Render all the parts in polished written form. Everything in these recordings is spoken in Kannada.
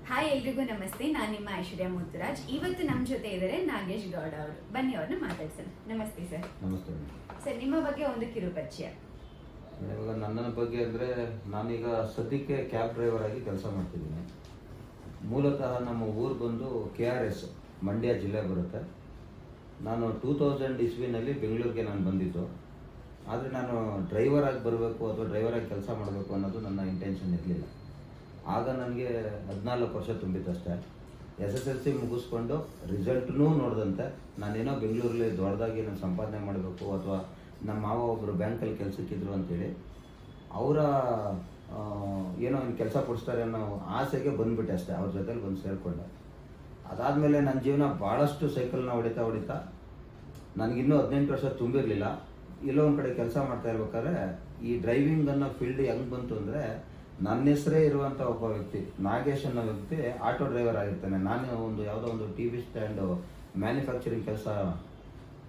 ಹಾಯ್ ಎಲ್ರಿಗೂ ನಮಸ್ತೆ. ನಾನು ನಿಮ್ಮ ಐಶ್ವರ್ಯ ಮುತ್ತುರಾಜ್. ಇವತ್ತು ನಮ್ಮ ಜೊತೆ ಇದ್ದಾರೆ ನಾಗೇಶ್ ಗೌಡ ಅವರು. ಬನ್ನಿ ಅವ್ರನ್ನ ಮಾತಾಡ್ಸೋಣ. ನಮಸ್ತೆ ಸರ್. ನಮಸ್ತೆ. ಸರ್, ನಿಮ್ಮ ಬಗ್ಗೆ ಒಂದು ಕಿರು ಪರಿಚಯ. ಇವಾಗ ನನ್ನ ಬಗ್ಗೆ ಅಂದರೆ ನಾನೀಗ ಸದ್ಯಕ್ಕೆ ಕ್ಯಾಬ್ ಡ್ರೈವರ್ ಆಗಿ ಕೆಲಸ ಮಾಡ್ತಿದ್ದೀನಿ. ಮೂಲತಃ ನಮ್ಮ ಊರು ಬಂದು KRS ಮಂಡ್ಯ ಜಿಲ್ಲೆ ಬರುತ್ತೆ. ನಾನು 2000 ಇಸ್ವಿನಲ್ಲಿ ಬೆಂಗಳೂರಿಗೆ ನಾನು ಬಂದಿದ್ದು. ಆದರೆ ನಾನು ಡ್ರೈವರ್ ಆಗಿ ಬರಬೇಕು ಅಥವಾ ಡ್ರೈವರ್ ಆಗಿ ಕೆಲಸ ಮಾಡಬೇಕು ಅನ್ನೋದು ನನ್ನ ಇಂಟೆನ್ಷನ್ ಇರಲಿಲ್ಲ. ಆಗ ನನಗೆ 14 ವರ್ಷ ತುಂಬಿತ್ತಷ್ಟೇ. SSLC ಮುಗಿಸ್ಕೊಂಡು ರಿಸಲ್ಟ್ನೂ ನೋಡಿದಂತೆ ನಾನೇನೋ ಬೆಂಗಳೂರಲ್ಲಿ ದೊಡ್ಡದಾಗಿ ನಾನು ಸಂಪಾದನೆ ಮಾಡಬೇಕು ಅಥವಾ ನಮ್ಮ ಮಾವ ಒಬ್ಬರು ಬ್ಯಾಂಕಲ್ಲಿ ಕೆಲಸಕ್ಕಿದ್ರು ಅಂತೇಳಿ ಅವರ ಏನೋ ಇನ್ನು ಕೆಲಸ ಕೊಡಿಸ್ತಾರೆ ಅನ್ನೋ ಆಸೆಗೆ ಬಂದುಬಿಟ್ಟೆ ಅಷ್ಟೇ. ಅವ್ರ ಜೊತೆಲಿ ಬಂದು ಸೇರಿಕೊಂಡೆ. ಅದಾದಮೇಲೆ ನನ್ನ ಜೀವನ ಭಾಳಷ್ಟು ಸೈಕಲ್ನ ಹೊಡಿತಾ ನನಗಿನ್ನೂ 18 ವರ್ಷ ತುಂಬಿರಲಿಲ್ಲ. ಎಲ್ಲೋ ಒಂದು ಕಡೆ ಕೆಲಸ ಮಾಡ್ತಾ ಇರ್ಬೇಕಾದ್ರೆ ಈ ಡ್ರೈವಿಂಗ್ ಅನ್ನೋ ಫೀಲ್ಡ್ ಹೆಂಗೆ ಬಂತು ಅಂದರೆ, ನನ್ನ ಹೆಸರೇ ಇರುವಂಥ ಒಬ್ಬ ವ್ಯಕ್ತಿ, ನಾಗೇಶ್ ಅನ್ನೋ ವ್ಯಕ್ತಿ ಆಟೋ ಡ್ರೈವರ್ ಆಗಿರ್ತಾನೆ. ನಾನು ಯಾವುದೋ ಒಂದು TV ಸ್ಟ್ಯಾಂಡು ಮ್ಯಾನುಫ್ಯಾಕ್ಚರಿಂಗ್ ಕೆಲಸ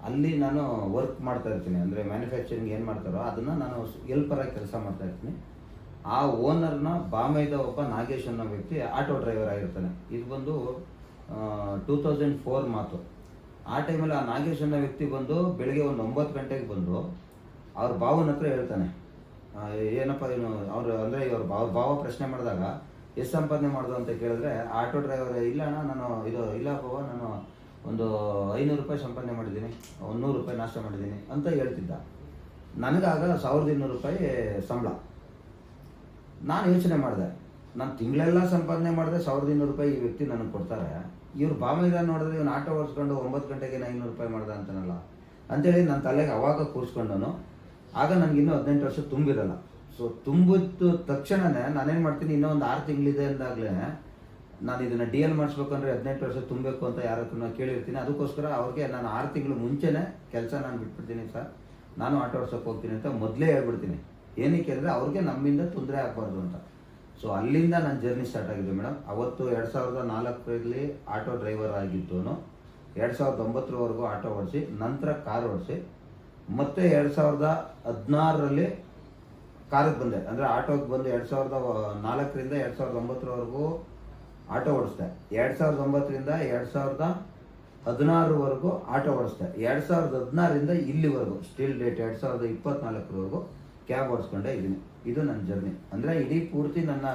ಅಲ್ಲಿ ನಾನು ವರ್ಕ್ ಮಾಡ್ತಾ ಇರ್ತೀನಿ. ಅಂದರೆ ಮ್ಯಾನುಫ್ಯಾಕ್ಚರಿಂಗ್ ಏನು ಮಾಡ್ತಾರೋ ಅದನ್ನು ನಾನು ಹೆಲ್ಪರಾಗಿ ಕೆಲಸ ಮಾಡ್ತಾ ಇರ್ತೀನಿ. ಆ ಓನರ್ನ ಬಾಮೈದ ಒಬ್ಬ ನಾಗೇಶ್ ಅನ್ನೋ ವ್ಯಕ್ತಿ ಆಟೋ ಡ್ರೈವರ್ ಆಗಿರ್ತಾನೆ. ಇದು ಬಂದು 2004 ಮಾತು. ಆ ಟೈಮಲ್ಲಿ ಆ ನಾಗೇಶ್ ಅನ್ನೋ ವ್ಯಕ್ತಿ ಬಂದು ಬೆಳಗ್ಗೆ ಒಂದು 9 ಗಂಟೆಗೆ ಬಂದು ಅವ್ರ ಭಾವನ ಹತ್ರ ಹೇಳ್ತಾನೆ, ಏನಪ್ಪ ಏನು ಅವರು ಅಂದರೆ ಇವ್ರ ಭಾವ ಪ್ರಶ್ನೆ ಮಾಡಿದಾಗ ಎಷ್ಟು ಸಂಪಾದನೆ ಮಾಡೋದು ಅಂತ ಕೇಳಿದ್ರೆ ಆಟೋ ಡ್ರೈವರ್, ಇಲ್ಲ ಅಣ್ಣ ನಾನು ಇಲ್ಲ ಬಾವ, ನಾನು ಒಂದು 500 ರೂಪಾಯಿ ಸಂಪಾದನೆ ಮಾಡಿದ್ದೀನಿ, 100 ರೂಪಾಯಿ ನಾಷ್ಟ ಮಾಡಿದ್ದೀನಿ ಅಂತ ಹೇಳ್ತಿದ್ದ. ನನಗಾಗ 1200 ರೂಪಾಯಿ ಸಂಬಳ. ನಾನು ಯೋಚನೆ ಮಾಡಿದೆ, ನಾನು ತಿಂಗಳೆಲ್ಲ ಸಂಪಾದನೆ ಮಾಡಿದೆ, 1200 ರೂಪಾಯಿ ಈ ವ್ಯಕ್ತಿ ನನಗೆ ಕೊಡ್ತಾರೆ. ಇವ್ರು ಬಾಮೈದ ನೋಡಿದ್ರೆ ಇವನು ಆಟೋ ಓಡಿಸ್ಕೊಂಡು 9 ಗಂಟೆಗೆ 500 ರೂಪಾಯಿ ಮಾಡ್ದೆ ಅಂತಾನಲ್ಲ ಅಂತೇಳಿ ನನ್ನ ತಲೆಗೆ ಅವಾಗ ಕೂರಿಸ್ಕೊಂಡನು. ಆಗ ನನಗಿನ್ನೂ 18 ವರ್ಷ ತುಂಬಿರಲ್ಲ. ಸೊ ತುಂಬಿದ ತಕ್ಷಣವೇ ನಾನೇನು ಮಾಡ್ತೀನಿ, ಇನ್ನೂ ಒಂದು 6 ತಿಂಗಳಿದೆ ಅಂದಾಗಲೇ ನಾನು ಇದನ್ನು DL ಮಾಡಿಸ್ಬೇಕಂದ್ರೆ 18 ವರ್ಷ ತುಂಬಬೇಕು ಅಂತ ಯಾರ ಹತ್ರ ಕೇಳಿರ್ತೀನಿ. ಅದಕ್ಕೋಸ್ಕರ ಅವ್ರಿಗೆ ನಾನು 6 ತಿಂಗಳು ಮುಂಚೆನೇ ಕೆಲಸ ನಾನು ಬಿಟ್ಬಿಡ್ತೀನಿ ಸರ್, ನಾನು ಆಟೋ ಓಡಿಸೋಕೆ ಹೋಗ್ತೀನಿ ಅಂತ ಮೊದಲೇ ಹೇಳ್ಬಿಡ್ತೀನಿ. ಏನಕ್ಕೆ ಅಂದರೆ ಅವ್ರಿಗೆ ನಮ್ಮಿಂದ ತೊಂದರೆ ಆಗಬಾರ್ದು ಅಂತ. ಸೊ ಅಲ್ಲಿಂದ ನನ್ನ ಜರ್ನಿ ಸ್ಟಾರ್ಟ್ ಆಗಿದೆ ಮೇಡಮ್. ಅವತ್ತು 2004ರಲ್ಲಿ ಆಟೋ ಡ್ರೈವರ್ ಆಗಿದ್ದವನು 2009ರವರೆಗೂ ಆಟೋ ಓಡಿಸಿ, ನಂತರ ಕಾರ್ ಓಡಿಸಿ, ಮತ್ತು 2016ರಲ್ಲಿ ಕಾರಿಗೆ ಬಂದೆ. ಅಂದರೆ ಆಟೋಗೆ ಬಂದು 2004ರಿಂದ 2009ರವರೆಗೂ ಆಟೋ ಓಡಿಸ್ದೆ. 2009ರಿಂದ 2016ವರೆಗೂ ಆಟೋ ಓಡಿಸ್ದೆ. 2016ರಿಂದ ಇಲ್ಲಿವರೆಗೂ ಸ್ಟಿಲ್ ಡೇಟ್ 2024ರವರೆಗೂ ಕ್ಯಾಬ್ ಓಡಿಸ್ಕೊಂಡೇ ಇದ್ದೀನಿ. ಇದು ನನ್ನ ಜರ್ನಿ. ಅಂದರೆ ಇಡೀ ಪೂರ್ತಿ ನನ್ನ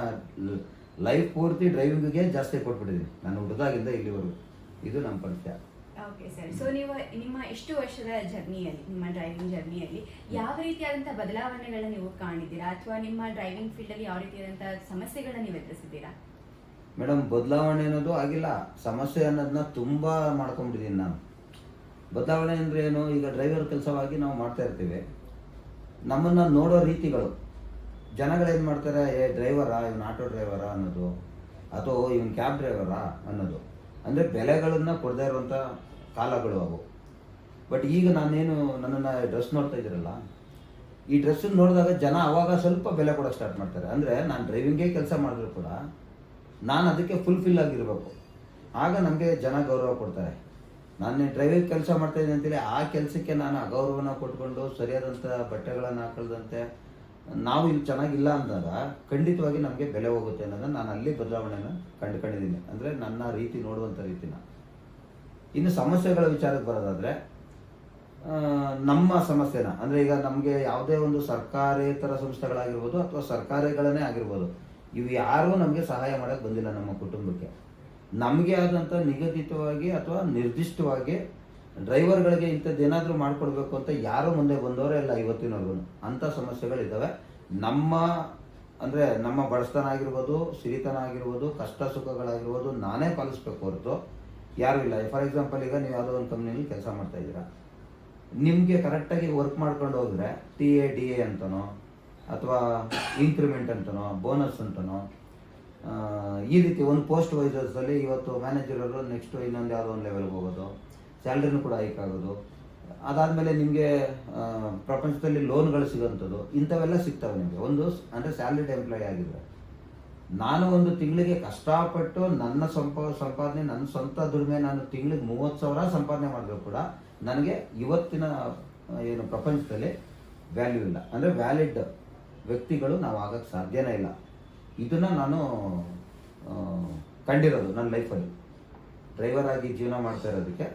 ಲೈಫ್ ಪೂರ್ತಿ ಡ್ರೈವಿಂಗಿಗೆ ಜಾಸ್ತಿ ಕೊಟ್ಬಿಟ್ಟಿದ್ದೀನಿ, ನಾನು ಹುಡುಗಾಗಿಂದ ಇಲ್ಲಿವರೆಗೂ. ಇದು ನಮ್ಮ ಪರಿಚಯ. Okay sir. ಸೊ ನೀವು ನಿಮ್ಮ ಎಷ್ಟು ವರ್ಷದ ಜರ್ನಿಯಲ್ಲಿ, ನಿಮ್ಮ ಡ್ರೈವಿಂಗ್ ಜರ್ನಿಯಲ್ಲಿ ಯಾವ ರೀತಿಯಾದಂಥ ಬದಲಾವಣೆಗಳನ್ನ ನೀವು ಕಾಣಿದ್ದೀರಾ, ಅಥವಾ ನಿಮ್ಮ ಡ್ರೈವಿಂಗ್ ಫೀಲ್ಡಲ್ಲಿ ಯಾವ ರೀತಿಯಾದಂಥ ಸಮಸ್ಯೆಗಳನ್ನ ನೀವು ಎದುರಿಸಿದ್ದೀರಾ? ಮೇಡಮ್, ಬದಲಾವಣೆ ಅನ್ನೋದು ಆಗಿಲ್ಲ, ಸಮಸ್ಯೆ ಅನ್ನೋದನ್ನ ತುಂಬ ಮಾಡ್ಕೊಂಬಿಟ್ಟಿದ್ದೀನಿ ನಾನು. ಬದಲಾವಣೆ ಅಂದರೆ ಏನು, ಈಗ ಡ್ರೈವರ್ ಕೆಲಸವಾಗಿ ನಾವು ಮಾಡ್ತಾ ಇರ್ತೀವಿ. ನಮ್ಮನ್ನು ನೋಡೋ ರೀತಿಗಳು, ಜನಗಳೇನು ಮಾಡ್ತಾರೆ, ಡ್ರೈವರಾ, ಇವನು ಆಟೋ ಡ್ರೈವರಾ ಅನ್ನೋದು, ಅಥವಾ ಇವನು ಕ್ಯಾಬ್ ಡ್ರೈವರಾ ಅನ್ನೋದು. ಅಂದರೆ ಬೆಲೆಗಳನ್ನು ಕೊಡದೇ ಇರುವಂಥ ಕಾಲಗಳು ಅವು. ಬಟ್ ಈಗ ನಾನೇನು ನನ್ನನ್ನು ಡ್ರೆಸ್ ನೋಡ್ತಾ ಇದ್ದೀರಲ್ಲ, ಈ ಡ್ರೆಸ್ಸನ್ನು ನೋಡಿದಾಗ ಜನ ಆವಾಗ ಸ್ವಲ್ಪ ಬೆಲೆ ಕೊಡೋಕ್ಕೆ ಸ್ಟಾರ್ಟ್ ಮಾಡ್ತಾರೆ. ಅಂದರೆ ನಾನು ಡ್ರೈವಿಂಗೇ ಕೆಲಸ ಮಾಡಿದ್ರು ಕೂಡ ನಾನು ಅದಕ್ಕೆ ಫುಲ್ಫಿಲ್ ಆಗಿರಬೇಕು, ಆಗ ನಮಗೆ ಜನ ಗೌರವ ಕೊಡ್ತಾರೆ. ನಾನು ಡ್ರೈವಿಂಗ್ ಕೆಲಸ ಮಾಡ್ತಾಯಿದ್ದೀನಿ ಅಂತೇಳಿ ಆ ಕೆಲಸಕ್ಕೆ ನಾನು ಅಗೌರವನ ಕೊಟ್ಕೊಂಡು ಸರಿಯಾದಂಥ ಬಟ್ಟೆಗಳನ್ನು ಹಾಕೊಳ್ದಂತೆ ನಾವು ಇಲ್ಲಿ ಚೆನ್ನಾಗಿಲ್ಲ ಅಂದಾಗ ಖಂಡಿತವಾಗಿ ನಮಗೆ ಬೆಲೆ ಹೋಗುತ್ತೆ ಅನ್ನೋದನ್ನು ನಾನು ಅಲ್ಲಿ ಬದಲಾವಣೆನ ಕಂಡುಕೊಂಡಿದ್ದೀನಿ. ಅಂದರೆ ನನ್ನ ರೀತಿ ನೋಡುವಂಥ ರೀತಿನ. ಇನ್ನು ಸಮಸ್ಯೆಗಳ ವಿಚಾರಕ್ಕೆ ಬರೋದಾದರೆ, ನಮ್ಮ ಸಮಸ್ಯೆನ ಅಂದರೆ ಈಗ ನಮಗೆ ಯಾವುದೇ ಒಂದು ಸರ್ಕಾರೇತರ ಸಂಸ್ಥೆಗಳಾಗಿರ್ಬೋದು ಅಥವಾ ಸರ್ಕಾರಗಳನ್ನೇ ಆಗಿರ್ಬೋದು, ಇವು ಯಾರೂ ನಮಗೆ ಸಹಾಯ ಮಾಡೋಕ್ಕೆ ಬಂದಿಲ್ಲ ನಮ್ಮ ಕುಟುಂಬಕ್ಕೆ. ನಮಗೆ ಆದಂಥ ನಿಗದಿತವಾಗಿ ಅಥವಾ ನಿರ್ದಿಷ್ಟವಾಗಿ ಡ್ರೈವರ್ಗಳಿಗೆ ಇಂಥದ್ದೇನಾದರೂ ಮಾಡಿಕೊಡ್ಬೇಕು ಅಂತ ಯಾರೂ ಮುಂದೆ ಬಂದವರೇ ಇಲ್ಲ ಇವತ್ತಿನವರೆಗೂ. ಅಂಥ ಸಮಸ್ಯೆಗಳಿದ್ದಾವೆ. ನಮ್ಮ ಬಡತನ ಆಗಿರ್ಬೋದು, ಸಿರಿತನ ಆಗಿರ್ಬೋದು, ಕಷ್ಟ ಸುಖಗಳಾಗಿರ್ಬೋದು ನಾನೇ ಪಾಲಿಸ್ಬೇಕು ಹೊರತು ಯಾರೂ ಇಲ್ಲ. ಫಾರ್ ಎಕ್ಸಾಂಪಲ್, ಈಗ ನೀವು ಯಾವುದೋ ಒಂದು ಕಂಪ್ನಿಯಲ್ಲಿ ಕೆಲಸ ಮಾಡ್ತಾ ಇದ್ದೀರಾ, ನಿಮಗೆ ಕರೆಕ್ಟಾಗಿ ವರ್ಕ್ ಮಾಡ್ಕೊಂಡು ಹೋದರೆ TA DA ಅಂತನೋ ಅಥವಾ ಇನ್ಕ್ರಿಮೆಂಟ್ ಅಂತನೋ ಬೋನಸ್ ಅಂತನೋ ಈ ರೀತಿ ಒಂದು ಪೋಸ್ಟ್ ವೈಸರ್ಸಲ್ಲಿ ಇವತ್ತು ಮ್ಯಾನೇಜರರು ನೆಕ್ಸ್ಟು ಇನ್ನೊಂದು ಯಾವುದೋ ಒಂದು ಲೆವೆಲ್ಗೆ ಹೋಗೋದು, ಸ್ಯಾಲ್ರಿನೂ ಕೂಡ ಹೈಕ್ ಆಗೋದು, ಅದಾದಮೇಲೆ ನಿಮಗೆ ಪ್ರಪಂಚದಲ್ಲಿ ಲೋನ್ಗಳು ಸಿಗೋಂಥದ್ದು, ಇಂಥವೆಲ್ಲ ಸಿಗ್ತವೆ ನಿಮಗೆ. ಒಂದು ಅಂದರೆ ಸ್ಯಾಲ್ರಿಡ್ ಎಂಪ್ಲಾಯ್ ಆಗಿದ್ರೆ, ನಾನು ಒಂದು ತಿಂಗಳಿಗೆ ಕಷ್ಟಪಟ್ಟು ನನ್ನ ಸಂಪಾದನೆ, ನನ್ನ ಸ್ವಂತ ದುಡಿಮೆ, ನಾನು ತಿಂಗಳಿಗೆ 30,000 ಸಂಪಾದನೆ ಮಾಡಿದ್ರು ಕೂಡ ನನಗೆ ಇವತ್ತಿನ ಏನು ಪ್ರಪಂಚದಲ್ಲಿ ವ್ಯಾಲ್ಯೂ ಇಲ್ಲ. ಅಂದರೆ ವ್ಯಾಲಿಡ್ ವ್ಯಕ್ತಿಗಳು ನಾವು ಆಗಕ್ಕೆ ಸಾಧ್ಯನೇ ಇಲ್ಲ. ಇದನ್ನು ನಾನು ಕಂಡಿರೋದು ನನ್ನ ಲೈಫಲ್ಲಿ. ಡ್ರೈವರ್ ಆಗಿ ಜೀವನ ಮಾಡ್ತಾ ಇರೋದಕ್ಕೆ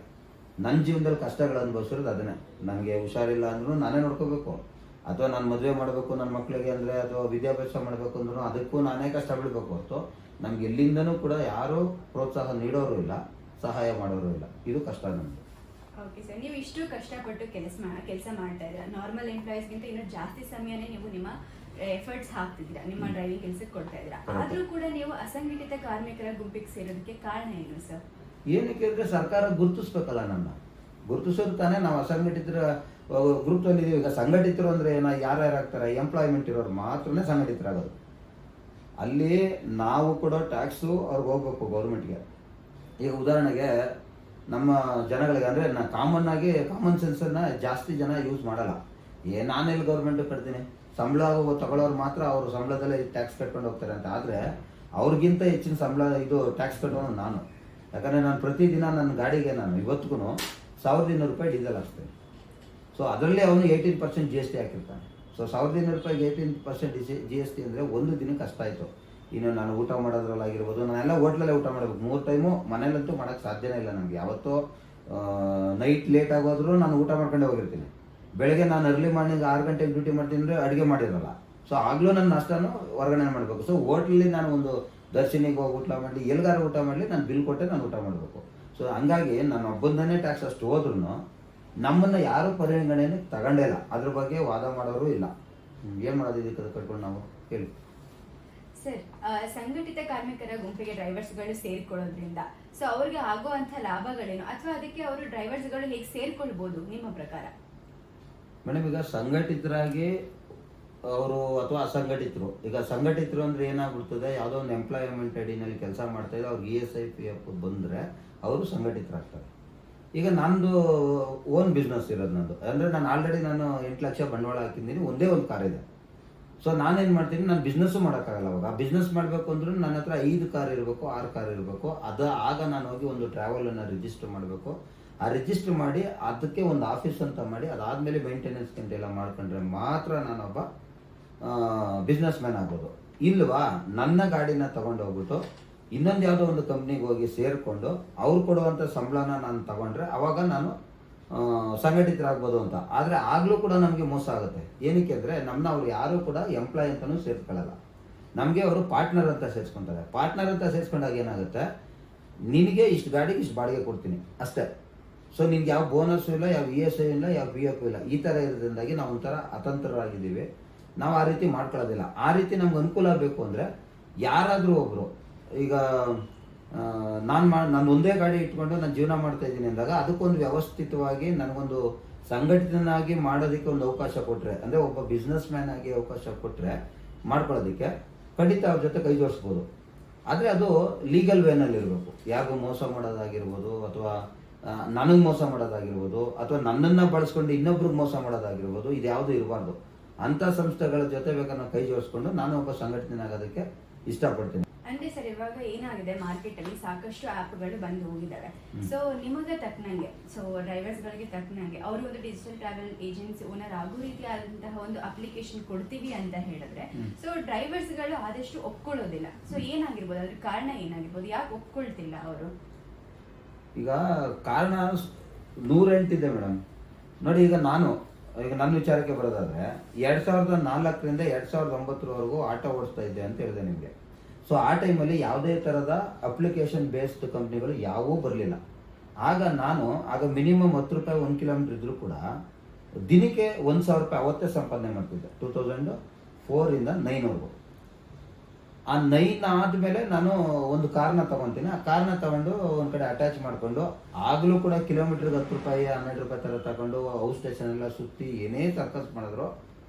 ನನ್ನ ಜೀವನದಲ್ಲಿ ಕಷ್ಟಗಳು ಅನುಭವಿಸಿರೋದು ಅದನ್ನೇ. ನನಗೆ ಹುಷಾರಿಲ್ಲ ಅಂದ್ರೂ ನಾನೇ ನೋಡ್ಕೋಬೇಕು, ಅಥವಾ ನಾನು ಮದುವೆ ಮಾಡಬೇಕು ನನ್ನ ಮಕ್ಕಳಿಗೆ ಅಂದರೆ, ಅಥವಾ ವಿದ್ಯಾಭ್ಯಾಸ ಮಾಡಬೇಕು ಅಂದ್ರೂ ಅದಕ್ಕೂ ನಾನೇ ಕಷ್ಟ ಬೀಳಬೇಕು ಹೊರತು ನಮ್ಗೆ ಎಲ್ಲಿಂದನೂ ಕೂಡ ಯಾರೂ ಪ್ರೋತ್ಸಾಹ ನೀಡೋರು ಇಲ್ಲ, ಸಹಾಯ ಮಾಡೋರು ಇಲ್ಲ. ಇದು ಕಷ್ಟ ನಮ್ಮದು. ಓಕೆ ಸರ್, ನೀವು ಇಷ್ಟು ಕಷ್ಟಪಟ್ಟು ಕೆಲಸ ಮಾಡ್ತಾ ಇದ್ದೀರಾ. ನಾರ್ಮಲ್ ಎಂಪ್ಲಾಯೀಸ್ಗಿಂತ ಇನ್ನೂ ಜಾಸ್ತಿ ಸಮಯನೇ ನೀವು ನಿಮ್ಮ ಎಫರ್ಟ್ಸ್ ಹಾಕ್ತಿದ್ದೀರಾ, ನಿಮ್ಮ ಡ್ರೈವಿಂಗ್ ಕೆಲಸಕ್ಕೆ ಕೊಡ್ತಾ ಇದ್ದೀರಾ. ಆದರೂ ಕೂಡ ನೀವು ಅಸಂಘಟಿತ ಕಾರ್ಮಿಕರ ಗುಂಪಿಗೆ ಸೇರೋದಕ್ಕೆ ಕಾರಣ ಏನು ಸರ್? ಏನಕ್ಕೆ ಅಂದರೆ ಸರ್ಕಾರ ಗುರುತಿಸ್ಬೇಕಲ್ಲ, ನನ್ನ ಗುರುತಿಸೋದು ತಾನೇ. ನಾವು ಅಸಂಘಟಿತರ ಗ್ರೂಪಲ್ಲಿ ಇದೀವಿ. ಈಗ ಸಂಘಟಿತರು ಅಂದರೆ ಯಾರ್ಯಾರಾಗ್ತಾರೆ? ಎಂಪ್ಲಾಯ್ಮೆಂಟ್ ಇರೋರು ಮಾತ್ರನೇ ಸಂಘಟಿತರಾಗೋದು. ಅಲ್ಲಿ ನಾವು ಕೊಡೋ ಟ್ಯಾಕ್ಸು ಅವ್ರಿಗೆ ಹೋಗ್ಬೇಕು ಗೌರ್ಮೆಂಟ್ಗೆ. ಈಗ ಉದಾಹರಣೆಗೆ ನಮ್ಮ ಜನಗಳಿಗೆ ಅಂದರೆ ಕಾಮನ್ ಸೆನ್ಸನ್ನು ಜಾಸ್ತಿ ಜನ ಯೂಸ್ ಮಾಡಲ್ಲ. ನಾನೆಲ್ಲಿ ಗೌರ್ಮೆಂಟ್ ಕಟ್ತೀನಿ, ಸಂಬಳ ತಗೊಳ್ಳೋರು ಮಾತ್ರ ಅವರು ಸಂಬಳದಲ್ಲೇ ಟ್ಯಾಕ್ಸ್ ಕಟ್ಕೊಂಡು ಹೋಗ್ತಾರೆ ಅಂತ. ಆದರೆ ಅವ್ರಿಗಿಂತ ಹೆಚ್ಚಿನ ಸಂಬಳ ಇದು ಟ್ಯಾಕ್ಸ್ ಕಟ್ಟೋನು ನಾನು. ಯಾಕಂದರೆ ನಾನು ಪ್ರತಿದಿನ ನನ್ನ ಗಾಡಿಗೆ ನಾನು ಇವತ್ತಿಗೂ 1200 ರೂಪಾಯಿ ಡೀಸೆಲ್ ಹಾಕ್ತೇನೆ. ಸೊ ಅದರಲ್ಲಿ ಅವನು 18% GST ಹಾಕಿರ್ತಾನೆ. ಸೊ 1200 ರೂಪಾಯಿಗೆ 18% GST ಅಂದರೆ ಒಂದು ದಿನಕ್ಕೆ ಅಷ್ಟಾಯಿತು. ಇನ್ನು ನಾನು ಊಟ ಮಾಡೋದ್ರಲ್ಲಾಗಿರ್ಬೋದು, ನಾನೆಲ್ಲ ಹೋಟ್ಲಲ್ಲೇ ಊಟ ಮಾಡಬೇಕು 3 ಟೈಮು. ಮನೇಲಂತೂ ಮಾಡೋಕ್ಕೆ ಸಾಧ್ಯನೇ ಇಲ್ಲ ನನಗೆ. ಯಾವತ್ತೋ ನೈಟ್ ಲೇಟ್ ಆಗೋದ್ರೂ ನಾನು ಊಟ ಮಾಡ್ಕೊಂಡೇ ಹೋಗಿರ್ತೀನಿ. ಬೆಳಗ್ಗೆ ನಾನು ಅರ್ಲಿ ಮಾರ್ನಿಂಗ್ 6 ಗಂಟೆಗೆ ಡ್ಯೂಟಿ ಮಾಡ್ತೀನಿ ಅಂದರೆ ಅಡುಗೆ ಮಾಡಿರಲ್ಲ. ಸೊ ಆಗಲೂ ನನ್ನ ನಾಷ್ಟನೂ ಹೊರಗಡೆ ಮಾಡಬೇಕು. ಸೊ ಹೋಟ್ಲಲ್ಲಿ ನಾನು ಒಂದು ದರ್ಶನಿಗೆ ಹೋಗಿ ಊಟ ಮಾಡಲಿ, ಎಲ್ಗಾರ ಊಟ ಮಾಡಲಿ, ನಾನು ಬಿಲ್ ಕೊಟ್ಟೆ ನಾನು ಊಟ ಮಾಡಬೇಕು. ಸೊ ಹಂಗಾಗಿ ನಾನು ಒಬ್ಬಂದನೇ ಟ್ಯಾಕ್ಸ್ ಅಷ್ಟು ಹೋದ್ರೂ ನಮ್ಮನ್ನು ಯಾರೂ ಪರಿಗಣನೆ ತಗೊಂಡೇ ಇಲ್ಲ. ಅದ್ರ ಬಗ್ಗೆ ವಾದ ಮಾಡೋರು ಇಲ್ಲ. ಏನು ಮಾಡೋದು ಇದಕ್ಕೆ ಕಟ್ಕೊಂಡು ನಾವು ಹೇಳಿ ಸರ್? ಸಂಘಟಿತ ಕಾರ್ಮಿಕರ ಗುಂಪಿಗೆ ಡ್ರೈವರ್ಸ್ಗಳು ಸೇರ್ಕೊಳ್ಳೋದ್ರಿಂದ ಸೊ ಅವ್ರಿಗೆ ಆಗುವಂಥ ಲಾಭಗಳೇನು, ಅಥವಾ ಅದಕ್ಕೆ ಅವರು ಡ್ರೈವರ್ಸ್ಗಳು ಹೇಗೆ ಸೇರ್ಕೊಳ್ಬೋದು ನಿಮ್ಮ ಪ್ರಕಾರ? ಮೇಡಮ್, ಈಗ ಸಂಘಟಿತರಾಗಿ ಅವರು ಅಥವಾ ಅಸಂಘಟಿತರು. ಈಗ ಸಂಘಟಿತರು ಅಂದರೆ ಏನಾಗ್ಬಿಡ್ತದೆ, ಯಾವುದೋ ಒಂದು ಎಂಪ್ಲಾಯ್ಮೆಂಟ್ ಅಡಿನಲ್ಲಿ ಕೆಲಸ ಮಾಡ್ತಾ ಇದ್ದರೆ ಅವ್ರಿಗೆ ESI PF ಬಂದರೆ ಅವರು ಸಂಘಟಿತರಾಗ್ತಾರೆ. ಈಗ ನಂದು ಓನ್ ಬಿಸ್ನೆಸ್ ಇರೋದು ನಂದು. ಅಂದರೆ ನಾನು ಆಲ್ರೆಡಿ 8 ಲಕ್ಷ ಬಂಡವಾಳ ಹಾಕಿದ್ದೀನಿ, ಒಂದೇ ಒಂದು ಕಾರ್ ಇದೆ. ಸೊ ನಾನೇನು ಮಾಡ್ತೀನಿ, ನಾನು ಬಿಸ್ನೆಸ್ಸು ಮಾಡೋಕ್ಕಾಗಲ್ಲ. ಅವಾಗ ಬಿಸ್ನೆಸ್ ಮಾಡಬೇಕು ಅಂದ್ರೂ ನನ್ನ ಹತ್ರ 5 ಕಾರ್ ಇರಬೇಕು, 6 ಕಾರ್ ಇರಬೇಕು. ಆಗ ನಾನು ಹೋಗಿ ಒಂದು ಟ್ರಾವೆಲನ್ನು ರಿಜಿಸ್ಟರ್ ಮಾಡಬೇಕು. ಆ ರಿಜಿಸ್ಟರ್ ಮಾಡಿ ಅದಕ್ಕೆ ಒಂದು ಆಫೀಸ್ ಅಂತ ಮಾಡಿ ಅದಾದಮೇಲೆ ಮೇಂಟೆನೆನ್ಸ್ ಎಲ್ಲ ಮಾಡ್ಕೊಂಡ್ರೆ ಮಾತ್ರ ನಾನೊಬ್ಬ ಬಿಸ್ನೆಸ್ ಮ್ಯಾನ್ ಆಗೋದು. ಇಲ್ವಾ ನನ್ನ ಗಾಡಿನ ತೊಗೊಂಡು ಹೋಗ್ಬಿಟ್ಟು ಇನ್ನೊಂದು ಯಾವುದೋ ಒಂದು ಕಂಪ್ನಿಗೆ ಹೋಗಿ ಸೇರಿಕೊಂಡು ಅವ್ರು ಕೊಡುವಂಥ ಸಂಬಳನ ನಾನು ತಗೊಂಡ್ರೆ ಅವಾಗ ನಾನು ಸಂಘಟಿತರಾಗ್ಬೋದು ಅಂತ. ಆದರೆ ಆಗಲೂ ಕೂಡ ನಮಗೆ ಮೋಸ ಆಗುತ್ತೆ. ಏನಕ್ಕೆ ಅಂದರೆ ಅವ್ರು ಯಾರೂ ಕೂಡ ಎಂಪ್ಲಾಯ್ ಅಂತಲೂ ಸೇರಿಸ್ಕೊಳ್ಳಲ್ಲ. ನಮಗೆ ಅವರು ಪಾರ್ಟ್ನರ್ ಅಂತ ಸೇರಿಸ್ಕೊತಾರೆ. ಪಾರ್ಟ್ನರ್ ಅಂತ ಸೇರಿಸ್ಕೊಂಡಾಗ ಏನಾಗುತ್ತೆ, ನಿನಗೆ ಇಷ್ಟು ಗಾಡಿಗೆ ಇಷ್ಟು ಬಾಡಿಗೆ ಕೊಡ್ತೀನಿ ಅಷ್ಟೇ. ಸೊ ನಿನ್ಗೆ ಯಾವ ಬೋನಸ್ಸು ಇಲ್ಲ, ಯಾವ ESI ಇಲ್ಲ, ಯಾವ PF ಇಲ್ಲ. ಈ ಥರ ಇರೋದ್ರಿಂದಾಗಿ ನಾವು ಒಂಥರ ಅತಂತ್ರರಾಗಿದ್ದೀವಿ. ನಾವು ಆ ರೀತಿ ಮಾಡ್ಕೊಳ್ಳೋದಿಲ್ಲ. ಆ ರೀತಿ ನಮ್ಗೆ ಅನುಕೂಲ ಬೇಕು ಅಂದರೆ ಯಾರಾದರೂ ಒಬ್ಬರು, ಈಗ ನಾನು ಒಂದೇ ಗಾಡಿ ಇಟ್ಕೊಂಡು ನಾನು ಜೀವನ ಮಾಡ್ತಾ ಇದ್ದೀನಿ ಅಂದಾಗ ಅದಕ್ಕೊಂದು ವ್ಯವಸ್ಥಿತವಾಗಿ ನನಗೊಂದು ಸಂಘಟನೆಯಾಗಿ ಮಾಡೋದಕ್ಕೆ ಒಂದು ಅವಕಾಶ ಕೊಟ್ಟರೆ, ಅಂದರೆ ಒಬ್ಬ ಬಿಸ್ನೆಸ್ ಮ್ಯಾನ್ ಆಗಿ ಅವಕಾಶ ಕೊಟ್ಟರೆ ಮಾಡ್ಕೊಳ್ಳೋದಕ್ಕೆ ಖಂಡಿತ ಅವ್ರ ಜೊತೆ ಕೈ ಜೋಡಿಸ್ಬೋದು. ಆದರೆ ಅದು ಲೀಗಲ್ ವೇನಲ್ಲಿ ಇರಬೇಕು. ಯಾರಿಗೂ ಮೋಸ ಮಾಡೋದಾಗಿರ್ಬೋದು, ಅಥವಾ ನನಗೆ ಮೋಸ ಮಾಡೋದಾಗಿರ್ಬೋದು, ಅಥವಾ ನನ್ನನ್ನು ಬಳಸ್ಕೊಂಡು ಇನ್ನೊಬ್ರಿಗೆ ಮೋಸ ಮಾಡೋದಾಗಿರ್ಬೋದು, ಇದು ಯಾವುದೂ ಇರಬಾರ್ದು. ಅಂಥ ಸಂಸ್ಥೆಗಳ ಜೊತೆ ಬೇಕಾದ್ರೆ ನಾವು ಕೈ ಜೋಡಿಸ್ಕೊಂಡು ನಾನು ಒಬ್ಬ ಸಂಘಟನೆ ಆಗೋದಕ್ಕೆ ಇಷ್ಟಪಡ್ತೀನಿ. ಅಂದ್ರೆ ಸರ್, ಇವಾಗ ಏನಾಗಿದೆ, ಮಾರ್ಕೆಟ್ ಅಲ್ಲಿ ಸಾಕಷ್ಟು ಆ್ಯಪ್ಗಳು ಬಂದು ಹೋಗಿದ್ದಾವೆ. ಸೊ ನಿಮಗೆ ತಕ್ಕನಂಗೆ, ಸೊ ಡ್ರೈವರ್ಸ್ಗಳಿಗೆ ತಕ್ಕನಂಗೆ ಅವರು ಒಂದು ಡಿಜಿಟಲ್ ಟ್ರಾವೆಲ್ ಏಜೆನ್ಸಿ ಓನರ್ ಆಗೋ ರೀತಿಯಾದಂತಹ ಒಂದು ಅಪ್ಲಿಕೇಶನ್ ಕೊಡ್ತೀವಿ ಅಂತ ಹೇಳಿದ್ರೆ, ಸೊ ಡ್ರೈವರ್ಸ್ಗಳು ಆದಷ್ಟು ಒಪ್ಕೊಳ್ಳೋದಿಲ್ಲ. ಸೊ ಏನಾಗಿರ್ಬೋದು, ಅದ್ರ ಕಾರಣ ಏನಾಗಿರ್ಬೋದು, ಯಾಕೆ ಒಪ್ಕೊಳ್ತಿಲ್ಲ ಅವರು? ಈಗ ಕಾರಣ 108 ಇದೆ ಮೇಡಮ್. ನೋಡಿ, ಈಗ ನನ್ನ ವಿಚಾರಕ್ಕೆ ಬರೋದಾದ್ರೆ 2004ರಿಂದ 2009 ಆಟೋ ಓಡಿಸ್ತಾ ಇದ್ದೆ ಅಂತ ಹೇಳಿದೆ ನಿಮಗೆ. ಸೊ ಆ ಟೈಮಲ್ಲಿ ಯಾವುದೇ ಥರದ ಅಪ್ಲಿಕೇಶನ್ ಬೇಸ್ಡ್ ಕಂಪ್ನಿಗಳು ಯಾವೂ ಬರಲಿಲ್ಲ. ಆಗ ಮಿನಿಮಮ್ 10 ರೂಪಾಯಿ 1 ಕಿಲೋಮೀಟರ್ ಇದ್ರೂ ಕೂಡ ದಿನಕ್ಕೆ 1,000 ರೂಪಾಯಿ ಅವತ್ತೇ ಸಂಪಾದನೆ ಮಾಡ್ತಿದ್ದೆ. 2004ರಿಂದ 9ವರೆಗೂ. ಆ 9 ಆದಮೇಲೆ ನಾನು ಒಂದು ಕಾರ್ನ ತೊಗೊತೀನಿ. ಆ ಕಾರ್ನ ತೊಗೊಂಡು ಒಂದು ಕಡೆ ಅಟ್ಯಾಚ್ ಮಾಡಿಕೊಂಡು, ಆಗಲೂ ಕೂಡ ಕಿಲೋಮೀಟ್ರಿಗೆ 10 ರೂಪಾಯಿ 12 ರೂಪಾಯಿ ಥರ ತಗೊಂಡು ಹೌಸ್ ಸ್ಟೇಷನ್ ಎಲ್ಲ ಸುತ್ತಿ ಏನೇ ಸರ್ಕಸ್ ಮಾಡಿದ್ರು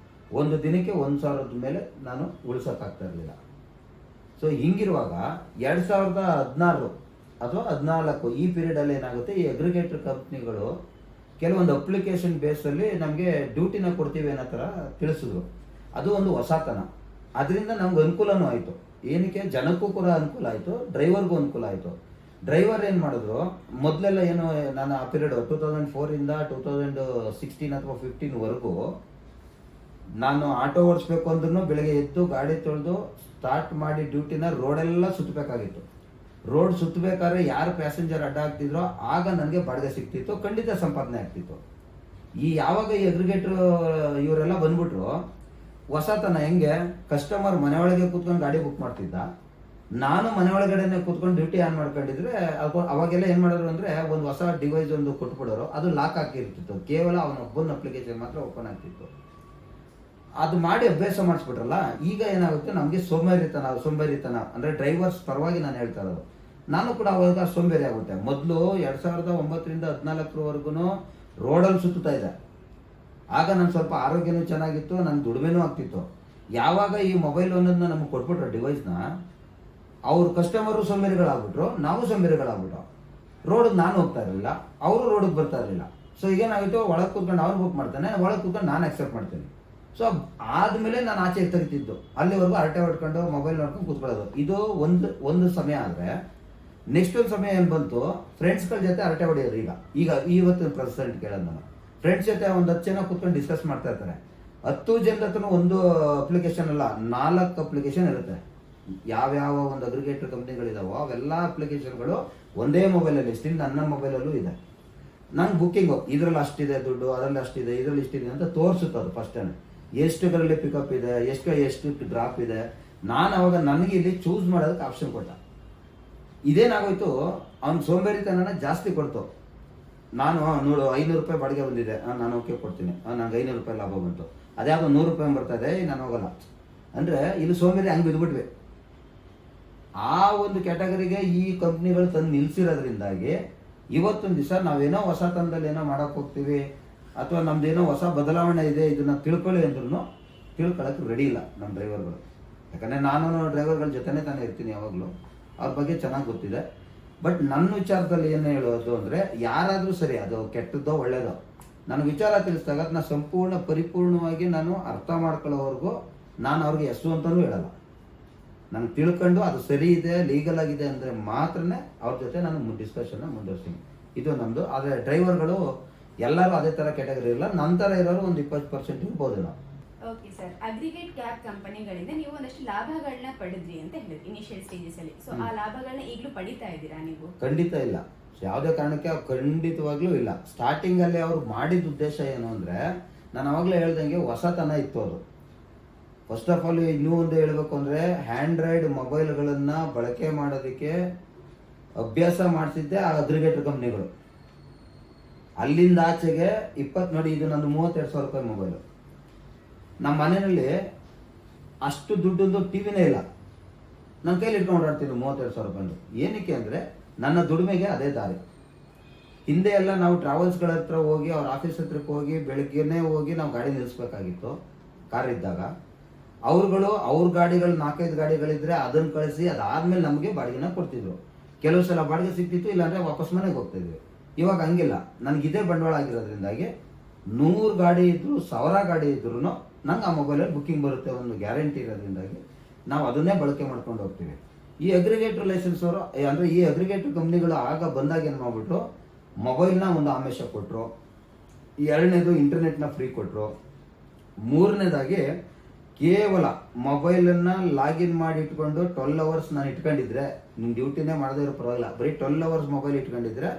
ಒಂದು ದಿನಕ್ಕೆ 1,000ದ ಮೇಲೆ ನಾನು ಉಳಿಸೋಕ್ಕಾಗ್ತಾ ಇರಲಿಲ್ಲ. ಸೊ ಹಿಂಗಿರುವಾಗ 2016 ಅಥವಾ 14 ಈ ಪೀರಿಯಡಲ್ಲಿ ಏನಾಗುತ್ತೆ, ಈ ಅಗ್ರಿಗೇಟರ್ ಕಂಪ್ನಿಗಳು ಕೆಲವೊಂದು ಅಪ್ಲಿಕೇಶನ್ ಬೇಸಲ್ಲಿ ನಮಗೆ ಡ್ಯೂಟಿನ ಕೊಡ್ತೀವಿ ಅನ್ನೋ ಥರ ತಿಳಿಸಿದ್ರು. ಅದು ಒಂದು ಹೊಸತನ. ಅದರಿಂದ ನಮ್ಗೆ ಅನುಕೂಲನೂ ಆಯಿತು. ಏನಕ್ಕೆ, ಜನಕ್ಕೂ ಕೂಡ ಅನುಕೂಲ ಆಯಿತು, ಡ್ರೈವರ್ಗೂ ಅನುಕೂಲ ಆಯಿತು. ಡ್ರೈವರ್ ಏನು ಮಾಡಿದ್ರು, ಮೊದಲೆಲ್ಲ ಏನು ನಾನು ಆ ಪೀರಿಯಡ್ 2004ರಿಂದ 2016 ಅಥವಾ 15ವರೆಗೂ ನಾನು ಆಟೋ ಓಡಿಸ್ಬೇಕು ಅಂದ್ರೂ ಬೆಳಗ್ಗೆ ಎದ್ದು ಗಾಡಿ ತೊಳೆದು ಸ್ಟಾರ್ಟ್ ಮಾಡಿ ಡ್ಯೂಟಿನ ರೋಡೆಲ್ಲ ಸುತ್ತಬೇಕಾಗಿತ್ತು. ರೋಡ್ ಸುತ್ತಬೇಕಾದ್ರೆ ಯಾರು ಪ್ಯಾಸೆಂಜರ್ ಅಡ್ಡ ಆಗ್ತಿದ್ರೋ ಆಗ ನನಗೆ ಬಾಡಿಗೆ ಸಿಗ್ತಿತ್ತು, ಖಂಡಿತ ಸಂಪಾದನೆ ಆಗ್ತಿತ್ತು. ಯಾವಾಗ ಈ ಅಗ್ರಿಗೇಟರ್ ಇವರೆಲ್ಲ ಬಂದ್ಬಿಟ್ರು, ಹೊಸತನ ಹೆಂಗೆ ಕಸ್ಟಮರ್ ಮನೆ ಒಳಗೆ ಕೂತ್ಕೊಂಡು ಗಾಡಿ ಬುಕ್ ಮಾಡ್ತಿದ್ದ, ನಾನು ಮನೆ ಒಳಗಡೆನೆ ಕೂತ್ಕೊಂಡು ಡ್ಯೂಟಿ ಆನ್ ಮಾಡ್ಕೊಂಡಿದ್ರೆ ಅವಾಗೆಲ್ಲ ಏನ್ ಮಾಡೋರು ಅಂದ್ರೆ ಒಂದು ಹೊಸ ಡಿವೈಸ್ ಒಂದು ಕೊಟ್ಬಿಡೋರು, ಅದು ಲಾಕ್ ಹಾಕಿರ್ತಿತ್ತು, ಕೇವಲ ಅವನ ಒಬ್ಬನ ಅಪ್ಲಿಕೇಶನ್ ಮಾತ್ರ ಓಪನ್ ಆಗ್ತಿತ್ತು. ಅದು ಮಾಡಿ ಅಭ್ಯಾಸ ಮಾಡಿಸ್ಬಿಟ್ರಲ್ಲ, ಈಗ ಏನಾಗುತ್ತೆ ನಮಗೆ ಸೋಂಬೇರಿತನ ಅಂದ್ರೆ ಡ್ರೈವರ್ಸ್ ಪರವಾಗಿ ನಾನು ಹೇಳ್ತಾ ಇರೋದು. ನಾನು ಕೂಡ ಅವಾಗ ಸೋಂಬೇರಿ ಆಗುತ್ತೆ. ಮೊದಲು 2009ರಿಂದ 2014 ರೋಡಲ್ಲಿ ಸುತ್ತಾ ಇದೆ. ಆಗ ನಾನು ಸ್ವಲ್ಪ ಆರೋಗ್ಯನೂ ಚೆನ್ನಾಗಿತ್ತು, ನನ್ನ ದುಡಿಮೆನೂ ಆಗ್ತಿತ್ತು. ಯಾವಾಗ ಈ ಮೊಬೈಲ್ ಒಂದನ್ನ ನಮ್ಗೆ ಕೊಟ್ಬಿಟ್ರು ಡಿವೈಸ್ನ, ಅವ್ರ ಕಸ್ಟಮರು ಸೋಂಬೇರಿಗಳಾಗ್ಬಿಟ್ರು, ನಾವು ಸೋಂಬೇರಿಗಳಾಗ್ಬಿಟ್ರು. ರೋಡಿಗೆ ನಾನು ಹೋಗ್ತಾ ಇರಲಿಲ್ಲ, ಅವರು ರೋಡಿಗೆ ಬರ್ತಾ ಇರಲಿಲ್ಲ. ಸೊ ಈಗೇನಾಗಿತ್ತು, ಒಳಗೆ ಕೂತ್ಕೊಂಡು ಅವ್ರು ಬುಕ್ ಮಾಡ್ತಾನೆ, ಒಳಗೆ ಕೂತ್ಕೊಂಡು ನಾನು ಅಕ್ಸೆಪ್ಟ್ ಮಾಡ್ತೀನಿ. ಸೊ ಆದ್ಮೇಲೆ ನಾನು ಆಚೆ ತೆಗಿತಿದ್ದು, ಅಲ್ಲಿವರೆಗೂ ಹರಟೆ ಹೊಡ್ಕೊಂಡು ಮೊಬೈಲ್ ನೋಡ್ಕೊಂಡು ಕೂತ್ಕೊಳ್ಳೋದು. ಇದು ಒಂದು ಸಮಯ ಆದರೆ ನೆಕ್ಸ್ಟ್ ಒಂದು ಸಮಯ ಏನು ಬಂತು, ಫ್ರೆಂಡ್ಸ್ಗಳ ಜೊತೆ ಹರಟೆ ಹೊಡೆಯೋದು. ಈಗ ಇವತ್ತಿನ ಪ್ರೆಸೆಂಟ್ ಕೇಳೋದು, ನಾನು ಫ್ರೆಂಡ್ಸ್ ಜೊತೆ ಒಂದು 10 ಜನ ಕೂತ್ಕೊಂಡು ಡಿಸ್ಕಸ್ ಮಾಡ್ತಾ ಇರ್ತಾರೆ. 10 ಜನದ ಹತ್ರ ಒಂದು ಅಪ್ಲಿಕೇಶನ್ ಅಲ್ಲ, 4 ಅಪ್ಲಿಕೇಶನ್ ಇರುತ್ತೆ. ಯಾವ್ಯಾವ ಒಂದು ಅಗ್ರಿಗೇಟರ್ ಕಂಪ್ನಿಗಳಿದಾವೋ ಅವೆಲ್ಲ ಅಪ್ಲಿಕೇಶನ್ಗಳು ಒಂದೇ ಮೊಬೈಲಲ್ಲಿ, ಸ್ಟಿಲ್ ನನ್ನ ಮೊಬೈಲಲ್ಲೂ ಇದೆ. ನಾನು ಬುಕ್ಕಿಂಗು ಇದರಲ್ಲಿ ಅಷ್ಟಿದೆ ದುಡ್ಡು, ಅದರಲ್ಲಿ ಅಷ್ಟಿದೆ, ಇದರಲ್ಲಿ ಇಷ್ಟಿದೆ ಅಂತ ತೋರಿಸುತ್ತೆ. ಅದು ಫಸ್ಟ್ ಎಷ್ಟುಗಳಲ್ಲಿ ಪಿಕಪ್ ಇದೆ, ಎಷ್ಟು ಡ್ರಾಪ್ ಇದೆ. ನಾನು ಅವಾಗ ನನಗೆ ಇಲ್ಲಿ ಚೂಸ್ ಮಾಡೋದಕ್ಕೆ ಆಪ್ಷನ್ ಕೊಟ್ಟ. ಇದೇನಾಗೋಯ್ತು, ಅವ್ನು ಸೋಂಬೇರಿತನ ಜಾಸ್ತಿ ಕೊಡ್ತು. ನಾನು ನೋಡು 500 ರೂಪಾಯಿ ಬಾಡಿಗೆ ಬಂದಿದೆ, ನಾನು ಓಕೆ ಕೊಡ್ತೀನಿ, ನಂಗೆ 500 ರೂಪಾಯಿ ಲಾಭ ಬಂತು. ಅದ್ಯಾವುದೋ 100 ರೂಪಾಯಿ ಬರ್ತಾ ಇದೆ, ನಾನು ಹೋಗಲ್ಲ ಅಂದರೆ ಇಲ್ಲಿ ಸೋಂಬೇರಿ ಹಂಗೆ ಬಿದ್ದುಬಿಟ್ವಿ. ಆ ಒಂದು ಕ್ಯಾಟಗರಿಗೆ ಈ ಕಂಪ್ನಿಗಳು ತಂದು ನಿಲ್ಸಿರೋದ್ರಿಂದಾಗಿ ಇವತ್ತೊಂದು ದಿವಸ ನಾವೇನೋ ಹೊಸತನದಲ್ಲಿ ಏನೋ ಮಾಡಕ್ಕೆ ಹೋಗ್ತೀವಿ, ಅಥವಾ ನಮ್ದೇನೋ ಹೊಸ ಬದಲಾವಣೆ ಇದೆ, ಇದನ್ನ ತಿಳ್ಕೊಳ್ಳಿ ಅಂದ್ರೂ ತಿಳ್ಕೊಳ್ಳೋಕೆ ರೆಡಿ ಇಲ್ಲ ನಮ್ಮ ಡ್ರೈವರ್ಗಳು. ಯಾಕಂದರೆ ನಾನು ಡ್ರೈವರ್ಗಳ ಜೊತೆನೇ ತಾನೇ ಇರ್ತೀನಿ ಯಾವಾಗಲೂ, ಅವ್ರ ಬಗ್ಗೆ ಚೆನ್ನಾಗಿ ಗೊತ್ತಿದೆ. ಬಟ್ ನನ್ನ ವಿಚಾರದಲ್ಲಿ ಏನು ಹೇಳೋದು ಅಂದರೆ, ಯಾರಾದರೂ ಸರಿ, ಅದು ಕೆಟ್ಟದ್ದೋ ಒಳ್ಳೇದೋ, ನನ್ನ ವಿಚಾರ ತಿಳಿಸಿದಾಗ ಅದನ್ನ ಪರಿಪೂರ್ಣವಾಗಿ ನಾನು ಅರ್ಥ ಮಾಡ್ಕೊಳ್ಳೋವರೆಗೂ ನಾನು ಅವ್ರಿಗೆ ಎಸ್ಸು ಅಂತಲೂ ಹೇಳಲ್ಲ. ನನಗೆ ತಿಳ್ಕೊಂಡು ಅದು ಸರಿ ಇದೆ, ಲೀಗಲ್ ಆಗಿದೆ ಅಂದರೆ ಮಾತ್ರನೇ ಅವ್ರ ಜೊತೆ ನಾನು ಡಿಸ್ಕಷನ್ನ ಮುಂದುವರಿಸ್ತೀನಿ. ಇದು ನಮ್ಮದು. ಆದರೆ ಡ್ರೈವರ್ಗಳು ಎಲ್ಲರೂ ಅದೇ ಥರ ಕ್ಯಾಟಗರಿ ಇರಲ್ಲ, ನಂತರ ಇರೋರು ಒಂದು 20% ಇರ್ಬೋದು ನಾವು. ಓಕೆ ಸರ್, ಅಗ್ರಿಗೇಟ್ ಕ್ಯಾಬ್ ಕಂಪನಿಗಳಿಂದ ನೀವು ಒಂದಷ್ಟು ಲಾಭಗಳನ್ನ ಪಡೆದ್ರಿ ಅಂತ ಹೇಳಿದ್ರಿ ಇನಿಷಿಯಲ್ ಸ್ಟೇಜಸ್ ಅಲ್ಲಿ. ಸೊ ಆ ಲಾಭಗಳನ್ನ ಈಗಲೂ ಪಡಿತಾ ಇದ್ದೀರಾ ನೀವು? ಖಂಡಿತ ಇಲ್ಲ, ಯಾವುದೇ ಕಾರಣಕ್ಕೆ ಖಂಡಿತವಾಗ್ಲೂ ಇಲ್ಲ. ಸ್ಟಾರ್ಟಿಂಗ್ ಅಲ್ಲಿ ಅವ್ರು ಮಾಡಿದ ಉದ್ದೇಶ ಏನು ಅಂದ್ರೆ, ನಾನು ಅವಾಗಲೇ ಹೇಳ್ದಂಗೆ ಹೊಸತನ ಇತ್ತು ಅದು. ಫಸ್ಟ್ ಆಫ್ ಆಲ್ ಇನ್ನೂ ಒಂದು ಹೇಳ್ಬೇಕು ಅಂದ್ರೆ, ಹ್ಯಾಂಡ್ರಾಯ್ಡ್ ಮೊಬೈಲ್ಗಳನ್ನ ಬಳಕೆ ಮಾಡೋದಕ್ಕೆ ಅಭ್ಯಾಸ ಮಾಡಿಸಿದ್ದೆ ಆ ಅಗ್ರಿಗೇಟರ್ ಕಂಪ್ನಿಗಳು. ಅಲ್ಲಿಂದ ಆಚೆಗೆ ನೋಡಿ, ಇದು ನಂದು 32,000 ರೂಪಾಯಿ ಮೊಬೈಲು. ನಮ್ಮ ಮನೆಯಲ್ಲಿ ಅಷ್ಟು ದುಡ್ಡೊಂದು ಟಿವಿನೇ ಇಲ್ಲ, ನನ್ನ ಕೈಲಿ ಇಟ್ಕೊಂಡು ಓಡಾಡ್ತೀನಿ 32,000 ರೂಪಾಯಿ. ಏನಕ್ಕೆ ಅಂದರೆ ನನ್ನ ದುಡಿಮೆಗೆ ಅದೇ ದಾರಿ. ಹಿಂದೆ ಎಲ್ಲ ನಾವು ಟ್ರಾವೆಲ್ಸ್ಗಳ ಹತ್ರ ಹೋಗಿ, ಅವ್ರ ಆಫೀಸ್ ಹತ್ರಕ್ಕೆ ಹೋಗಿ ಬೆಳಗ್ಗೆನೇ ಹೋಗಿ ನಾವು ಗಾಡಿ ನಿಲ್ಲಿಸ್ಬೇಕಾಗಿತ್ತು ಕಾರ್ ಇದ್ದಾಗ. ಅವ್ರ ಗಾಡಿಗಳು 4-5 ಗಾಡಿಗಳಿದ್ರೆ ಅದನ್ನು ಕಳಿಸಿ ಅದಾದ್ಮೇಲೆ ನಮಗೆ ಬಾಡಿಗೆನ ಕೊಡ್ತಿದ್ರು. ಕೆಲವು ಸಲ ಬಾಡಿಗೆ ಸಿಗ್ತಿತ್ತು, ಇಲ್ಲಾಂದ್ರೆ ವಾಪಸ್ ಮನೆಗೆ ಹೋಗ್ತಿದ್ವಿ. ಇವಾಗ ಹಂಗಿಲ್ಲ, ನನಗಿದೇ ಬಂಡವಾಳ ಆಗಿರೋದ್ರಿಂದಾಗಿ 100 ಗಾಡಿ ಇದ್ರು 1000 ಗಾಡಿ ಇದ್ರು ನಂಗೆ ಆ ಮೊಬೈಲಲ್ಲಿ ಬುಕ್ಕಿಂಗ್ ಬರುತ್ತೆ, ಒಂದು ಗ್ಯಾರಂಟಿ ಇರೋದ್ರಿಂದಾಗಿ ನಾವು ಅದನ್ನೇ ಬಳಕೆ ಮಾಡ್ಕೊಂಡು ಹೋಗ್ತೀವಿ. ಈ ಅಗ್ರಿಗೇಟರ್ ಲೈಸೆನ್ಸ್ ಅವರು ಅಂದರೆ ಈ ಅಗ್ರಿಗೇಟರ್ ಕಂಪ್ನಿಗಳು ಆಗ ಬಂದಾಗ ಏನು ಮಾಡ್ಬಿಟ್ರು, ಮೊಬೈಲ್ನ ಒಂದು ಆಮಿಷ ಕೊಟ್ಟರು, 2ನೇದು ಇಂಟರ್ನೆಟ್ನ ಫ್ರೀ ಕೊಟ್ಟರು, 3ನೇದಾಗಿ ಕೇವಲ ಮೊಬೈಲನ್ನು ಲಾಗಿನ್ ಮಾಡಿ ಇಟ್ಕೊಂಡು 12 ಅವರ್ಸ್ ನಾನು ಇಟ್ಕೊಂಡಿದ್ರೆ, ನಿಮ್ಮ ಡ್ಯೂಟಿನೇ ಮಾಡದೇ ಇರೋ ಪರವಾಗಿಲ್ಲ, ಬರೀ 12 ಅವರ್ಸ್ ಮೊಬೈಲ್ ಇಟ್ಕೊಂಡಿದ್ರೆ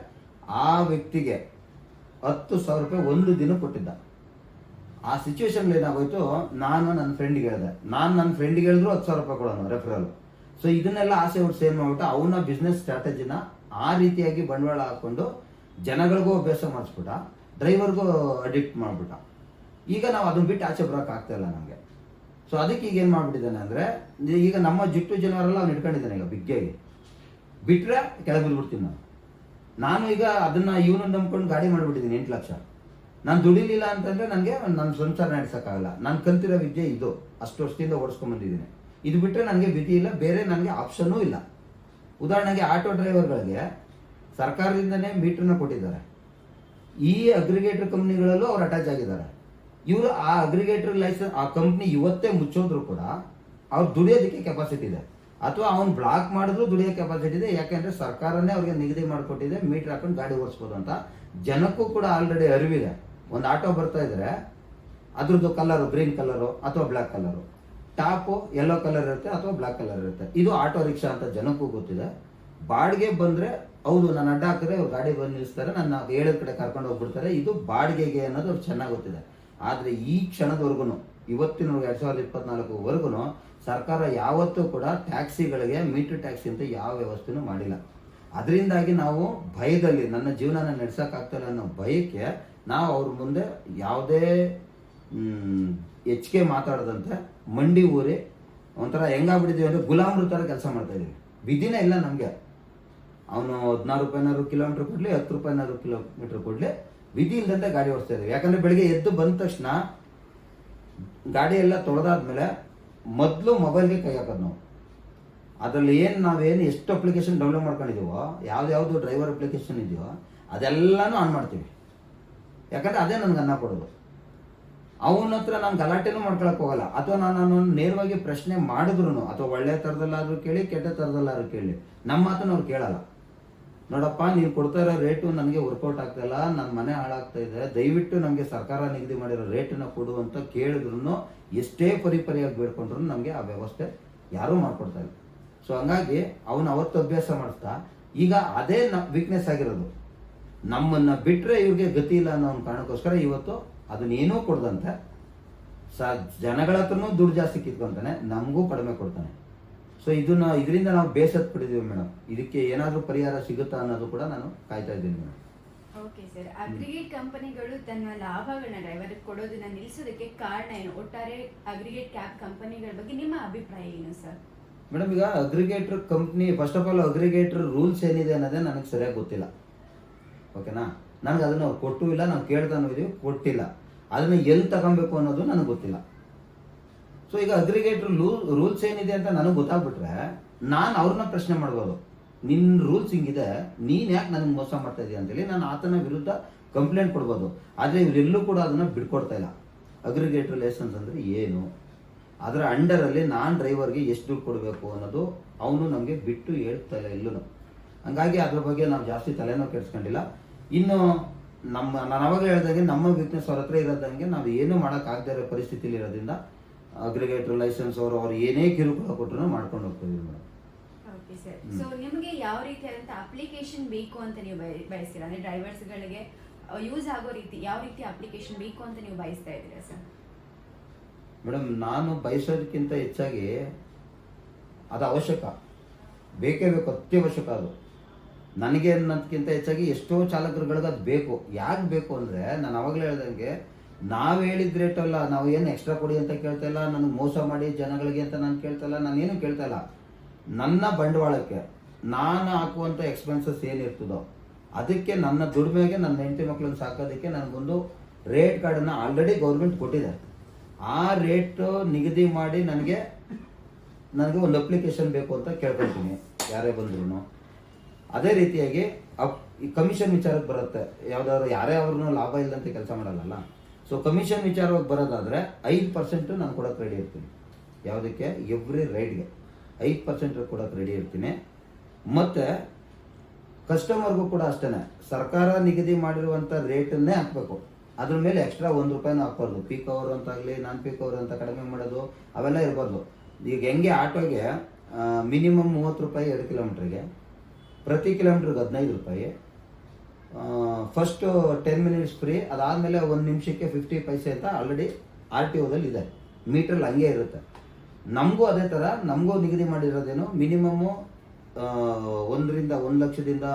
ಆ ವ್ಯಕ್ತಿಗೆ 10,000 ರೂಪಾಯಿ ಒಂದು ದಿನ ಕೊಟ್ಟಿದ್ದ. ಆ ಸಿಚುವೇಶನ್ ಏನಾಗೋಯ್ತು, ನಾನು ನನ್ನ ಫ್ರೆಂಡ್ಗೆ ಹೇಳಿದೆ, ನನ್ನ ಫ್ರೆಂಡ್ಗೆ ಹೇಳಿದ್ರು 10,000 ರೂಪಾಯಿ ಕೊಡೋಣ ರೆಫರಲ್. ಸೊ ಇದನ್ನೆಲ್ಲ ಆಸೆ ಹುಡ್ಸಿ ಏನು ಮಾಡ್ಬಿಟ್ಟು ಅವನ ಬಿಸ್ನೆಸ್ ಸ್ಟ್ರಾಟಜಿನ ಆ ರೀತಿಯಾಗಿ ಬಂಡವಾಳ ಹಾಕೊಂಡು ಜನಗಳಿಗೂ ಅಭ್ಯಾಸ ಮಾಡಿಸ್ಬಿಟ್ಟ, ಡ್ರೈವರ್ಗೂ ಅಡಿಕ್ಟ್ ಮಾಡ್ಬಿಟ್ಟ. ಈಗ ನಾವು ಅದನ್ನ ಬಿಟ್ಟು ಆಚೆ ಬರೋಕೆ ಆಗ್ತಾ ಇಲ್ಲ ನಮಗೆ. ಸೊ ಅದಕ್ಕೆ ಈಗ ಏನು ಮಾಡ್ಬಿಟ್ಟಿದ್ದಾನೆ ಅಂದರೆ, ಈಗ ನಮ್ಮ ಜುಟ್ಟು ಜನವರೆಲ್ಲ ಅವ್ನು ಇಟ್ಕೊಂಡಿದ್ದಾನೆ. ಈಗ ಬಿಗ್ಗೆಗೆ ಬಿಟ್ಟರೆ ಕೆಳಗೆ ಬಿದ್ಬಿಡ್ತೀನಿ ನಾನು ಈಗ ಅದನ್ನ ಇವನು ನಂಬ್ಕೊಂಡು ಗಾಡಿ ಮಾಡಿಬಿಟ್ಟಿದ್ದೀನಿ 8 ಲಕ್ಷ. ನಾನು ದುಡಿಲಿಲ್ಲ ಅಂತಂದ್ರೆ ನನಗೆ ನನ್ನ ಸಂಸಾರ ನಡೆಸೋಕ್ಕಾಗಲ್ಲ. ನಾನು ಕಲ್ತಿರೋ ವಿದ್ಯೆ ಇದು, ಅಷ್ಟು ವರ್ಷದಿಂದ ಓಡಿಸ್ಕೊಂಡ್ಬಂದಿದ್ದೀನಿ. ಇದು ಬಿಟ್ಟರೆ ನನಗೆ ವಿಧಿ ಇಲ್ಲ, ಬೇರೆ ನನಗೆ ಆಪ್ಷನ್ನೂ ಇಲ್ಲ. ಉದಾಹರಣೆಗೆ ಆಟೋ ಡ್ರೈವರ್ಗಳಿಗೆ ಸರ್ಕಾರದಿಂದನೇ ಮೀಟರ್ನ ಕೊಟ್ಟಿದ್ದಾರೆ. ಈ ಅಗ್ರಿಗೇಟರ್ ಕಂಪ್ನಿಗಳಲ್ಲೂ ಅವ್ರು ಅಟ್ಯಾಚ್ ಆಗಿದ್ದಾರೆ. ಇವರು ಆ ಅಗ್ರಿಗೇಟರ್ ಲೈಸೆನ್ಸ್ ಆ ಕಂಪ್ನಿ ಇವತ್ತೇ ಮುಚ್ಚೋದ್ರು ಕೂಡ ಅವ್ರು ದುಡಿಯೋದಕ್ಕೆ ಕೆಪಾಸಿಟಿ ಇದೆ, ಅಥವಾ ಅವ್ನು ಬ್ಲಾಕ್ ಮಾಡಿದ್ರು ದುಡಿಯೋ ಕೆಪಾಸಿಟಿ ಇದೆ. ಯಾಕೆಂದ್ರೆ ಸರ್ಕಾರನೇ ಅವ್ರಿಗೆ ನಿಗದಿ ಮಾಡಿಕೊಟ್ಟಿದೆ ಮೀಟರ್ ಹಾಕೊಂಡು ಗಾಡಿ ಓಡಿಸ್ಬೋದು ಅಂತ. ಜನಕ್ಕೂ ಕೂಡ ಆಲ್ರೆಡಿ ಅರಿವಿದೆ. ಒಂದು ಆಟೋ ಬರ್ತಾ ಇದ್ರೆ ಅದ್ರದ್ದು ಕಲರು ಗ್ರೀನ್ ಕಲರು ಅಥವಾ black colour, top yellow colour ಇರುತ್ತೆ ಅಥವಾ ಬ್ಲ್ಯಾಕ್ ಕಲರ್ ಇರುತ್ತೆ. ಇದು ಆಟೋ ರಿಕ್ಷಾ ಅಂತ ಜನಕ್ಕೂ ಗೊತ್ತಿದೆ. ಬಾಡಿಗೆ ಬಂದರೆ ಹೌದು ನಾನು ಅಡ್ಡ ಹಾಕಿದ್ರೆ ಅವ್ರು ಗಾಡಿ ಬಂದು ನಿಲ್ಲಿಸ್ತಾರೆ, ನನ್ನ ಹೇಳಿದ ಕಡೆ ಕರ್ಕೊಂಡು ಹೋಗ್ಬಿಡ್ತಾರೆ, ಇದು ಬಾಡಿಗೆಗೆ ಅನ್ನೋದು ಅವ್ರು ಚೆನ್ನಾಗಿ ಗೊತ್ತಿದೆ. ಆದರೆ ಈ ಕ್ಷಣದವರೆಗೂ ಇವತ್ತಿನ 2024ವರೆಗೂ ಸರ್ಕಾರ ಯಾವತ್ತೂ ಕೂಡ ಟ್ಯಾಕ್ಸಿಗಳಿಗೆ ಮೀಟರ್ ಟ್ಯಾಕ್ಸಿ ಅಂತ ಯಾವ ವ್ಯವಸ್ಥೆನೂ ಮಾಡಿಲ್ಲ. ಅದರಿಂದಾಗಿ ನಾವು ಭಯದಲ್ಲಿ ನನ್ನ ಜೀವನನ ನಡೆಸೋಕ್ಕಾಗ್ತಾಯಿಲ್ಲ ಅನ್ನೋ ಭಯಕ್ಕೆ ನಾವು ಅವ್ರ ಮುಂದೆ ಯಾವುದೇ ಹೆಚ್ಚಿಗೆ ಮಾತಾಡದಂತೆ ಮಂಡಿ ಊರಿ ಒಂಥರ ಹೆಂಗಾಗ್ಬಿಟ್ಟಿದ್ದೀವಿ ಅಂದರೆ ಗುಲಾಮ್ರ ಥರ ಕೆಲಸ ಮಾಡ್ತಾಯಿದ್ದೀವಿ. ವಿಧಿನೇ ಇಲ್ಲ ನಮಗೆ. ಅವನು 16 ರೂಪಾಯಿನಾದ್ರು ಕಿಲೋಮೀಟ್ರ್ ಕೊಡಲಿ, 10 ರೂಪಾಯಿನಾದ್ರು ಕಿಲೋಮೀಟ್ರ್ ಕೊಡಲಿ, ವಿಧಿ ಇಲ್ಲದಂತೆ ಗಾಡಿ ಓಡಿಸ್ತಾ ಇದ್ದೀವಿ. ಯಾಕಂದರೆ ಬೆಳಿಗ್ಗೆ ಎದ್ದು ಬಂದ ತಕ್ಷಣ ಗಾಡಿ ಎಲ್ಲ ತೊಳೆದಾದ್ಮೇಲೆ ಮೊದಲು ಮೊಬೈಲ್ಗೆ ಕೈ ಹಾಕೋದು ನಾವು. ಅದರಲ್ಲಿ ನಾವೇನು ಎಷ್ಟು ಅಪ್ಲಿಕೇಶನ್ ಡೌನ್ಲೋಡ್ ಮಾಡ್ಕೊಂಡಿದ್ದೀವೋ, ಯಾವ್ದು ಡ್ರೈವರ್ ಅಪ್ಲಿಕೇಶನ್ ಇದೆಯೋ ಅದೆಲ್ಲನೂ ಆನ್ ಮಾಡ್ತೀವಿ. ಯಾಕಂದರೆ ಅದೇ ನನಗೆ ಅನ್ನ ಕೊಡೋದು. ಅವನ ಹತ್ರ ನಾನು ಗಲಾಟೆನೂ ಮಾಡ್ಕೊಳಕ್ಕೆ ಹೋಗಲ್ಲ. ಅಥವಾ ನಾನು ನೇರವಾಗಿ ಪ್ರಶ್ನೆ ಮಾಡಿದ್ರು, ಅಥವಾ ಒಳ್ಳೆ ಥರದಲ್ಲಾದ್ರೂ ಕೇಳಿ, ಕೆಟ್ಟ ಥರದಲ್ಲಾದ್ರೂ ಕೇಳಿ, ನಮ್ಮ ಮಾತನ್ನು ಅವ್ರು ಕೇಳಲ್ಲ. ನೋಡಪ್ಪ, ನೀನು ಕೊಡ್ತಾ ಇರೋ ರೇಟು ನನಗೆ ವರ್ಕೌಟ್ ಆಗ್ತಾಯಿಲ್ಲ, ನನ್ನ ಮನೆ ಹಾಳಾಗ್ತಾ ಇದೆ, ದಯವಿಟ್ಟು ನಮಗೆ ಸರ್ಕಾರ ನಿಗದಿ ಮಾಡಿರೋ ರೇಟನ್ನು ಕೊಡು ಅಂತ ಕೇಳಿದ್ರು, ಎಷ್ಟೇ ಪರಿಪರಿಯಾಗಿ ಬೇಡ್ಕೊಂಡ್ರು ನಮಗೆ ಆ ವ್ಯವಸ್ಥೆ ಯಾರೂ ಮಾಡ್ಕೊಡ್ತಾ ಇಲ್ಲ. ಸೊ ಹಂಗಾಗಿ ಅವನು ಅವತ್ತು ಅಭ್ಯಾಸ ಮಾಡಿಸ್ತಾ ಈಗ ಅದೇ ವೀಕ್ನೆಸ್ ಆಗಿರೋದು. ನಮ್ಮನ್ನು ಬಿಟ್ಟರೆ ಇವ್ರಿಗೆ ಗತಿ ಇಲ್ಲ ಅನ್ನೋ ಒಂದು ಕಾರಣಕ್ಕೋಸ್ಕರ ಇವತ್ತು ಅದನ್ನೇನೂ ಕೊಡ್ದಂತೆ ಜನಗಳ ಹತ್ರನೂ ದುಡ್ಡು ಜಾಸ್ತಿ ಕಿತ್ಕೊಂತಾನೆ, ನಮಗೂ ಕಡಿಮೆ ಕೊಡ್ತಾನೆ. ಸೊ ಇದರಿಂದ ನಾವು ಬೇಸತ್ತು ಪಡಿದೀವಿ ಮೇಡಮ್. ಇದಕ್ಕೆ ಏನಾದರೂ ಪರಿಹಾರ ಸಿಗುತ್ತಾ ಅನ್ನೋದು ಕೂಡ ನಾನು ಕಾಯ್ತಾ ಇದ್ದೀನಿ ಮೇಡಮ್. ಓಕೆ ಸರ್, ಅಗ್ರಿಗೇಟ್ ಕಂಪನಿಗಳು ತನ್ನ ಲಾಭಗಳನ್ನ ಡ್ರೈವರ್ ಕೊಡೋದನ್ನ ನಿಲ್ಲಿಸೋದಕ್ಕೆ ಕಾರಣ ಏನು? ಒಟ್ಟಾರೆ ಅಗ್ರಿಗೇಟ್ ಕ್ಯಾಬ್ ಕಂಪನಿಗಳ ಬಗ್ಗೆ ನಿಮ್ಮ ಅಭಿಪ್ರಾಯ ಏನು ಸರ್? ಮೇಡಮ್, ಈಗ aggregator company, first of all aggregator rules ಏನಿದೆ ಅನ್ನೋದೇ ನನಗೆ ಸರಿಯಾಗಿ ಗೊತ್ತಿಲ್ಲ. ಓಕೆನಾ? ನನಗೆ ಅದನ್ನು ಅವ್ರು ಕೊಟ್ಟೂ ಇಲ್ಲ, ನಾವು ಕೇಳ್ತಾನೂ ಇದೀವಿ, ಕೊಟ್ಟಿಲ್ಲ. ಅದನ್ನು ಎಲ್ಲಿ ತಗೊಬೇಕು ಅನ್ನೋದು ನನಗೆ ಗೊತ್ತಿಲ್ಲ. ಸೊ ಈಗ ಅಗ್ರಿಗೇಟರ್ ರೂಲ್ಸ್ ಏನಿದೆ ಅಂತ ನನಗೆ ಗೊತ್ತಾಗ್ಬಿಟ್ರೆ ನಾನು ಅವ್ರನ್ನ ಪ್ರಶ್ನೆ ಮಾಡ್ಬೋದು. ನಿನ್ನ ರೂಲ್ಸ್ ಹಿಂಗಿದೆ, ನೀನು ಯಾಕೆ ನನಗೆ ಮೋಸ ಮಾಡ್ತಾ ಇದೀಯ ಅಂತೇಳಿ ನಾನು ಆತನ ವಿರುದ್ಧ ಕಂಪ್ಲೇಂಟ್ ಕೊಡ್ಬೋದು. ಆದರೆ ಇವರೆಲ್ಲೂ ಕೂಡ ಅದನ್ನು ಬಿಡ್ಕೊಡ್ತಾ ಇಲ್ಲ. ಅಗ್ರಿಗೇಟರ್ ಲೈಸೆನ್ಸ್ ಅಂದರೆ ಏನು, ಅದರ ಅಂಡರಲ್ಲಿ ನಾನು ಡ್ರೈವರ್ಗೆ ಎಷ್ಟು ದುಡ್ಡು ಕೊಡಬೇಕು ಅನ್ನೋದು ಅವನು ನಮಗೆ ಬಿಟ್ಟು ಹೇಳ್ತಾ ಇಲ್ಲ ಎಲ್ಲೂ. ಹಂಗಾಗಿ ಅದ್ರ ಬಗ್ಗೆ ನಾವು ಜಾಸ್ತಿ ತಲೆನೂ ಕೆಡಿಸ್ಕೊಂಡಿಲ್ಲ. ಇನ್ನು ನಾನು ಅವಾಗ ಹೇಳ್ದಂಗೆ ನಮ್ಮ ವೀಕ್ನೆಸ್ ಅವ್ರ ಹತ್ರ ಇರೋದಂಗೆ ನಾವು ಏನೂ ಮಾಡೋಕ್ಕಾಗದೇ ಇರೋ ಪರಿಸ್ಥಿತಿಲಿ ಇರೋದ್ರಿಂದ ಅಗ್ರಿಗೇಟರ್ ಲೈಸೆನ್ಸ್ ಅವ್ರು ಏನೇ ಕಿರುಕುಳ ಕೊಟ್ಟರು ಮಾಡ್ಕೊಂಡು ಹೋಗ್ತಿದ್ದೀವಿ ಮೇಡಮ್. ಓಕೆ ಸರ್, ಸೊ ನಿಮಗೆ ಯಾವ ರೀತಿಯಾದಂಥ ಅಪ್ಲಿಕೇಶನ್ ಬೇಕು ಅಂತ ನೀವು ಬಯಸ್ತೀರಾ? ಅಂದರೆ ಡ್ರೈವರ್ಸ್ಗಳಿಗೆ ಯೂಸ್ ಆಗೋ ರೀತಿ ಯಾವ ರೀತಿ ಅಪ್ಲಿಕೇಶನ್ ಬೇಕು ಅಂತ ನೀವು ಬಯಸ್ತಾ ಇದ್ದೀರಾ ಸರ್? ಮೇಡಮ್, ನಾನು ಬಯಸೋದಕ್ಕಿಂತ ಹೆಚ್ಚಾಗಿ ಅದು ಅವಶ್ಯಕ, ಬೇಕೇ ಬೇಕು, ಅತ್ಯವಶ್ಯಕ. ಅದು ನನಗೆ ಅನ್ನೋದಕ್ಕಿಂತ ಹೆಚ್ಚಾಗಿ ಎಷ್ಟೋ ಚಾಲಕರುಗಳಿಗೆ ಅದು ಬೇಕು. ಯಾಕೆ ಬೇಕು ಅಂದರೆ, ನಾನು ಅವಾಗಲೇ ಹೇಳ್ದಂಗೆ ನಾವು ಹೇಳಿದ ರೇಟ್ ಅಲ್ಲ, ನಾವು ಏನು ಎಕ್ಸ್ಟ್ರಾ ಕೊಡಿ ಅಂತ ಕೇಳ್ತಾ ಇಲ್ಲ, ನನಗೆ ಮೋಸ ಮಾಡಿ ಜನಗಳಿಗೆ ಅಂತ ನಾನು ಕೇಳ್ತಾ ಇಲ್ಲ, ನಾನೇನು ಕೇಳ್ತಾ ಇಲ್ಲ. ನನ್ನ ಬಂಡವಾಳಕ್ಕೆ ನಾನು ಹಾಕುವಂಥ ಎಕ್ಸ್ಪೆನ್ಸಸ್ ಏನಿರ್ತದೋ ಅದಕ್ಕೆ ನನ್ನ ದುಡಿಮೆಗೆ ನನ್ನ ಹೆಂಡತಿ ಮಕ್ಕಳನ್ನು ಸಾಕೋದಕ್ಕೆ ನನಗೊಂದು ರೇಟ್ ಕಾರ್ಡನ್ನು ಆಲ್ರೆಡಿ ಗೌರ್ಮೆಂಟ್ ಕೊಟ್ಟಿದೆ. ಆ ರೇಟ್ ನಿಗದಿ ಮಾಡಿ ನನಗೆ ಒಂದು ಅಪ್ಲಿಕೇಶನ್ ಬೇಕು ಅಂತ ಕೇಳ್ಕೊಳ್ತೀನಿ ಯಾರೇ ಬಂದ್ರು. ಅದೇ ರೀತಿಯಾಗಿ ಈ ಕಮಿಷನ್ ವಿಚಾರಕ್ಕೆ ಬರುತ್ತೆ. ಯಾವುದಾದ್ರು ಯಾರೇ ಅವ್ರನ್ನೂ ಲಾಭ ಇಲ್ಲಂತ ಕೆಲಸ ಮಾಡಲ್ಲ. ಸೊ ಕಮಿಷನ್ ವಿಚಾರವಾಗಿ ಬರೋದಾದರೆ 5% ನಾನು ಕೊಡೋಕೆ ರೆಡಿ ಇರ್ತೀನಿ. ಯಾವುದಕ್ಕೆ? ಎವ್ರಿ ರೈಡ್ಗೆ 5% ಕೊಡೋಕೆ ರೆಡಿ ಇರ್ತೀನಿ. ಮತ್ತು ಕಸ್ಟಮರ್ಗೂ ಕೂಡ ಅಷ್ಟೇ, ಸರ್ಕಾರ ನಿಗದಿ ಮಾಡಿರುವಂಥ ರೇಟನ್ನೇ ಹಾಕಬೇಕು. ಅದ್ರ ಮೇಲೆ ಎಕ್ಸ್ಟ್ರಾ 1 ರೂಪಾಯಿನೂ ಹಾಕ್ಬಾರ್ದು. ಪೀಕ್ ಅವರ್ ಅಂತಾಗಲಿ, ನಾನ್ ಪೀಕ್ ಅವರ್ ಅಂತ ಕಡಿಮೆ ಮಾಡೋದು ಅವೆಲ್ಲ ಇರಬಾರ್ದು. ಈಗ ಹೆಂಗೆ ಆಟೋಗೆ ಮಿನಿಮಮ್ 30 ರೂಪಾಯಿ 2 ಕಿಲೋಮೀಟ್ರಿಗೆ, ಪ್ರತಿ ಕಿಲೋಮೀಟ್ರಿಗೆ 15 ರೂಪಾಯಿ, ಫಸ್ಟು 10 ಮಿನಿಟ್ಸ್ ಫ್ರೀ, ಅದಾದಮೇಲೆ 1 ನಿಮಿಷಕ್ಕೆ 50 ಪೈಸೆ ಅಂತ ಆಲ್ರೆಡಿ RTOದಲ್ಲಿ ಇದೆ. ಮೀಟ್ರಲ್ಲಿ ಹಂಗೆ ಇರುತ್ತೆ. ನಮಗೂ ಅದೇ ಥರ ನಮಗೂ ನಿಗದಿ ಮಾಡಿರೋದೇನು, ಮಿನಿಮಮ್ಮು 1 ರಿಂದ 1 ಲಕ್ಷದಿಂದ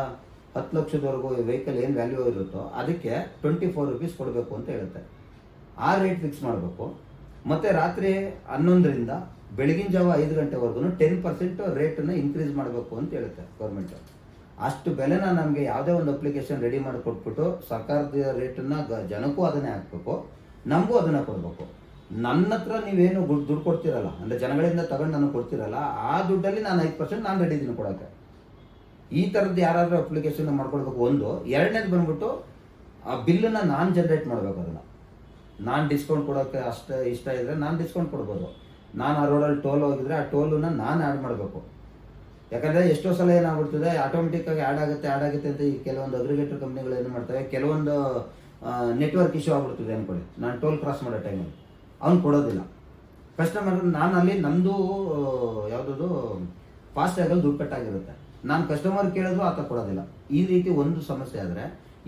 10 ಲಕ್ಷದವರೆಗೂ ವೆಹಿಕಲ್ ಏನು ವ್ಯಾಲ್ಯೂ ಇರುತ್ತೋ ಅದಕ್ಕೆ 24 ರೂಪೀಸ್ ಕೊಡಬೇಕು ಅಂತ ಹೇಳುತ್ತೆ. ಆ ರೇಟ್ ಫಿಕ್ಸ್ ಮಾಡಬೇಕು. ಮತ್ತು ರಾತ್ರಿ 11 ರಿಂದ ಬೆಳಗಿನ ಜಾವ 5 ಗಂಟೆವರೆಗೂ 10% ರೇಟನ್ನು ಇನ್ಕ್ರೀಸ್ ಮಾಡಬೇಕು ಅಂತ ಹೇಳುತ್ತೆ ಗೌರ್ಮೆಂಟು. ಅಷ್ಟು ಬೆಲೆನ ನಮಗೆ ಯಾವುದೇ ಒಂದು ಅಪ್ಲಿಕೇಶನ್ ರೆಡಿ ಮಾಡಿ ಕೊಟ್ಬಿಟ್ಟು ಸರ್ಕಾರದ ರೇಟನ್ನು ಜನಕ್ಕೂ ಅದನ್ನೇ ಹಾಕಬೇಕು, ನಮಗೂ ಅದನ್ನು ಕೊಡಬೇಕು. ನನ್ನ ಹತ್ರ ನೀವೇನು ದುಡ್ಡು ಕೊಡ್ತೀರಲ್ಲ, ಅಂದರೆ ಜನಗಳಿಂದ ತಗೊಂಡು ನನಗೆ ಕೊಡ್ತೀರಲ್ಲ, ಆ ದುಡ್ಡಲ್ಲಿ ನಾನು 5% ನಾನು ರೆಡಿ ಇದ್ದೀನಿ ಕೊಡೋಕ್ಕೆ. ಈ ಥರದ್ದು ಯಾರಾದರೂ ಅಪ್ಲಿಕೇಶನ್ ಮಾಡ್ಕೊಳ್ಬೇಕು. ಒಂದು. ಎರಡನೇದು ಬಂದ್ಬಿಟ್ಟು ಆ ಬಿಲ್ಲನ್ನು ನಾನು ಜನ್ರೇಟ್ ಮಾಡಬೇಕು. ಅದನ್ನು ನಾನು ಡಿಸ್ಕೌಂಟ್ ಕೊಡೋಕ್ಕೆ ಅಷ್ಟು ಇಷ್ಟ ಇದ್ದರೆ ನಾನು ಡಿಸ್ಕೌಂಟ್ ಕೊಡ್ಬೋದು. ನಾನು ಆ ರೋಡಲ್ಲಿ ಟೋಲ್ ಹೋಗಿದ್ರೆ ಆ ಟೋಲನ್ನು ನಾನು ಆ್ಯಡ್ ಮಾಡಬೇಕು. ಯಾಕಂದರೆ ಎಷ್ಟೋ ಸಲ ಏನಾಗ್ಬಿಡ್ತದೆ, ಆಟೋಮೆಟಿಕ್ಕಾಗಿ ಆ್ಯಡ್ ಆಗುತ್ತೆ ಅಂತ ಈ ಕೆಲವೊಂದು ಅಗ್ರಿಗೇಟರ್ ಕಂಪ್ನಿಗಳು ಏನು ಮಾಡ್ತವೆ, ಕೆಲವೊಂದು ನೆಟ್ವರ್ಕ್ ಇಶ್ಯೂ ಆಗ್ಬಿಡ್ತದೆ ಅಂದ್ಕೊಳ್ಳಿ. ನಾನು ಟೋಲ್ ಕ್ರಾಸ್ ಮಾಡೋ ಟೈಮಲ್ಲಿ ಅವ್ನು ಕೊಡೋದಿಲ್ಲ. ಕಸ್ಟಮರ್ ನಾನು ಅಲ್ಲಿ ನಮ್ಮದು ಯಾವುದದು ಫಾಸ್ಟ್ಯಾಗಲ್ಲಿ ದುಡ್ಡು ಕಟ್ಟಾಗಿರುತ್ತೆ. ನಾನು ಕಸ್ಟಮರ್ ಕೇಳಿದ್ರು ಆತ ಕೊಡೋದಿಲ್ಲ. ಈ ರೀತಿ ಒಂದು ಸಮಸ್ಯೆ ಆದರೆ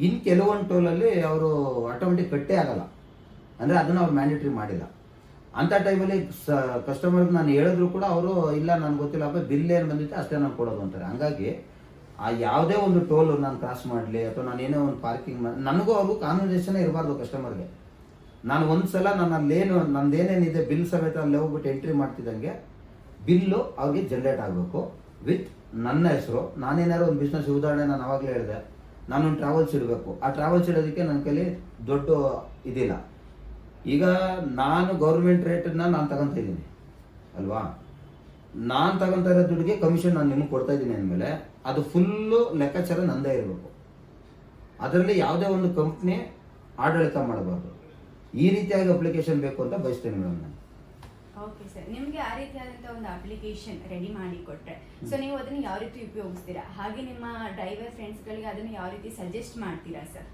ಇನ್ನು ಕೆಲವೊಂದು ಟೋಲಲ್ಲಿ ಅವರು ಆಟೋಮೆಟಿಕ್ ಕಟ್ಟೇ ಆಗಲ್ಲ, ಅಂದರೆ ಅದನ್ನು ಅವ್ರು ಮ್ಯಾಂಡೇಟ್ರಿ ಮಾಡಿಲ್ಲ. ಅಂಥ ಟೈಮಲ್ಲಿ ಕಸ್ಟಮರ್ಗೆ ನಾನು ಹೇಳಿದ್ರು ಕೂಡ ಅವರು ಇಲ್ಲ ನನಗೆ ಗೊತ್ತಿಲ್ಲಪ್ಪ, ಬಿಲ್ ಏನು ಬಂದಿತ್ತು ಅಷ್ಟೇ ನಾನು ಕೊಡೋದು ಅಂತಾರೆ. ಹಂಗಾಗಿ ಆ ಯಾವುದೇ ಒಂದು ಟೋಲು ನಾನು ಕ್ರಾಸ್ ಮಾಡಲಿ ಅಥವಾ ನಾನು ಏನೇ ಒಂದು ಪಾರ್ಕಿಂಗ್ ಮಾಡಿ, ನನಗೂ ಅವ್ರಿಗೂ ಕಾನ್ವರ್ಸೇಷನೇ ಇರಬಾರ್ದು ಕಸ್ಟಮರ್ಗೆ. ನಾನು ಒಂದು ಸಲ ನಂದೇನೇನಿದೆ ಬಿಲ್ ಸಮೇತ ಅಲ್ಲಿ ಹೋಗ್ಬಿಟ್ಟು ಎಂಟ್ರಿ ಮಾಡ್ತಿದ್ದಂಗೆ ಬಿಲ್ಲು ಅವ್ರಿಗೆ ಜನ್ರೇಟ್ ಆಗಬೇಕು ವಿತ್ ನನ್ನ ಹೆಸರು. ನಾನೇನಾದ್ರು ಒಂದು ಬಿಸ್ನೆಸ್, ಉದಾಹರಣೆ ನಾನು ಆವಾಗಲೇ ಹೇಳಿದೆ, ನಾನೊಂದು ಟ್ರಾವೆಲ್ಸ್ ಇಡಬೇಕು. ಆ ಟ್ರಾವೆಲ್ಸ್ ಇಡೋದಕ್ಕೆ ನನ್ನ ಕೈಲಿ ದೊಡ್ಡ ಇದಿಲ್ಲ. ಈಗ ನಾನು ಗೌರ್ಮೆಂಟ್ ರೇಟನ್ನ ನಾನು ತಗೊತಾ ಇದ್ದೀನಿ ಅಲ್ವಾ, ನಾನು ತಗೊತಾ ಇರೋ ದುಡ್ಡಿಗೆ ಕಮಿಷನ್ ನಾನು ನಿಮಗೆ ಕೊಡ್ತಾ ಇದ್ದೀನಿ ಅಂದಮೇಲೆ ಅದು ಫುಲ್ಲು ಲೆಕ್ಕಾಚಾರ ನಂದೇ ಇರಬೇಕು. ಅದರಲ್ಲಿ ಯಾವುದೇ ಒಂದು ಕಂಪ್ನಿ ಆಡಳಿತ ಮಾಡಬಾರ್ದು. ಈ ರೀತಿಯಾಗಿ ಅಪ್ಲಿಕೇಶನ್ ಬೇಕು ಅಂತ ಬಯಸ್ತೇನೆ ಮೇಡಮ್ ನಾನು. ಓಕೆ ಸರ್, ನಿಮಗೆ ಆ ರೀತಿಯಾದಂಥ ಒಂದು ಅಪ್ಲಿಕೇಶನ್ ರೆಡಿ ಮಾಡಿ ಕೊಟ್ಟರೆ ಸೊ ನೀವು ಅದನ್ನು ಯಾವ ರೀತಿ ಉಪಯೋಗಿಸ್ತೀರಾ, ಹಾಗೆ ನಿಮ್ಮ ಡ್ರೈವರ್ ಫ್ರೆಂಡ್ಸ್ಗಳಿಗೆ ಅದನ್ನು ಯಾವ ರೀತಿ ಸಜೆಸ್ಟ್ ಮಾಡ್ತೀರಾ ಸರ್?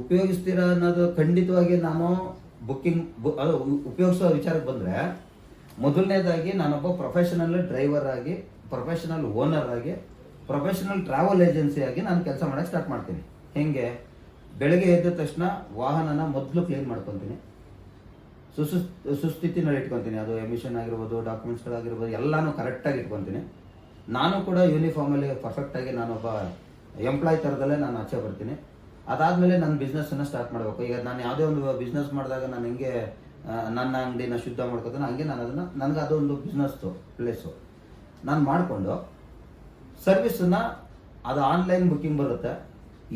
ಉಪಯೋಗಿಸ್ತೀರಾ ಅನ್ನೋದು ಖಂಡಿತವಾಗಿ ನಾನು ಅದು ಉಪಯೋಗಿಸೋ ವಿಚಾರಕ್ಕೆ ಬಂದರೆ, ಮೊದಲನೇದಾಗಿ ನಾನೊಬ್ಬ ಪ್ರೊಫೆಷನಲ್ ಡ್ರೈವರ್ ಆಗಿ, ಪ್ರೊಫೆಷನಲ್ ಓನರ್ ಆಗಿ, ಪ್ರೊಫೆಷನಲ್ ಟ್ರಾವೆಲ್ ಏಜೆನ್ಸಿ ಆಗಿ ನಾನು ಕೆಲಸ ಮಾಡೋಕ್ಕೆ ಸ್ಟಾರ್ಟ್ ಮಾಡ್ತೀನಿ. ಹೆಂಗೆ? ಬೆಳಗ್ಗೆ ಎದ್ದ ತಕ್ಷಣ ವಾಹನನ ಮೊದಲು ಕ್ಲೀನ್ ಮಾಡ್ಕೊತೀನಿ, ಸುಸ್ಥಿತಿನಲ್ಲಿ ಇಟ್ಕೊತೀನಿ. ಅದು ಎಮಿಷನ್ ಆಗಿರ್ಬೋದು, ಡಾಕ್ಯುಮೆಂಟ್ಸ್ಗಳಾಗಿರ್ಬೋದು, ಎಲ್ಲನೂ ಕರೆಕ್ಟಾಗಿ ಇಟ್ಕೊತೀನಿ. ನಾನು ಕೂಡ ಯೂನಿಫಾರ್ಮಲ್ಲಿ ಪರ್ಫೆಕ್ಟಾಗಿ ನಾನೊಬ್ಬ ಎಂಪ್ಲಾಯ್ ಥರದಲ್ಲೇ ನಾನು ಆಚೆ ಬರ್ತೀನಿ. ಅದಾದಮೇಲೆ ನನ್ನ ಬಿಸ್ನೆಸ್ಸನ್ನು ಸ್ಟಾರ್ಟ್ ಮಾಡಬೇಕು. ಈಗ ನಾನು ಯಾವುದೇ ಒಂದು ಬಿಸ್ನೆಸ್ ಮಾಡಿದಾಗ ನಾನು ಹೆಂಗೆ ನನ್ನ ಅಂಗಡಿನ ಶುದ್ಧ ಮಾಡ್ಕೊತೀನಿ, ಹಂಗೆ ನಾನು ನನಗೆ ಅದೊಂದು ಬಿಸ್ನೆಸ್ಸು ಪ್ಲೇಸು ನಾನು ಮಾಡಿಕೊಂಡು ಸರ್ವಿಸನ್ನು, ಅದು ಆನ್ಲೈನ್ ಬುಕ್ಕಿಂಗ್ ಬರುತ್ತೆ.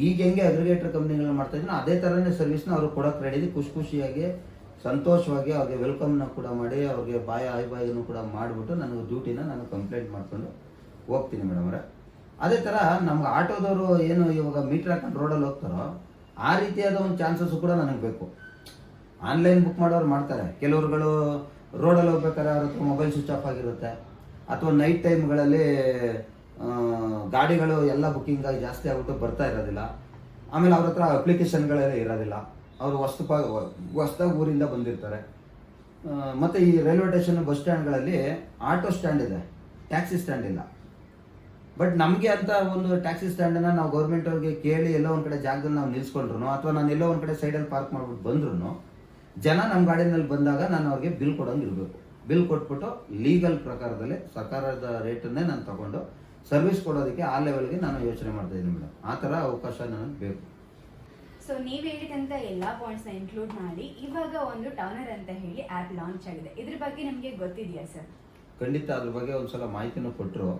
ಈಗ ಹೆಂಗೆ ಅಗ್ರಿಗೇಟರ್ ಕಂಪ್ನಿಗಳನ್ನ ಮಾಡ್ತಾ ಇದ್ದೀನಿ ಅದೇ ಥರನೇ ಸರ್ವಿಸ್ನ ಅವ್ರಿಗೆ ಕೊಡೋಕ್ಕೆ ರೆಡಿ, ಖುಷಿಯಾಗಿ ಸಂತೋಷವಾಗಿ ಅವ್ರಿಗೆ ವೆಲ್ಕಮ್ನ ಕೂಡ ಮಾಡಿ, ಅವ್ರಿಗೆ ಬಾಯಿನೂ ಕೂಡ ಮಾಡಿಬಿಟ್ಟು ನನಗೆ ಡ್ಯೂಟಿನ ನಾನು ಕಂಪ್ಲೇಂಟ್ ಮಾಡಿಕೊಂಡು ಹೋಗ್ತೀನಿ ಮೇಡಮ್ ಅವರೇ. ಅದೇ ಥರ ನಮ್ಗೆ ಆಟೋದವರು ಏನು ಇವಾಗ ಮೀಟ್ರ್ ಹಾಕೊಂಡು ರೋಡಲ್ಲಿ ಹೋಗ್ತಾರೋ ಆ ರೀತಿಯಾದ ಒಂದು ಚಾನ್ಸಸ್ಸು ಕೂಡ ನನಗೆ ಬೇಕು. ಆನ್ಲೈನ್ ಬುಕ್ ಮಾಡೋರು ಮಾಡ್ತಾರೆ, ಕೆಲವ್ರುಗಳು ರೋಡಲ್ಲಿ ಹೋಗ್ಬೇಕಾದ್ರೆ ಅವ್ರ ಹತ್ರ ಮೊಬೈಲ್ ಸ್ವಿಚ್ ಆಫ್ ಆಗಿರುತ್ತೆ, ಅಥವಾ ನೈಟ್ ಟೈಮ್ಗಳಲ್ಲಿ ಗಾಡಿಗಳು ಎಲ್ಲ ಬುಕ್ಕಿಂಗಾಗಿ ಜಾಸ್ತಿ ಆಗ್ಬಿಟ್ಟು ಬರ್ತಾ ಇರೋದಿಲ್ಲ. ಆಮೇಲೆ ಅವ್ರ ಹತ್ರ ಅಪ್ಲಿಕೇಶನ್ಗಳೆಲ್ಲ ಇರೋದಿಲ್ಲ, ಅವರು ಹೊಸ್ದಾಗಿ ಊರಿಂದ ಬಂದಿರ್ತಾರೆ. ಮತ್ತು ಈ ರೈಲ್ವೆ ಸ್ಟೇಷನ್, ಬಸ್ ಸ್ಟ್ಯಾಂಡ್ಗಳಲ್ಲಿ ಆಟೋ ಸ್ಟ್ಯಾಂಡ್ ಇದೆ, ಟ್ಯಾಕ್ಸಿ ಸ್ಟ್ಯಾಂಡ್ ಇಲ್ಲ. ಬಟ್ ನಮಗೆ ಅಂತ ಒಂದು ಟ್ಯಾಕ್ಸಿ ಸ್ಟ್ಯಾಂಡನ್ನು ನಾವು ಗೌರ್ಮೆಂಟ್ ಅವ್ರಿಗೆ ಕೇಳಿ ಎಲ್ಲೋ ಒಂದು ಕಡೆ ಜಾಗದಲ್ಲಿ ನಾವು ನಿಲ್ಸ್ಕೊಂಡ್ರು, ಅಥವಾ ನಾನು ಎಲ್ಲೋ ಒಂದು ಕಡೆ ಸೈಡಲ್ಲಿ ಪಾರ್ಕ್ ಮಾಡ್ಬಿಟ್ಟು ಬಂದ್ರು, ಜನ ನಮ್ಮ ಗಾಡಿನಲ್ಲಿ ಬಂದಾಗ ನಾನು ಅವ್ರಿಗೆ ಬಿಲ್ ಕೊಡೋಂಗೆ ಇರಬೇಕು. ಬಿಲ್ ಕೊಟ್ಬಿಟ್ಟು ಲೀಗಲ್ ಪ್ರಕಾರದಲ್ಲಿ ಸರ್ಕಾರದ ರೇಟನ್ನೇ ನಾನು ತಗೊಂಡು ಸರ್ವಿಸ್ ಕೊಡೋದಕ್ಕೆ ಆ ಲೆವೆಲ್ಗೆ ನಾನು ಯೋಚನೆ ಮಾಡ್ತಾ ಇದ್ದೀನಿ ಮೇಡಮ್. ಆ ಥರ ಅವಕಾಶ ನನಗೆ ಬೇಕು. ಸೊ ನೀವು ಹೇಳಿದಂಥ ಎಲ್ಲ ಪಾಯಿಂಟ್ಸ್ನ ಇನ್ಕ್ಲೂಡ್ ಮಾಡಿ ಇವಾಗ ಒಂದು ಟರ್ನರ್ ಅಂತ ಹೇಳಿ ಆ್ಯಪ್ ಲಾಂಚ್ ಆಗಿದೆ. ಇದ್ರ ಬಗ್ಗೆ ನಿಮಗೆ ಗೊತ್ತಿದೆಯಾ ಸರ್? ಖಂಡಿತ ಅದ್ರ ಬಗ್ಗೆ ಒಂದು ಸಲ ಮಾಹಿತಿನೂ ಕೊಟ್ಟರು.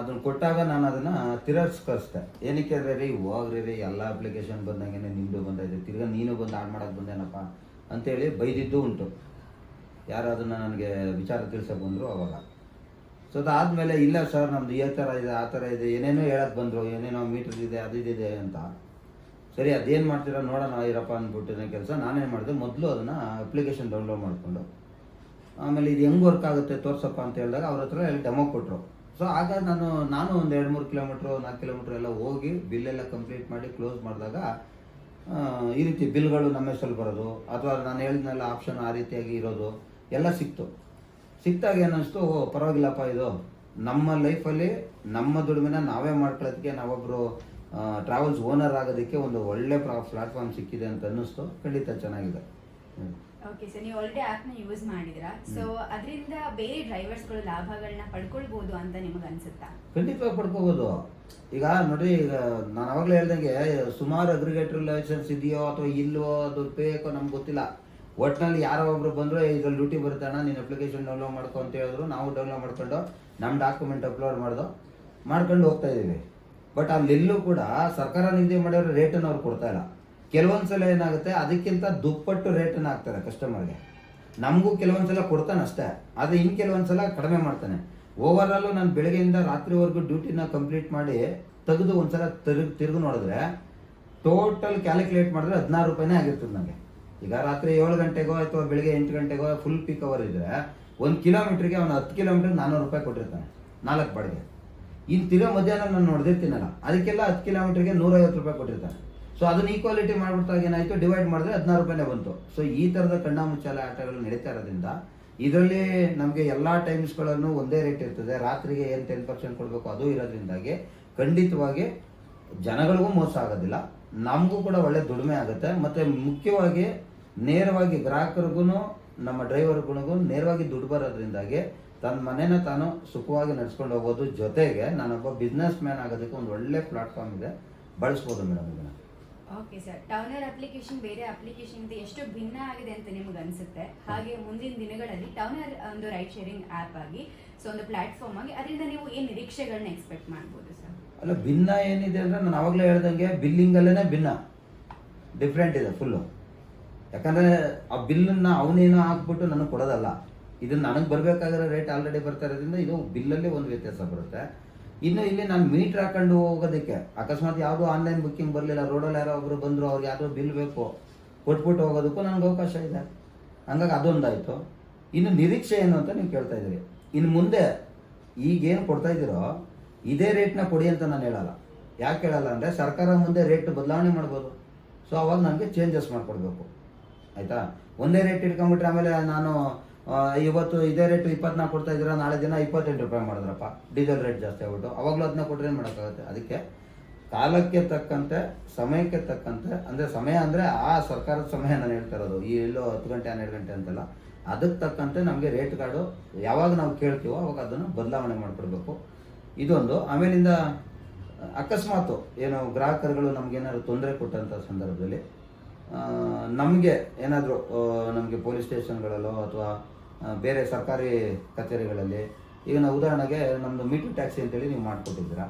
ಅದನ್ನು ಕೊಟ್ಟಾಗ ನಾನು ಅದನ್ನು ತಿರಸ್ಕರಿಸ್ದೆ. ಏನಕ್ಕೆ ಅಂದರೆ ರೀ ಹೋಗ್ರಿ ಎಲ್ಲ ಅಪ್ಲಿಕೇಶನ್ ಬಂದಂಗೆ ನಿಮ್ಮದು ಬಂದೈತೆ, ತಿರ್ಗಾ ನೀನು ಬಂದು ಆಡ್ ಮಾಡೋಕ್ಕೆ ಬಂದೇನಪ್ಪ ಅಂತೇಳಿ ಬೈದಿದ್ದು ಉಂಟು. ಯಾರು ಅದನ್ನು ನನಗೆ ವಿಚಾರ ತಿಳಿಸೋಕೆ ಬಂದರು ಅವಾಗ. ಸೊ ಅದಾದಮೇಲೆ ಇಲ್ಲ ಸರ್ ನಮ್ಮದು ಈ ಥರ ಇದೆ, ಆ ಥರ ಇದೆ, ಏನೇನೋ ಹೇಳಕ್ಕೆ ಬಂದರು, ಏನೇನೋ ಮೀಟರ್ ಇದೆ, ಅದಿದೆ ಅಂತ. ಸರಿ ಅದೇನು ಮಾಡ್ತೀರಾ ನೋಡೋಣ ಇರಪ್ಪ ಅಂದ್ಬಿಟ್ಟಿನ ಕೆಲಸ ನಾನೇನು ಮಾಡಿದೆ, ಮೊದಲು ಅದನ್ನು ಅಪ್ಲಿಕೇಶನ್ ಡೌನ್ಲೋಡ್ ಮಾಡಿಕೊಂಡು ಆಮೇಲೆ ಇದು ಹೆಂಗೆ ವರ್ಕ್ ಆಗುತ್ತೆ ತೋರ್ಸಪ್ಪ ಅಂತ ಹೇಳಿದಾಗ ಅವ್ರ ಹತ್ರ ಅಲ್ಲಿ ಡೆಮೋ ಕೊಟ್ಟರು. ಸೊ ಆಗ ನಾನು ಒಂದು 2-3 ಕಿಲೋಮೀಟ್ರು 4 ಕಿಲೋಮೀಟ್ರ್ ಎಲ್ಲ ಹೋಗಿ ಬಿಲ್ಲೆಲ್ಲ ಕಂಪ್ಲೀಟ್ ಮಾಡಿ ಕ್ಲೋಸ್ ಮಾಡಿದಾಗ ಈ ರೀತಿ ಬಿಲ್ಗಳು ನಮ್ಮ ಹೆಸರಲ್ಲಿ ಬರೋದು, ಅಥವಾ ನಾನು ಹೇಳಿದ್ನೆಲ್ಲ ಆಪ್ಷನ್ ಆ ರೀತಿಯಾಗಿ ಇರೋದು ಎಲ್ಲ ಸಿಕ್ತಾಗ ಏನಿಸ್ತು, ಪರವಾಗಿಲ್ಲಪ್ಪ, ಇದು ನಮ್ಮ ಲೈಫಲ್ಲಿ ನಮ್ಮ ದುಡಿಮೆನ ನಾವೇ ಮಾಡ್ಕೊಳ್ಳೋದಕ್ಕೆ, ನಾವೊಬ್ಬರು ಟ್ರಾವೆಲ್ಸ್ ಓನರ್ ಆಗೋದಕ್ಕೆ ಒಂದು ಒಳ್ಳೆ ಪ್ಲಾಟ್ಫಾರ್ಮ್ ಸಿಕ್ಕಿದೆ ಅಂತ ಅನ್ನಿಸ್ತು. ಖಂಡಿತ ಚೆನ್ನಾಗಿದೆ. ಓಕೆ ಸರ್, ನೀವು ಆಲ್ರೆಡಿ ಆ್ಯಪ್ನ ಯೂಸ್ ಮಾಡಿದಿರಾ, ಸೊ ಅದರಿಂದ ಬೇರೆ ಡ್ರೈವರ್ಸ್ಗಳು ಲಾಭಗಳನ್ನ ಪಡ್ಕೊಳ್ಬೋದು ಅಂತ ನಿಮಗೆ ಅನ್ಸುತ್ತಾ? ಖಂಡಿತವಾಗಿ ಪಡ್ಕೋಬೋದು. ಈಗ ನೋಡಿ, ಈಗ ನಾನು ಅವಾಗಲೇ ಹೇಳ್ದಂಗೆ ಸುಮಾರು ಅಗ್ರಿಗೇಟರ್ ಲೈಸೆನ್ಸ್ ಇದೆಯೋ ಅಥವಾ ಇಲ್ವೋ, ಅದು ಬೇಕೋ ನಮ್ಗೆ ಗೊತ್ತಿಲ್ಲ. ಒಟ್ಟಿನಲ್ಲಿ ಯಾರೋ ಒಬ್ರು ಬಂದರು, ಇದ್ರಲ್ಲಿ ಡ್ಯೂಟಿ ಬರುತ್ತೆ ಅಣ್ಣ, ನೀನು ಅಪ್ಲಿಕೇಶನ್ ಡೌನ್ಲೋಡ್ ಮಾಡ್ಕೊ ಅಂತ ಹೇಳಿದ್ರು. ನಾವು ಡೌನ್ಲೋಡ್ ಮಾಡ್ಕೊಂಡು ನಮ್ಮ ಡಾಕ್ಯುಮೆಂಟ್ ಅಪ್ಲೋಡ್ ಮಾಡ್ಕೊಂಡು ಹೋಗ್ತಾ ಇದ್ದೀವಿ. ಬಟ್ ಅಲ್ಲೆಲ್ಲೂ ಕೂಡ ಸರ್ಕಾರ ನಿಗದಿ ಮಾಡಿರೋ ರೇಟನ್ನು ಅವ್ರು ಕೊಡ್ತಾ ಇಲ್ಲ. ಕೆಲವೊಂದ್ಸಲ ಏನಾಗುತ್ತೆ, ಅದಕ್ಕಿಂತ ದುಪ್ಪಟ್ಟು ರೇಟನ್ನು ಹಾಕ್ತಾರೆ ಕಸ್ಟಮರ್ಗೆ. ನಮಗೂ ಕೆಲವೊಂದ್ಸಲ ಕೊಡ್ತಾನೆ ಅಷ್ಟೇ, ಆದರೆ ಇನ್ನು ಕೆಲವೊಂದ್ಸಲ ಕಡಿಮೆ ಮಾಡ್ತಾನೆ. ಓವರಾಲು ನಾನು ಬೆಳಗ್ಗೆಯಿಂದ ರಾತ್ರಿವರೆಗೂ ಡ್ಯೂಟಿನ ಕಂಪ್ಲೀಟ್ ಮಾಡಿ ತೆಗೆದು ಒಂದ್ಸಲ ತಿರುಗಿ ನೋಡಿದ್ರೆ ಟೋಟಲ್ ಕ್ಯಾಲ್ಕುಲೇಟ್ ಮಾಡಿದ್ರೆ 16 ರೂಪಾಯಿನೇ ಆಗಿರ್ತದೆ ನನಗೆ. ಈಗ ರಾತ್ರಿ 7 ಗಂಟೆಗೋ ಅಥವಾ ಬೆಳಗ್ಗೆ 8 ಗಂಟೆಗೋ ಫುಲ್ ಪೀಕ್ ಅವರ್ ಇದ್ದರೆ 1 ಕಿಲೋಮೀಟ್ರಿಗೆ ಅವನು 10 ಕಿಲೋಮೀಟ್ರಿಗೆ 400 ರೂಪಾಯಿ ಕೊಟ್ಟಿರ್ತಾನೆ, 4 ಬಾಡಿಗೆ. ಇನ್ನು ತಿರೋ ಮಧ್ಯಾಹ್ನ ನಾನು ನೋಡ್ದಿರ್ತೀನಲ್ಲ, ಅದಕ್ಕೆಲ್ಲ 10 ಕಿಲೋಮೀಟ್ರಿಗೆ 150 ರೂಪಾಯಿ ಕೊಟ್ಟಿರ್ತಾನೆ. ಸೊ ಅದನ್ನ ಈಕ್ವಾಲಿಟಿ ಮಾಡಿಬಿಟ್ಟಾಗ ಏನಾಯಿತು, ಡಿವೈಡ್ ಮಾಡಿದ್ರೆ 16 ರೂಪಾಯಿನೇ ಬಂತು. ಸೊ ಈ ಥರದ ಕಣ್ಣಾಮುಚ್ಚಾಲೆ ಆಟಗಳು ನಡೀತಾ ಇರೋದ್ರಿಂದ ಇದರಲ್ಲಿ ನಮಗೆ ಎಲ್ಲ ಟೈಮ್ಸ್ಗಳನ್ನು ಒಂದೇ ರೇಟ್ ಇರ್ತದೆ. ರಾತ್ರಿಗೆ ಏನು 10% ಕೊಡಬೇಕು ಅದು ಇರೋದ್ರಿಂದಾಗಿ ಖಂಡಿತವಾಗಿ ಜನಗಳಿಗೂ ಮೋಸ ಆಗೋದಿಲ್ಲ, ನಮಗೂ ಕೂಡ ಒಳ್ಳೆ ದುಡಿಮೆ ಆಗುತ್ತೆ. ಮತ್ತು ಮುಖ್ಯವಾಗಿ ನೇರವಾಗಿ ಗ್ರಾಹಕರಿಗೂ ನಮ್ಮ ಡ್ರೈವರ್ಗಳಿಗೂ ನೇರವಾಗಿ ದುಡ್ಡು ಬರೋದ್ರಿಂದಾಗಿ ತನ್ನ ಮನೇನ ತಾನು ಸುಖವಾಗಿ ನಡ್ಸ್ಕೊಂಡು ಹೋಗ್ಬೋದು. ಜೊತೆಗೆ ನಾನೊಬ್ಬ ಬಿಸ್ನೆಸ್ ಮ್ಯಾನ್ ಆಗೋದಕ್ಕೆ ಒಂದು ಒಳ್ಳೆ ಪ್ಲಾಟ್ಫಾರ್ಮ್ ಇದೆ, ಬಳಸ್ಬೋದು ಮೇಡಮ್ ಇದನ್ನು. ಓಕೆ ಸರ್, ಟೌನರ್ ಅಪ್ಲಿಕೇಶನ್ ಬೇರೆ ಅಪ್ಲಿಕೇಶನ್ ಎಷ್ಟು ಭಿನ್ನ ಆಗಿದೆ ಅಂತ ನಿಮ್ಗೆ ಅನ್ಸುತ್ತೆ? ಹಾಗೆ ಮುಂದಿನ ದಿನಗಳಲ್ಲಿ ಟೌನರ್ ಒಂದು ರೈಡ್ ಶೇರಿಂಗ್ ಆ್ಯಪ್ ಆಗಿ ಸೊ ಒಂದು ಪ್ಲಾಟ್ಫಾರ್ಮ್ ಆಗಿ ಅದರಿಂದ ನೀವು ಏನು ನಿರೀಕ್ಷೆಗಳನ್ನ ಎಕ್ಸ್ಪೆಕ್ಟ್ ಮಾಡ್ಬೋದು ಸರ್? ಅಲ್ಲ, ಭಿನ್ನ ಏನಿದೆ ಅಂದರೆ ನಾನು ಆವಾಗಲೇ ಹೇಳ್ದಂಗೆ ಬಿಲ್ಲಿಂಗಲ್ಲೇ ಭಿನ್ನ ಡಿಫ್ರೆಂಟ್ ಇದೆ ಫುಲ್ಲು. ಯಾಕಂದರೆ ಆ ಬಿಲ್ಲನ್ನು ಅವನೇನೋ ಹಾಕ್ಬಿಟ್ಟು ನನಗೆ ಕೊಡೋದಲ್ಲ, ಇದನ್ನು ನನಗೆ ಬರಬೇಕಾಗಿರೋ ರೇಟ್ ಆಲ್ರೆಡಿ ಬರ್ತಾ ಇರೋದ್ರಿಂದ ಇದು ಬಿಲ್ಲಲ್ಲಿ ಒಂದು ವ್ಯತ್ಯಾಸ ಬರುತ್ತೆ. ಇನ್ನು ಇಲ್ಲಿ ನಾನು ಮೀಟ್ರ್ ಹಾಕೊಂಡು ಹೋಗೋದಕ್ಕೆ ಅಕಸ್ಮಾತ್ ಯಾವುದೋ ಆನ್ಲೈನ್ ಬುಕ್ಕಿಂಗ್ ಬರಲಿಲ್ಲ, ರೋಡಲ್ಲಿ ಯಾರೋ ಒಬ್ಬರು ಬಂದರು, ಅವ್ರಿಗೆ ಯಾವುದೋ ಬಿಲ್ ಬೇಕು ಕೊಟ್ಬಿಟ್ಟು ಹೋಗೋದಕ್ಕೂ ನನಗೆ ಅವಕಾಶ ಇದೆ. ಹಂಗಾಗಿ ಅದೊಂದಾಯಿತು. ಇನ್ನು ನಿರೀಕ್ಷೆ ಏನು ಅಂತ ನೀವು ಕೇಳ್ತಾ ಇದ್ದೀರಿ. ಇನ್ನು ಮುಂದೆ ಈಗೇನು ಕೊಡ್ತಾ ಇದ್ದೀರೋ ಇದೇ ರೇಟ್ನ ಕೊಡಿ ಅಂತ ನಾನು ಹೇಳಲ್ಲ. ಯಾಕೆ ಹೇಳಲ್ಲ ಅಂದರೆ ಸರ್ಕಾರ ಮುಂದೆ ರೇಟ್ ಬದಲಾವಣೆ ಮಾಡ್ಬೋದು. ಸೊ ಅವಾಗ ನನಗೆ ಚೇಂಜಸ್ ಮಾಡಿಕೊಡ್ಬೇಕು, ಆಯಿತಾ? ಒಂದೇ ರೇಟ್ ಇಟ್ಕೊಂಡ್ಬಿಟ್ರೆ ಆಮೇಲೆ ನಾನು ಇವತ್ತು ಇದೇ ರೇಟು 24 ಕೊಡ್ತಾ ಇದ್ದೀರಾ, ನಾಳೆ ದಿನ 28 ರೂಪಾಯಿ ಮಾಡಿದ್ರಪ್ಪ, ಡೀಸೆಲ್ ರೇಟ್ ಜಾಸ್ತಿ ಆಗ್ಬಿಟ್ಟು, ಅವಾಗಲೂ ಅದನ್ನ ಕೊಟ್ಟರೆ ಏನು ಮಾಡೋಕ್ಕಾಗುತ್ತೆ? ಅದಕ್ಕೆ ಕಾಲಕ್ಕೆ ತಕ್ಕಂತೆ ಸಮಯಕ್ಕೆ ತಕ್ಕಂತೆ, ಅಂದರೆ ಸಮಯ ಅಂದರೆ ಆ ಸರ್ಕಾರದ ಸಮಯ ನಾನು ಹೇಳ್ತಾ ಇರೋದು, ಈ ಎಲ್ಲೋ 10 ಗಂಟೆ 12 ಗಂಟೆ ಅಂತಲ್ಲ, ಅದಕ್ಕೆ ತಕ್ಕಂತೆ ನಮಗೆ ರೇಟ್ ಕಾರ್ಡು ಯಾವಾಗ ನಾವು ಕೇಳ್ತೀವೋ ಅವಾಗ ಅದನ್ನು ಬದಲಾವಣೆ ಮಾಡಿಕೊಡ್ಬೇಕು. ಇದೊಂದು. ಆಮೇಲಿಂದ ಅಕಸ್ಮಾತು ಏನು ಗ್ರಾಹಕರುಗಳು ನಮಗೇನಾದ್ರು ತೊಂದರೆ ಕೊಟ್ಟಂಥ ಸಂದರ್ಭದಲ್ಲಿ ನಮಗೆ ಏನಾದರೂ ನಮಗೆ ಪೊಲೀಸ್ ಸ್ಟೇಷನ್ಗಳಲ್ಲೋ ಅಥವಾ ಬೇರೆ ಸರ್ಕಾರಿ ಕಚೇರಿಗಳಲ್ಲಿ, ಈಗ ನಾವು ಉದಾಹರಣೆಗೆ ನಮ್ಮದು ಮೀಟರ್ ಟ್ಯಾಕ್ಸಿ ಅಂತೇಳಿ ನೀವು ಮಾಡಿಕೊಟ್ಟಿದ್ದೀರಾ,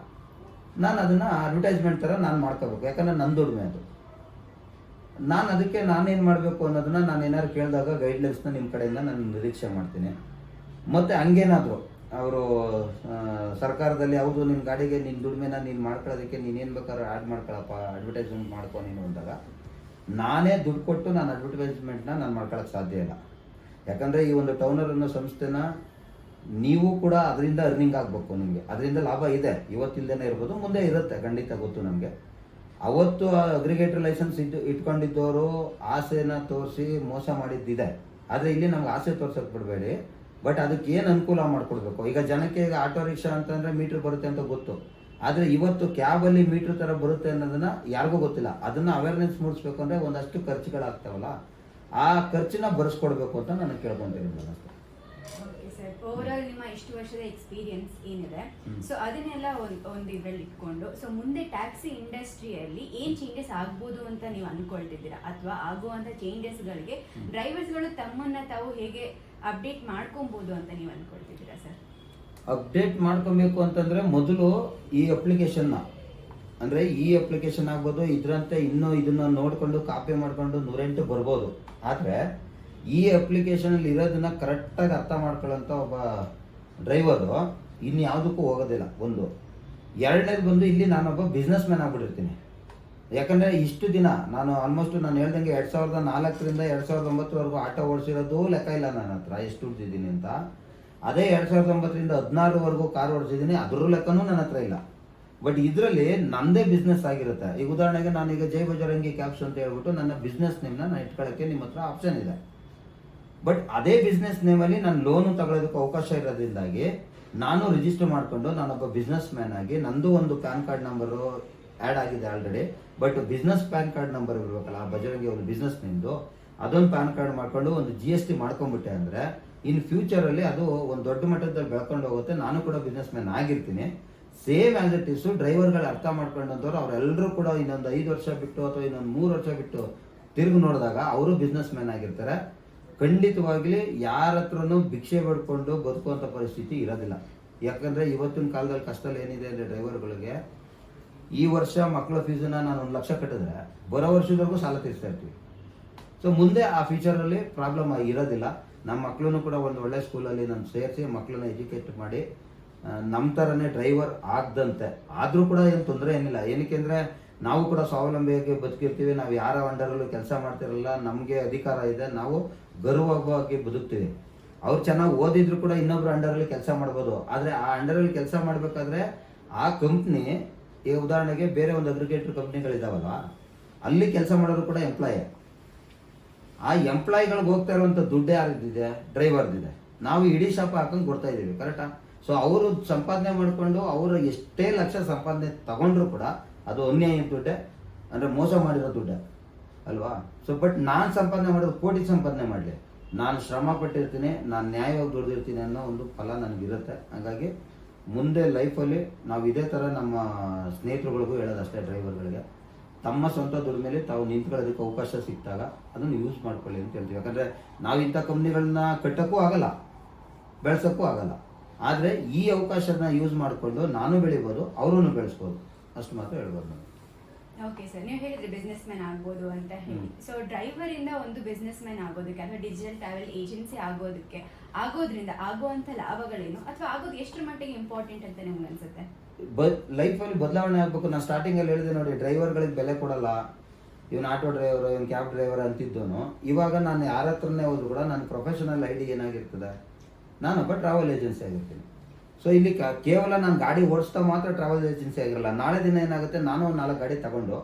ನಾನು ಅದನ್ನು ಅಡ್ವರ್ಟೈಸ್ಮೆಂಟ್ ಥರ ನಾನು ಮಾಡ್ಕೋಬೇಕು. ಯಾಕಂದರೆ ನನ್ನ ದುಡಿಮೆ ಅದು. ನಾನು ಅದಕ್ಕೆ ನಾನೇನು ಮಾಡಬೇಕು ಅನ್ನೋದನ್ನು ನಾನು ಏನಾದ್ರು ಕೇಳಿದಾಗ ಗೈಡ್ಲೈನ್ಸ್ನ ನಿಮ್ಮ ಕಡೆಯಿಂದ ನಾನು ನಿರೀಕ್ಷೆ ಮಾಡ್ತೀನಿ. ಮತ್ತು ಹಂಗೇನಾದರೂ ಅವರು ಸರ್ಕಾರದಲ್ಲಿ ಹೌದು ನಿನ್ನ ಗಾಡಿಗೆ ನಿನ್ನ ದುಡಿಮೆನ ನೀನು ಮಾಡ್ಕೊಳ್ಳೋದಕ್ಕೆ ನೀನೇನು ಬೇಕಾದ್ರೂ ಆ್ಯಡ್ ಮಾಡ್ಕೊಳ್ಳಪ್ಪ, ಅಡ್ವರ್ಟೈಸ್ಮೆಂಟ್ ಮಾಡ್ಕೊ ನೀನು ಅಂದಾಗ ನಾನೇ ದುಡ್ಡು ಕೊಟ್ಟು ನಾನು ಅಡ್ವರ್ಟೈಸ್ಮೆಂಟ್ನ ನಾನು ಮಾಡ್ಕೊಳ್ಳೋಕ್ಕೆ ಸಾಧ್ಯ ಇಲ್ಲ. ಯಾಕಂದರೆ ಈ ಒಂದು ಟೌನರ್ ಅನ್ನೋ ಸಂಸ್ಥೆನ ನೀವು ಕೂಡ ಅದರಿಂದ ಅರ್ನಿಂಗ್ ಆಗಬೇಕು. ನಿಮಗೆ ಅದರಿಂದ ಲಾಭ ಇದೆ, ಇವತ್ತಿಲ್ಲದೇ ಇರ್ಬೋದು, ಮುಂದೆ ಇರುತ್ತೆ, ಖಂಡಿತ ಗೊತ್ತು ನಮಗೆ. ಅವತ್ತು ಅಗ್ರಿಗೇಟರ್ ಲೈಸೆನ್ಸ್ ಇಟ್ಕೊಂಡಿದ್ದವರು ಆಸೆನ ತೋರಿಸಿ ಮೋಸ ಮಾಡಿದ್ದಿದೆ. ಆದರೆ ಇಲ್ಲಿ ನಮ್ಗೆ ಆಸೆ ತೋರ್ಸೋಕೆ ಬಿಡಬೇಡಿ, ಬಟ್ ಅದಕ್ಕೆ ಏನು ಅನುಕೂಲ ಮಾಡಿಕೊಡ್ಬೇಕು. ಈಗ ಜನಕ್ಕೆ ಈಗ ಆಟೋ ರಿಕ್ಷಾ ಅಂತಂದರೆ ಮೀಟ್ರ್ ಬರುತ್ತೆ ಅಂತ ಗೊತ್ತು, ಆದರೆ ಇವತ್ತು ಕ್ಯಾಬಲ್ಲಿ ಮೀಟ್ರ್ ಥರ ಬರುತ್ತೆ ಅನ್ನೋದನ್ನು ಯಾರಿಗೂ ಗೊತ್ತಿಲ್ಲ. ಅದನ್ನು ಅವೇರ್ನೆಸ್ ಮೂಡಿಸ್ಬೇಕು ಅಂದರೆ ಒಂದಷ್ಟು ಖರ್ಚುಗಳಾಗ್ತಾವಲ್ಲ, ಆ ಖರ್ಚನ್ನ ಭರಿಸ್ಕೊಡ್ಬೇಕು ಅಂತ ನಾನು ಕೇಳ್ಕೊತೀನಿ ಮೇಡಮ್. ಓಕೆ ಸರ್, ಓವರಾಲ್ ನಿಮ್ಮ ಇಷ್ಟು ವರ್ಷದ ಎಕ್ಸ್ಪೀರಿಯನ್ಸ್ ಏನಿದೆ ಸೊ ಅದನ್ನೆಲ್ಲ ಒಂದು ಇದರಲ್ಲಿ ಇಟ್ಕೊಂಡು ಸೊ ಮುಂದೆ ಟ್ಯಾಕ್ಸಿ ಇಂಡಸ್ಟ್ರಿಯಲ್ಲಿ ಏನು ಚೇಂಜಸ್ ಆಗ್ಬೋದು ಅಂತ ನೀವು ಅನ್ಕೊಳ್ತಿದ್ದೀರಾ? ಅಥವಾ ಆಗುವಂಥ ಚೇಂಜಸ್ಗಳಿಗೆ ಡ್ರೈವರ್ಸ್ಗಳು ತಮ್ಮನ್ನ ತಾವು ಹೇಗೆ ಅಪ್ಡೇಟ್ ಮಾಡ್ಕೊಬೋದು ಅಂತ ನೀವು ಅನ್ಕೊಳ್ತಿದ್ದೀರಾ ಸರ್? ಅಪ್ಡೇಟ್ ಮಾಡ್ಕೊಬೇಕು ಅಂತಂದರೆ ಮೊದಲು ಈ ಅಪ್ಲಿಕೇಶನ್ನ, ಅಂದರೆ ಈ ಅಪ್ಲಿಕೇಶನ್ ಆಗ್ಬೋದು, ಇದರಂತೆ ಇನ್ನೂ ಇದನ್ನು ನೋಡಿಕೊಂಡು ಕಾಪಿ ಮಾಡಿಕೊಂಡು 108 ಬರ್ಬೋದು. ಆದರೆ ಈ ಅಪ್ಲಿಕೇಶನಲ್ಲಿ ಇರೋದನ್ನ ಕರೆಕ್ಟಾಗಿ ಅರ್ಥ ಮಾಡ್ಕೊಳ್ಳೋಂಥ ಒಬ್ಬ ಡ್ರೈವರು ಇನ್ಯಾವುದಕ್ಕೂ ಹೋಗೋದಿಲ್ಲ. ಒಂದು. ಎರಡನೇದು ಬಂದು ಇಲ್ಲಿ ನಾನೊಬ್ಬ ಬಿಸ್ನೆಸ್ ಮ್ಯಾನ್ ಆಗ್ಬಿಟ್ಟಿರ್ತೀನಿ. ಯಾಕಂದರೆ ಇಷ್ಟು ದಿನ ನಾನು ಆಲ್ಮೋಸ್ಟ್ ನಾನು ಹೇಳ್ದಂಗೆ 2004ರಿಂದ 2009ವರೆಗೂ ಆಟೋ ಓಡಿಸಿರೋದು ಲೆಕ್ಕ ಇಲ್ಲ ನನ್ನ ಹತ್ರ, ಎಷ್ಟು ದುಡ್ದಿದ್ದೀನಿ ಅಂತ. ಅದೇ 2009ರಿಂದ 2016ವರೆಗೂ ಕಾರ್ ಓಡಿಸಿದ್ದೀನಿ, ಅದ್ರ ಲೆಕ್ಕನೂ ನನ್ನ ಹತ್ರ ಇಲ್ಲ. ಬಟ್ ಇದರಲ್ಲಿ ನನ್ನದೇ ಬಿಸ್ನೆಸ್ ಆಗಿರುತ್ತೆ. ಈಗ ಉದಾಹರಣೆಗೆ ನಾನೀಗ ಜೈ ಬಜರಂಗಿ ಕ್ಯಾಬ್ಸ್ ಅಂತ ಹೇಳ್ಬಿಟ್ಟು ನನ್ನ ಬಿಸ್ನೆಸ್ ನೇಮ್ನ ನಾನು ಇಟ್ಕೊಳ್ಳೋಕ್ಕೆ ನಿಮ್ಮ ಹತ್ರ ಆಪ್ಷನ್ ಇದೆ. ಬಟ್ ಅದೇ ಬಿಸ್ನೆಸ್ ನೇಮಲ್ಲಿ ನಾನು ಲೋನು ತಗೊಳ್ಳೋದಕ್ಕೆ ಅವಕಾಶ ಇರೋದ್ರಿಂದಾಗಿ ನಾನು ರಿಜಿಸ್ಟರ್ ಮಾಡಿಕೊಂಡು ನಾನೊಬ್ಬ ಬಿಸ್ನೆಸ್ ಮ್ಯಾನ್ ಆಗಿ ನಂದು ಒಂದು ಪ್ಯಾನ್ ಕಾರ್ಡ್ ನಂಬರು ಆ್ಯಡ್ ಆಗಿದೆ already. But business PAN card number ಇರಬೇಕಲ್ಲ, ಬಜರಂಗಿ ಒಂದು ಬಿಸ್ನೆಸ್ ನೇಮ್ದು, ಅದೊಂದು ಪ್ಯಾನ್ ಕಾರ್ಡ್ ಮಾಡಿಕೊಂಡು ಒಂದು GST ಮಾಡ್ಕೊಂಡ್ಬಿಟ್ಟೆ ಅಂದರೆ ಇನ್ ಫ್ಯೂಚರಲ್ಲಿ ಅದು ಒಂದು ದೊಡ್ಡ ಮಟ್ಟದಲ್ಲಿ ಬೆಳ್ಕೊಂಡು ಹೋಗುತ್ತೆ. ನಾನು ಕೂಡ ಬಿಸ್ನೆಸ್ ಮ್ಯಾನ್ ಆಗಿರ್ತೀನಿ. ಸೇಮ್ ಆಸ್ ಇಟ್ ಇಸ್ ಡ್ರೈವರ್ಗಳು ಅರ್ಥ ಮಾಡ್ಕೊಂಡಂಥವ್ರು ಅವರೆಲ್ಲರೂ ಕೂಡ ಇನ್ನೊಂದು 5 ವರ್ಷ ಬಿಟ್ಟು ಅಥವಾ ಇನ್ನೊಂದು 3 ವರ್ಷ ಬಿಟ್ಟು ತಿರುಗಿ ನೋಡಿದಾಗ ಅವರು ಬಿಸ್ನೆಸ್ ಮ್ಯಾನ್ ಆಗಿರ್ತಾರೆ. ಖಂಡಿತವಾಗ್ಲಿ ಯಾರ ಹತ್ರನೂ ಭಿಕ್ಷೆ ಬೇಡ್ಕೊಂಡು ಬದುಕುವಂಥ ಪರಿಸ್ಥಿತಿ ಇರೋದಿಲ್ಲ. ಯಾಕಂದರೆ ಇವತ್ತಿನ ಕಾಲದಲ್ಲಿ ಕಷ್ಟದಲ್ಲಿ ಏನಿದೆ ಅಂದರೆ ಡ್ರೈವರ್ಗಳಿಗೆ ಈ ವರ್ಷ ಮಕ್ಕಳ ಫೀಸನ್ನ ನಾನು 1 ಲಕ್ಷ ಕಟ್ಟಿದ್ರೆ ಬರೋ ವರ್ಷದವರೆಗೂ ಸಾಲ ತೀರಿಸ್ತಾ ಇರ್ತೀವಿ. ಸೊ ಮುಂದೆ ಆ ಫ್ಯೂಚರಲ್ಲಿ ಪ್ರಾಬ್ಲಮ್ ಇರೋದಿಲ್ಲ. ನಮ್ಮ ಮಕ್ಕಳನ್ನು ಕೂಡ ಒಂದು ಒಳ್ಳೆ ಸ್ಕೂಲಲ್ಲಿ ನಾನು ಸೇರಿಸಿ ಮಕ್ಕಳನ್ನ ಎಜುಕೇಟ್ ಮಾಡಿ ನಮ್ಮ ಥರನೇ ಡ್ರೈವರ್ ಆಗದಂತೆ. ಆದರೂ ಕೂಡ ಏನು ತೊಂದರೆ ಏನಿಲ್ಲ. ಏನಕ್ಕೆ ಅಂದರೆ ನಾವು ಕೂಡ ಸ್ವಾವಲಂಬಿಯಾಗಿ ಬದುಕಿರ್ತೀವಿ. ನಾವು ಯಾರ ಅಂಡರಲ್ಲೂ ಕೆಲಸ ಮಾಡ್ತಿರಲ್ಲ, ನಮಗೆ ಅಧಿಕಾರ ಇದೆ, ನಾವು ಗರ್ವವಾಗಿ ಬದುಕ್ತೀವಿ. ಅವ್ರು ಚೆನ್ನಾಗಿ ಓದಿದ್ರು ಕೂಡ ಇನ್ನೊಬ್ರು ಅಂಡರಲ್ಲಿ ಕೆಲಸ ಮಾಡ್ಬೋದು. ಆದರೆ ಆ ಅಂಡರಲ್ಲಿ ಕೆಲಸ ಮಾಡಬೇಕಾದ್ರೆ ಆ ಕಂಪ್ನಿ, ಈಗ ಉದಾಹರಣೆಗೆ ಬೇರೆ ಒಂದು ಅಗ್ರಿಗೇಟರ್ ಕಂಪ್ನಿಗಳಿದಾವಲ್ಲ, ಅಲ್ಲಿ ಕೆಲಸ ಮಾಡೋರು ಕೂಡ ಎಂಪ್ಲಾಯೇ. ಆ ಎಂಪ್ಲಾಯಿಗಳಿಗೆ ಹೋಗ್ತಾ ಇರುವಂಥ ದುಡ್ಡು ಯಾರಿದ್ದಿದೆ? ಡ್ರೈವರ್ದಿದೆ. ನಾವು ಇಡೀ ಶಾಪ್ ಹಾಕೊಂಡು ಕೊಡ್ತಾ ಇದೀವಿ, ಕರೆಕ್ಟಾ? ಸೊ ಅವರು ಸಂಪಾದನೆ ಮಾಡಿಕೊಂಡು ಅವರು ಎಷ್ಟೇ ಲಕ್ಷ ಸಂಪಾದನೆ ತಗೊಂಡ್ರು ಕೂಡ ಅದು ಅನ್ಯಾಯ ದುಡ್ಡೆ, ಅಂದ್ರೆ ಮೋಸ ಮಾಡಿರೋ ದುಡ್ಡೆ ಅಲ್ವಾ? ಸೊ ಬಟ್ ನಾನು ಸಂಪಾದನೆ ಮಾಡೋದು ಕೋಟಿ ಸಂಪಾದನೆ ಮಾಡಲಿ, ನಾನು ಶ್ರಮ ಪಟ್ಟಿರ್ತೀನಿ, ನಾನು ನ್ಯಾಯವಾಗಿ ದುಡ್ದಿರ್ತೀನಿ ಅನ್ನೋ ಒಂದು ಫಲ ನನಗಿರುತ್ತೆ. ಹಾಗಾಗಿ ಮುಂದೆ ಲೈಫಲ್ಲಿ ನಾವು ಇದೇ ಥರ ನಮ್ಮ ಸ್ನೇಹಿತರುಗಳಿಗೂ ಹೇಳೋದಷ್ಟೇ, ಡ್ರೈವರ್ಗಳಿಗೆ ತಮ್ಮ ಸ್ವಂತ ದುಡಿಮೇಲೆ ತಾವು ನಿಂತ್ಕೊಳ್ಳೋದಕ್ಕೆ ಅವಕಾಶ ಸಿಕ್ಕಿದಾಗ ಅದನ್ನು ಯೂಸ್ ಮಾಡ್ಕೊಳ್ಳಿ ಅಂತ ಹೇಳ್ತೀವಿ. ಯಾಕಂದರೆ ನಾವು ಇಂಥ ಕಂಪ್ನಿಗಳನ್ನ ಕಟ್ಟೋಕ್ಕೂ ಆಗಲ್ಲ, ಬೆಳೆಸೋಕ್ಕೂ ಆಗಲ್ಲ. ಆದರೆ ಈ ಅವಕಾಶನ ಯೂಸ್ ಮಾಡಿಕೊಂಡು ನಾನು ಬೆಳಿಬೋದು, ಅವರನ್ನು ಬೆಳೆಸ್ಬೋದು, ಅಷ್ಟು ಮಾತ್ರ ಹೇಳ್ಬೋದು ನಾನು. ಓಕೆ ಸರ್, ನೀವು ಹೇಳಿದ್ರೆ ಬಿಸ್ನೆಸ್ ಮ್ಯಾನ್ ಆಗ್ಬೋದು ಅಂತ ಹೇಳಿ. ಸೊ ಡ್ರೈವರ್ ಇಂದ ಒಂದು ಬಿಸ್ನೆಸ್ ಮ್ಯಾನ್ ಆಗೋದಕ್ಕೆ ಅಥವಾ ಡಿಜಿಟಲ್ ಟ್ರಾವೆಲ್ ಏಜೆನ್ಸಿ ಆಗೋದ್ರಿಂದ ಆಗುವಂತ ಲಾಭಗಳೇನು, ಅಥವಾ ಆಗೋದು ಎಷ್ಟರ ಮಟ್ಟಿಗೆ ಇಂಪಾರ್ಟೆಂಟ್ ಅಂತ ನಿಮ್ಗೆ ಅನ್ಸುತ್ತೆ? ಲೈಫಲ್ಲಿ ಬದಲಾವಣೆ ಆಗಬೇಕು. ನಾನು ಸ್ಟಾರ್ಟಿಂಗಲ್ಲಿ ಹೇಳಿದೆ ನೋಡಿ, ಡ್ರೈವರ್ಗಳಿಗೆ ಬೆಲೆ ಕೊಡಲ್ಲ, ಇವನು ಆಟೋ ಡ್ರೈವರ್, ಇವನು ಕ್ಯಾಬ್ ಡ್ರೈವರ್ ಅಂತಿದ್ದೋನು, ಇವಾಗ ನಾನು ಯಾರ ಹತ್ರನೇ ಹೋದ್ರು ಕೂಡ ನನ್ನ ಪ್ರೊಫೆಷನಲ್ ಐಡಿ ಏನಾಗಿರ್ತದೆ, ನಾನೊಬ್ಬ ಟ್ರಾವೆಲ್ ಏಜೆನ್ಸಿ ಆಗಿರ್ತೀನಿ. ಸೊ ಇಲ್ಲಿ ಕೇವಲ ನಾನು ಗಾಡಿ ಓಡಿಸ್ತಾ ಮಾತ್ರ ಟ್ರಾವೆಲ್ ಏಜೆನ್ಸಿ ಆಗಿರಲ್ಲ. ನಾಳೆ ದಿನ ಏನಾಗುತ್ತೆ, ನಾನು 4 ಗಾಡಿ ತಗೊಂಡು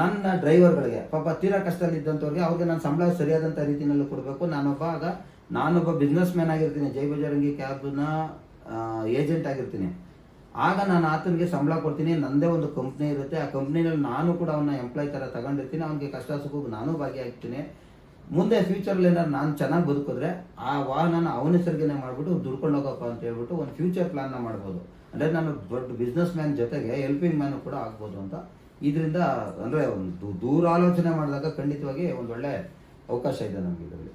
ನನ್ನ ಡ್ರೈವರ್ಗಳಿಗೆ, ಪಾಪ ತೀರಾ ಕಷ್ಟದಲ್ಲಿ ಇದ್ದಂಥವ್ರಿಗೆ ಅವ್ರಿಗೆ ನಾನು ಸಂಬಳ ಸರಿಯಾದಂಥ ರೀತಿಯಲ್ಲಿ ಕೊಡಬೇಕು. ನಾನೊಬ್ಬ ಬಿಸ್ನೆಸ್ ಮ್ಯಾನ್ ಆಗಿರ್ತೀನಿ, ಜೈ ಬಜಾರಂಗಿ ಕ್ಯಾಬ್ನ ಏಜೆಂಟ್ ಆಗಿರ್ತೀನಿ. ಆಗ ನಾನು ಆತನಿಗೆ ಸಂಬಳ ಕೊಡ್ತೀನಿ, ನನ್ನದೇ ಒಂದು ಕಂಪ್ನಿ ಇರುತ್ತೆ, ಆ ಕಂಪ್ನಿನಲ್ಲಿ ನಾನು ಕೂಡ ಅವನ್ನ ಎಂಪ್ಲಾಯ್ ಥರ ತಗೊಂಡಿರ್ತೀನಿ, ಅವನಿಗೆ ಕಷ್ಟ ಸುಖಕ್ಕೆ ನಾನು ಭಾಗಿಯಾಗ್ತೀನಿ. ಮುಂದೆ ಫ್ಯೂಚರ್ಲಿ ಏನಾದ್ರು ನಾನು ಚೆನ್ನಾಗಿ ಬದುಕಿದ್ರೆ ಆ ವಾಹನ ಅವನ ಹೆಸರಿಗೆನೆ ಮಾಡಿಬಿಟ್ಟು ದುಡ್ಕೊಂಡು ಹೋಗಪ್ಪ ಅಂತ ಹೇಳ್ಬಿಟ್ಟು ಒಂದು ಫ್ಯೂಚರ್ ಪ್ಲಾನ್ನ ಮಾಡ್ಬೋದು. ಅಂದರೆ ನಾನು ದೊಡ್ಡ ಬಿಸ್ನೆಸ್ ಮ್ಯಾನ್ ಜೊತೆಗೆ ಹೆಲ್ಪಿಂಗ್ ಮ್ಯಾನ್ ಕೂಡ ಆಗ್ಬೋದು ಅಂತ. ಇದರಿಂದ ಅಂದರೆ ಒಂದು ದೂರ ಆಲೋಚನೆ ಮಾಡಿದಾಗ ಖಂಡಿತವಾಗಿ ಒಂದು ಒಳ್ಳೆ ಅವಕಾಶ ಇದೆ ನಮಗೆ ಇದರಲ್ಲಿ.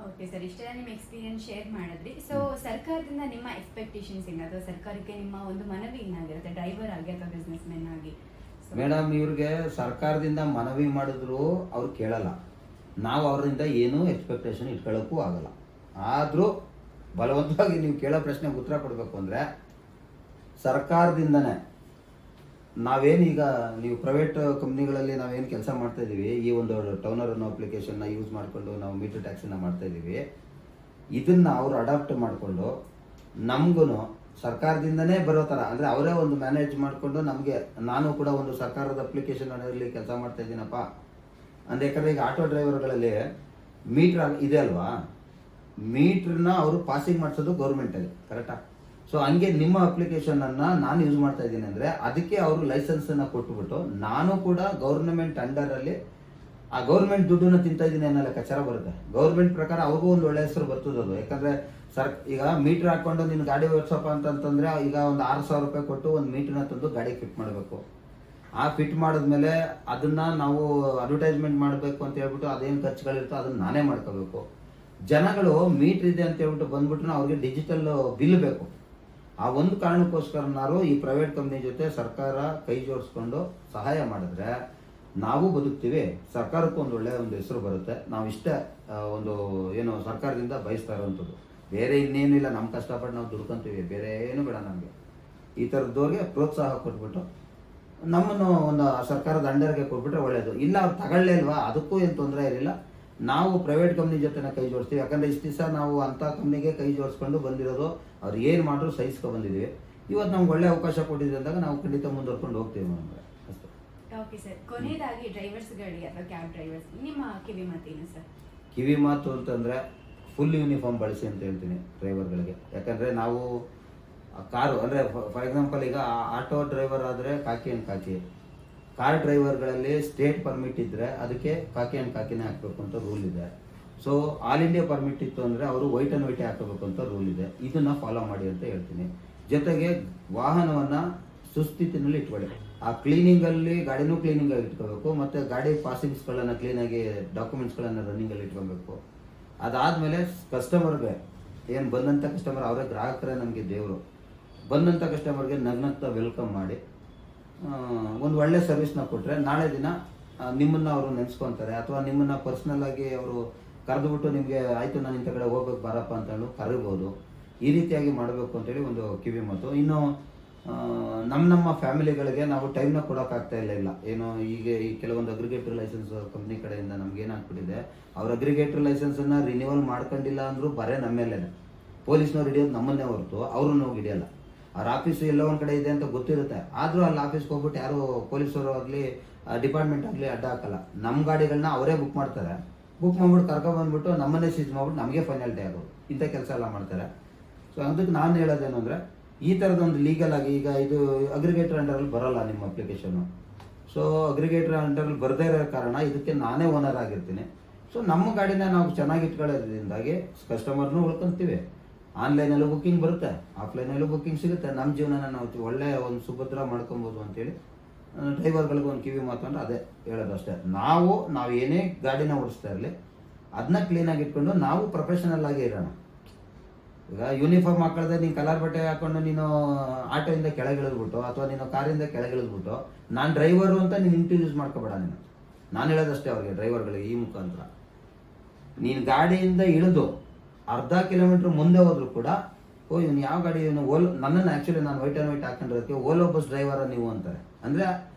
ಓಕೆ ಸರ್, ಇಷ್ಟೆಲ್ಲ ನಿಮ್ಮ ಎಕ್ಸ್ಪೀರಿಯನ್ಸ್ ಶೇರ್ ಮಾಡಿದ್ರಿ. ಸೊ ಸರ್ಕಾರದಿಂದ ನಿಮ್ಮ ಎಕ್ಸ್ಪೆಕ್ಟೇಷನ್ಸ್ ಏನು, ಅಥವಾ ಸರ್ಕಾರಕ್ಕೆ ನಿಮ್ಮ ಒಂದು ಮನವಿ ಏನಾಗಿರುತ್ತೆ, ಡ್ರೈವರ್ ಆಗಿ ಅಥವಾ ಬಿಸ್ನೆಸ್ ಮ್ಯಾನ್ ಆಗಿ? ಮೇಡಮ್, ಇವ್ರಿಗೆ ಸರ್ಕಾರದಿಂದ ಮನವಿ ಮಾಡಿದ್ರು ಅವ್ರು ಕೇಳಲ್ಲ, ನಾವು ಅವರಿಂದ ಏನೂ ಎಕ್ಸ್ಪೆಕ್ಟೇಷನ್ ಇಟ್ಕೊಳ್ಳೋಕ್ಕೂ ಆಗಲ್ಲ. ಆದರೂ ಬಲವಂತವಾಗಿ ನೀವು ಕೇಳೋ ಪ್ರಶ್ನೆಗೆ ಉತ್ತರ ಕೊಡಬೇಕು ಅಂದರೆ, ಸರ್ಕಾರದಿಂದನೇ ನಾವೇನೀಗ ನೀವು ಪ್ರೈವೇಟ್ ಕಂಪ್ನಿಗಳಲ್ಲಿ ನಾವೇನು ಕೆಲಸ ಮಾಡ್ತಾ ಇದ್ದೀವಿ, ಈ ಒಂದು ಟೌನರ್ ಅನ್ನೋ ಅಪ್ಲಿಕೇಶನ್ನ ಯೂಸ್ ಮಾಡಿಕೊಂಡು ನಾವು ಮೀಟರ್ ಟ್ಯಾಕ್ಸಿನ ಮಾಡ್ತಾ ಇದ್ದೀವಿ, ಇದನ್ನು ಅವರು ಅಡಾಪ್ಟ್ ಮಾಡಿಕೊಂಡು ನಮಗೂ ಸರ್ಕಾರದಿಂದನೇ ಬರೋ ಥರ, ಅಂದರೆ ಅವರೇ ಒಂದು ಮ್ಯಾನೇಜ್ ಮಾಡಿಕೊಂಡು ನಮಗೆ, ನಾನು ಕೂಡ ಒಂದು ಸರ್ಕಾರದ ಅಪ್ಲಿಕೇಶನ್ ಅದರಲ್ಲಿ ಕೆಲಸ ಮಾಡ್ತಾ ಇದ್ದೀನಪ್ಪ ಅಂದರೆ, ಯಾಕಂದರೆ ಈಗ ಆಟೋ ಡ್ರೈವರ್ಗಳಲ್ಲಿ ಮೀಟ್ರ್ ಇದೆ ಅಲ್ವಾ, ಮೀಟ್ರನ್ನ ಅವರು ಪಾಸಿಂಗ್ ಮಾಡಿಸೋದು ಗೌರ್ಮೆಂಟಲ್ಲಿ, ಕರೆಕ್ಟಾ? ಸೊ ಹಂಗೆ ನಿಮ್ಮ ಅಪ್ಲಿಕೇಶನನ್ನು ನಾನು ಯೂಸ್ ಮಾಡ್ತಾ ಇದ್ದೀನಿ ಅಂದರೆ ಅದಕ್ಕೆ ಅವರು ಲೈಸೆನ್ಸನ್ನು ಕೊಟ್ಟುಬಿಟ್ಟು ನಾನು ಕೂಡ ಗೌರ್ಮೆಂಟ್ ಅಂಡರಲ್ಲಿ ಆ ಗೌರ್ಮೆಂಟ್ ದುಡ್ಡನ್ನು ತಿಂತಾ ಇದ್ದೀನಿ ಅನ್ನೋ ಲೆಕ್ಕಾಚಾರ ಬರುತ್ತೆ. ಗೌರ್ಮೆಂಟ್ ಪ್ರಕಾರ ಅವ್ರಿಗೂ ಒಂದು ಒಳ್ಳೆ ಹೆಸರು ಬರ್ತದದು. ಯಾಕಂದರೆ ಈಗ ಮೀಟ್ರ್ ಹಾಕ್ಕೊಂಡು ನೀನು ಗಾಡಿ ಓಡಿಸಪ್ಪ ಅಂತಂತಂದರೆ ಈಗ ಒಂದು 6,000 ರೂಪಾಯಿ ಕೊಟ್ಟು ಒಂದು ಮೀಟ್ರನ್ನ ತಂದು ಗಾಡಿಗೆ ಫಿಟ್ ಮಾಡಬೇಕು. ಆ ಫಿಟ್ ಮಾಡಿದ್ಮೇಲೆ ಅದನ್ನು ನಾವು ಅಡ್ವರ್ಟೈಸ್ಮೆಂಟ್ ಮಾಡಬೇಕು ಅಂತ ಹೇಳ್ಬಿಟ್ಟು ಅದೇನು ಖರ್ಚುಗಳಿರ್ತೋ ಅದನ್ನು ನಾನೇ ಮಾಡ್ಕೋಬೇಕು. ಜನಗಳು ಮೀಟ್ರ್ ಇದೆ ಅಂತ ಹೇಳ್ಬಿಟ್ಟು ಬಂದ್ಬಿಟ್ಟು ಅವ್ರಿಗೆ ಡಿಜಿಟಲ್ ಬಿಲ್ ಬೇಕು. ಆ ಒಂದು ಕಾರಣಕ್ಕೋಸ್ಕರನಾರು ಈ ಪ್ರೈವೇಟ್ ಕಂಪ್ನಿ ಜೊತೆ ಸರ್ಕಾರ ಕೈ ಜೋಡಿಸ್ಕೊಂಡು ಸಹಾಯ ಮಾಡಿದ್ರೆ ನಾವು ಬದುಕ್ತೀವಿ, ಸರ್ಕಾರಕ್ಕೂ ಒಂದು ಒಳ್ಳೆಯ ಒಂದು ಹೆಸರು ಬರುತ್ತೆ. ನಾವು ಇಷ್ಟೇ ಒಂದು ಏನು ಸರ್ಕಾರದಿಂದ ಬಯಸ್ತಾ ಇರೋವಂಥದ್ದು, ಬೇರೆ ಇನ್ನೇನಿಲ್ಲ. ನಮ್ಮ ಕಷ್ಟಪಟ್ಟು ನಾವು ದುಡ್ಕೊಂತೀವಿ, ಬೇರೆ ಏನು ಬೇಡ ನಮಗೆ. ಈ ಥರದವ್ರಿಗೆ ಪ್ರೋತ್ಸಾಹ ಕೊಟ್ಬಿಟ್ಟು ನಮ್ಮನ್ನು ಒಂದು ಸರ್ಕಾರದ ಅಂಡರ್ಗೆ ಕೊಟ್ಬಿಟ್ರೆ ಒಳ್ಳೆಯದು. ಇಲ್ಲ ಅವ್ರು ತಗೊಳ್ಳೇ ಇಲ್ವಾ, ಅದಕ್ಕೂ ಏನು ತೊಂದರೆ ಇರಲಿಲ್ಲ. ನಾವು ಪ್ರೈವೇಟ್ ಕಂಪ್ನಿ ಜೊತೆನ ಕೈ ಜೋಡಿಸ್ತೀವಿ. ಯಾಕಂದರೆ ಇಷ್ಟು ದಿವಸ ನಾವು ಅಂಥ ಕಂಪ್ನಿಗೆ ಕೈ ಜೋಡಿಸ್ಕೊಂಡು ಬಂದಿರೋದು, ಅವ್ರು ಏನು ಮಾಡಿದ್ರು ಸಹಿಸ್ಕೊಂಡು ಬಂದಿದ್ದೀವಿ. ಇವತ್ತು ನಮ್ಗೆ ಒಳ್ಳೆ ಅವಕಾಶ ಕೊಟ್ಟಿದೆ ಅಂದಾಗ ನಾವು ಖಂಡಿತ ಮುಂದುವರ್ಕೊಂಡು ಹೋಗ್ತೀವಿ ನಮಗೆ ಅಷ್ಟೇ. ಓಕೆ ಸರ್, ಕೊನೆಯದಾಗಿ ಡ್ರೈವರ್ಸ್ಗಳಿಗೆ ಅಥವಾ ಕ್ಯಾಬ್ ಡ್ರೈವರ್ಸ್ ನಿಮ್ಮ ಕಿವಿ ಮಾತೇನು ಸರ್? ಕಿವಿ ಮಾತು ಅಂತಂದರೆ ಫುಲ್ ಯೂನಿಫಾರ್ಮ್ ಬಳಸಿ ಅಂತ ಹೇಳ್ತೀನಿ ಡ್ರೈವರ್ಗಳಿಗೆ. ಯಾಕಂದರೆ ನಾವು ಕಾರು ಅಂದರೆ ಫಾರ್ ಎಕ್ಸಾಂಪಲ್ ಈಗ ಆಟೋ ಡ್ರೈವರ್ ಆದರೆ ಕಾಕಿ ಆ್ಯಂಡ್ ಕಾಕಿ, ಕಾರ್ ಡ್ರೈವರ್ಗಳಲ್ಲಿ ಸ್ಟೇಟ್ ಪರ್ಮಿಟ್ ಇದ್ದರೆ ಅದಕ್ಕೆ ಕಾಕಿ ಆ್ಯಂಡ್ ಕಾಕಿನೇ ಹಾಕಬೇಕು ಅಂತ ರೂಲ್ ಇದೆ. ಸೊ ಆಲ್ ಇಂಡಿಯಾ ಪರ್ಮಿಟ್ ಇತ್ತು ಅಂದರೆ ಅವರು ವೈಟ್ ಆ್ಯಂಡ್ ವೈಟೇ ಹಾಕಬೇಕು ಅಂತ ರೂಲ್ ಇದೆ. ಇದನ್ನು ಫಾಲೋ ಮಾಡಿ ಅಂತ ಹೇಳ್ತೀನಿ. ಜೊತೆಗೆ ವಾಹನವನ್ನು ಸುಸ್ಥಿತಿನಲ್ಲಿ ಇಟ್ಕೊಳ್ಳಿ. ಆ ಕ್ಲೀನಿಂಗಲ್ಲಿ ಗಾಡಿನೂ ಕ್ಲೀನಿಂಗಾಗಿ ಇಟ್ಕೋಬೇಕು, ಮತ್ತು ಗಾಡಿ ಪಾಸಿಂಗ್ಸ್ಗಳನ್ನು ಕ್ಲೀನಾಗಿ ಡಾಕ್ಯುಮೆಂಟ್ಸ್ಗಳನ್ನು ರನ್ನಿಂಗಲ್ಲಿ ಇಟ್ಕೊಬೇಕು. ಅದಾದಮೇಲೆ ಕಸ್ಟಮರ್ಗೆ ಏನು ಬಂದಂಥ ಕಸ್ಟಮರ್, ಅವರೇ ಗ್ರಾಹಕರೇ ನಮಗೆ ದೇವರು. ಬಂದಂಥ ಕಸ್ಟಮರ್ಗೆ ನಗ್ನಗ್ತಾ ವೆಲ್ಕಮ್ ಮಾಡಿ ಒಂದು ಒಳ್ಳೆ ಸರ್ವಿಸ್ನ ಕೊಟ್ಟರೆ ನಾಳೆ ದಿನ ನಿಮ್ಮನ್ನು ಅವರು ನೆನೆಸ್ಕೊತಾರೆ, ಅಥವಾ ನಿಮ್ಮನ್ನು ಪರ್ಸ್ನಲ್ಲಾಗಿ ಅವರು ಕರೆದುಬಿಟ್ಟು ನಿಮಗೆ ಆಯಿತು ನಾನು ಇಂಥ ಕಡೆ ಹೋಗ್ಬೇಕು ಬಾರಪ್ಪ ಅಂತ ಹೇಳಿ ಕರಿಬೋದು. ಈ ರೀತಿಯಾಗಿ ಮಾಡಬೇಕು ಅಂತೇಳಿ ಒಂದು ಕಿವಿ ಮಾತು. ಇನ್ನು ನಮ್ಮ ಫ್ಯಾಮಿಲಿಗಳಿಗೆ ನಾವು ಟೈಮ್ನ ಕೊಡೋಕ್ಕಾಗ್ತಾ ಇಲ್ಲ. ಏನು ಈಗ ಈ ಕೆಲವೊಂದು ಅಗ್ರಿಗೇಟರ್ ಲೈಸೆನ್ಸ್ ಕಂಪ್ನಿ ಕಡೆಯಿಂದ ನಮ್ಗೆ ಏನಾಗ್ಬಿಟ್ಟಿದೆ, ಅವ್ರ ಅಗ್ರಿಗೇಟರ್ ಲೈಸೆನ್ಸನ್ನು ರಿನ್ಯೂವಲ್ ಮಾಡ್ಕೊಂಡಿಲ್ಲ ಅಂದರೂ ಬರೇ ನಮ್ಮ ಮೇಲೆ ಪೊಲೀಸ್ನವ್ರು ಹಿಡಿಯೋದು ನಮ್ಮನ್ನೇ ಹೊರತು ಅವ್ರನ್ನ ಹೋಗಿ ಹಿಡಿಯಲ್ಲ. ಅವ್ರ ಆಫೀಸು ಎಲ್ಲೋ ಒಂದು ಕಡೆ ಇದೆ ಅಂತ ಗೊತ್ತಿರುತ್ತೆ, ಆದರೂ ಅಲ್ಲಿ ಆಫೀಸ್ಗೆ ಹೋಗ್ಬಿಟ್ಟು ಯಾರು ಪೊಲೀಸರು ಆಗಲಿ ಡಿಪಾರ್ಟ್ಮೆಂಟ್ ಆಗಲಿ ಅಡ್ಡ ಹಾಕಲ್ಲ. ನಮ್ಮ ಗಾಡಿಗಳನ್ನ ಅವರೇ ಬುಕ್ ಮಾಡ್ತಾರೆ, ಬುಕ್ ಮಾಡ್ಬಿಟ್ಟು ಕರ್ಕೊಂಡ್ಬಂದ್ಬಿಟ್ಟು ನಮ್ಮನ್ನೇ ಸೀಸ್ ಮಾಡ್ಬಿಟ್ಟು ನಮಗೆ ಫೈನಲ್ಟಿ ಆಗೋದು, ಇಂಥ ಕೆಲಸ ಎಲ್ಲ ಮಾಡ್ತಾರೆ. ಸೊ ಅದಕ್ಕೆ ನಾನು ಹೇಳೋದೇನು ಅಂದರೆ, ಈ ಥರದೊಂದು ಲೀಗಲ್ ಆಗಿ ಈಗ ಇದು ಅಗ್ರಿಗೇಟರ್ ಅಂಡರಲ್ಲಿ ಬರೋಲ್ಲ ನಿಮ್ಮ ಅಪ್ಲಿಕೇಶನು. ಸೊ ಅಗ್ರಿಗೇಟರ್ ಅಂಡರಲ್ಲಿ ಬರದೇ ಇರೋ ಕಾರಣ ಇದಕ್ಕೆ ನಾನೇ ಓನರ್ ಆಗಿರ್ತೀನಿ. ಸೊ ನಮ್ಮ ಗಾಡಿನ ನಾವು ಚೆನ್ನಾಗಿ ಇಟ್ಕೊಳ್ಳೋದ್ರಿಂದಾಗಿ ಕಸ್ಟಮರ್ನೂ ಉಳ್ಕೊಂತೀವಿ, ಆನ್ಲೈನಲ್ಲೂ ಬುಕ್ಕಿಂಗ್ ಬರುತ್ತೆ, ಆಫ್ಲೈನಲ್ಲೂ ಬುಕ್ಕಿಂಗ್ ಸಿಗುತ್ತೆ. ನಮ್ಮ ಜೀವನನ ನಾವು ಒಳ್ಳೆ ಒಂದು ಸುಭದ್ರ ಮಾಡ್ಕೊಬೋದು ಅಂತೇಳಿ ಡ್ರೈವರ್ಗಳಿಗೆ ಒಂದು ಕಿವಿ ಮಾತಂದ್ರೆ ಅದೇ ಹೇಳೋದು ಅಷ್ಟೇ. ನಾವು ಏನೇ ಗಾಡಿನ ಓಡಿಸ್ತಾ ಇರಲಿ ಅದನ್ನ ಕ್ಲೀನಾಗಿ ಇಟ್ಕೊಂಡು ನಾವು ಪ್ರೊಫೆಷನಲ್ ಆಗಿ ಇರೋಣ. ಈಗ ಯೂನಿಫಾರ್ಮ್ ಹಾಕೊಳ್ಳದೆ ನೀನು ಕಲರ್ ಬಟ್ಟೆ ಹಾಕೊಂಡು ನೀನು ಆಟೋಯಿಂದ ಕೆಳಗಿಳಿದ್ಬಿಟ್ಟು ಅಥವಾ ನೀನು ಕಾರಿಂದ ಕೆಳಗಿಳಿದ್ಬಿಟ್ಟು ನಾನು ಡ್ರೈವರು ಅಂತ ನೀನು ಇಂಟ್ರೊಡ್ಯೂಸ್ ಮಾಡ್ಕೋಬೇಡ. ನಾನು ಹೇಳೋದಷ್ಟೇ ಅವ್ರಿಗೆ, ಡ್ರೈವರ್ಗಳಿಗೆ ಈ ಮುಖಾಂತರ, ನೀನು ಗಾಡಿಯಿಂದ ಇಳಿದು ಅರ್ಧ ಕಿಲೋಮೀಟ್ರ್ ಮುಂದೆ ಹೋದ್ರು ಕೂಡ ಇವನು ಯಾವ ಗಾಡಿ ಇವನು ನನ್ನನ್ನು ಆ್ಯಕ್ಚುಲಿ ನಾನು ವೈಟ್ ಆ್ಯಂಡ್ ವೈಟ್ ಹಾಕೊಂಡಿರೋದಕ್ಕೆ ಓಲೋ ಬಸ್ ಡ್ರೈವರ ನೀವು ಅಂತಾರೆ. ಅಂದರೆ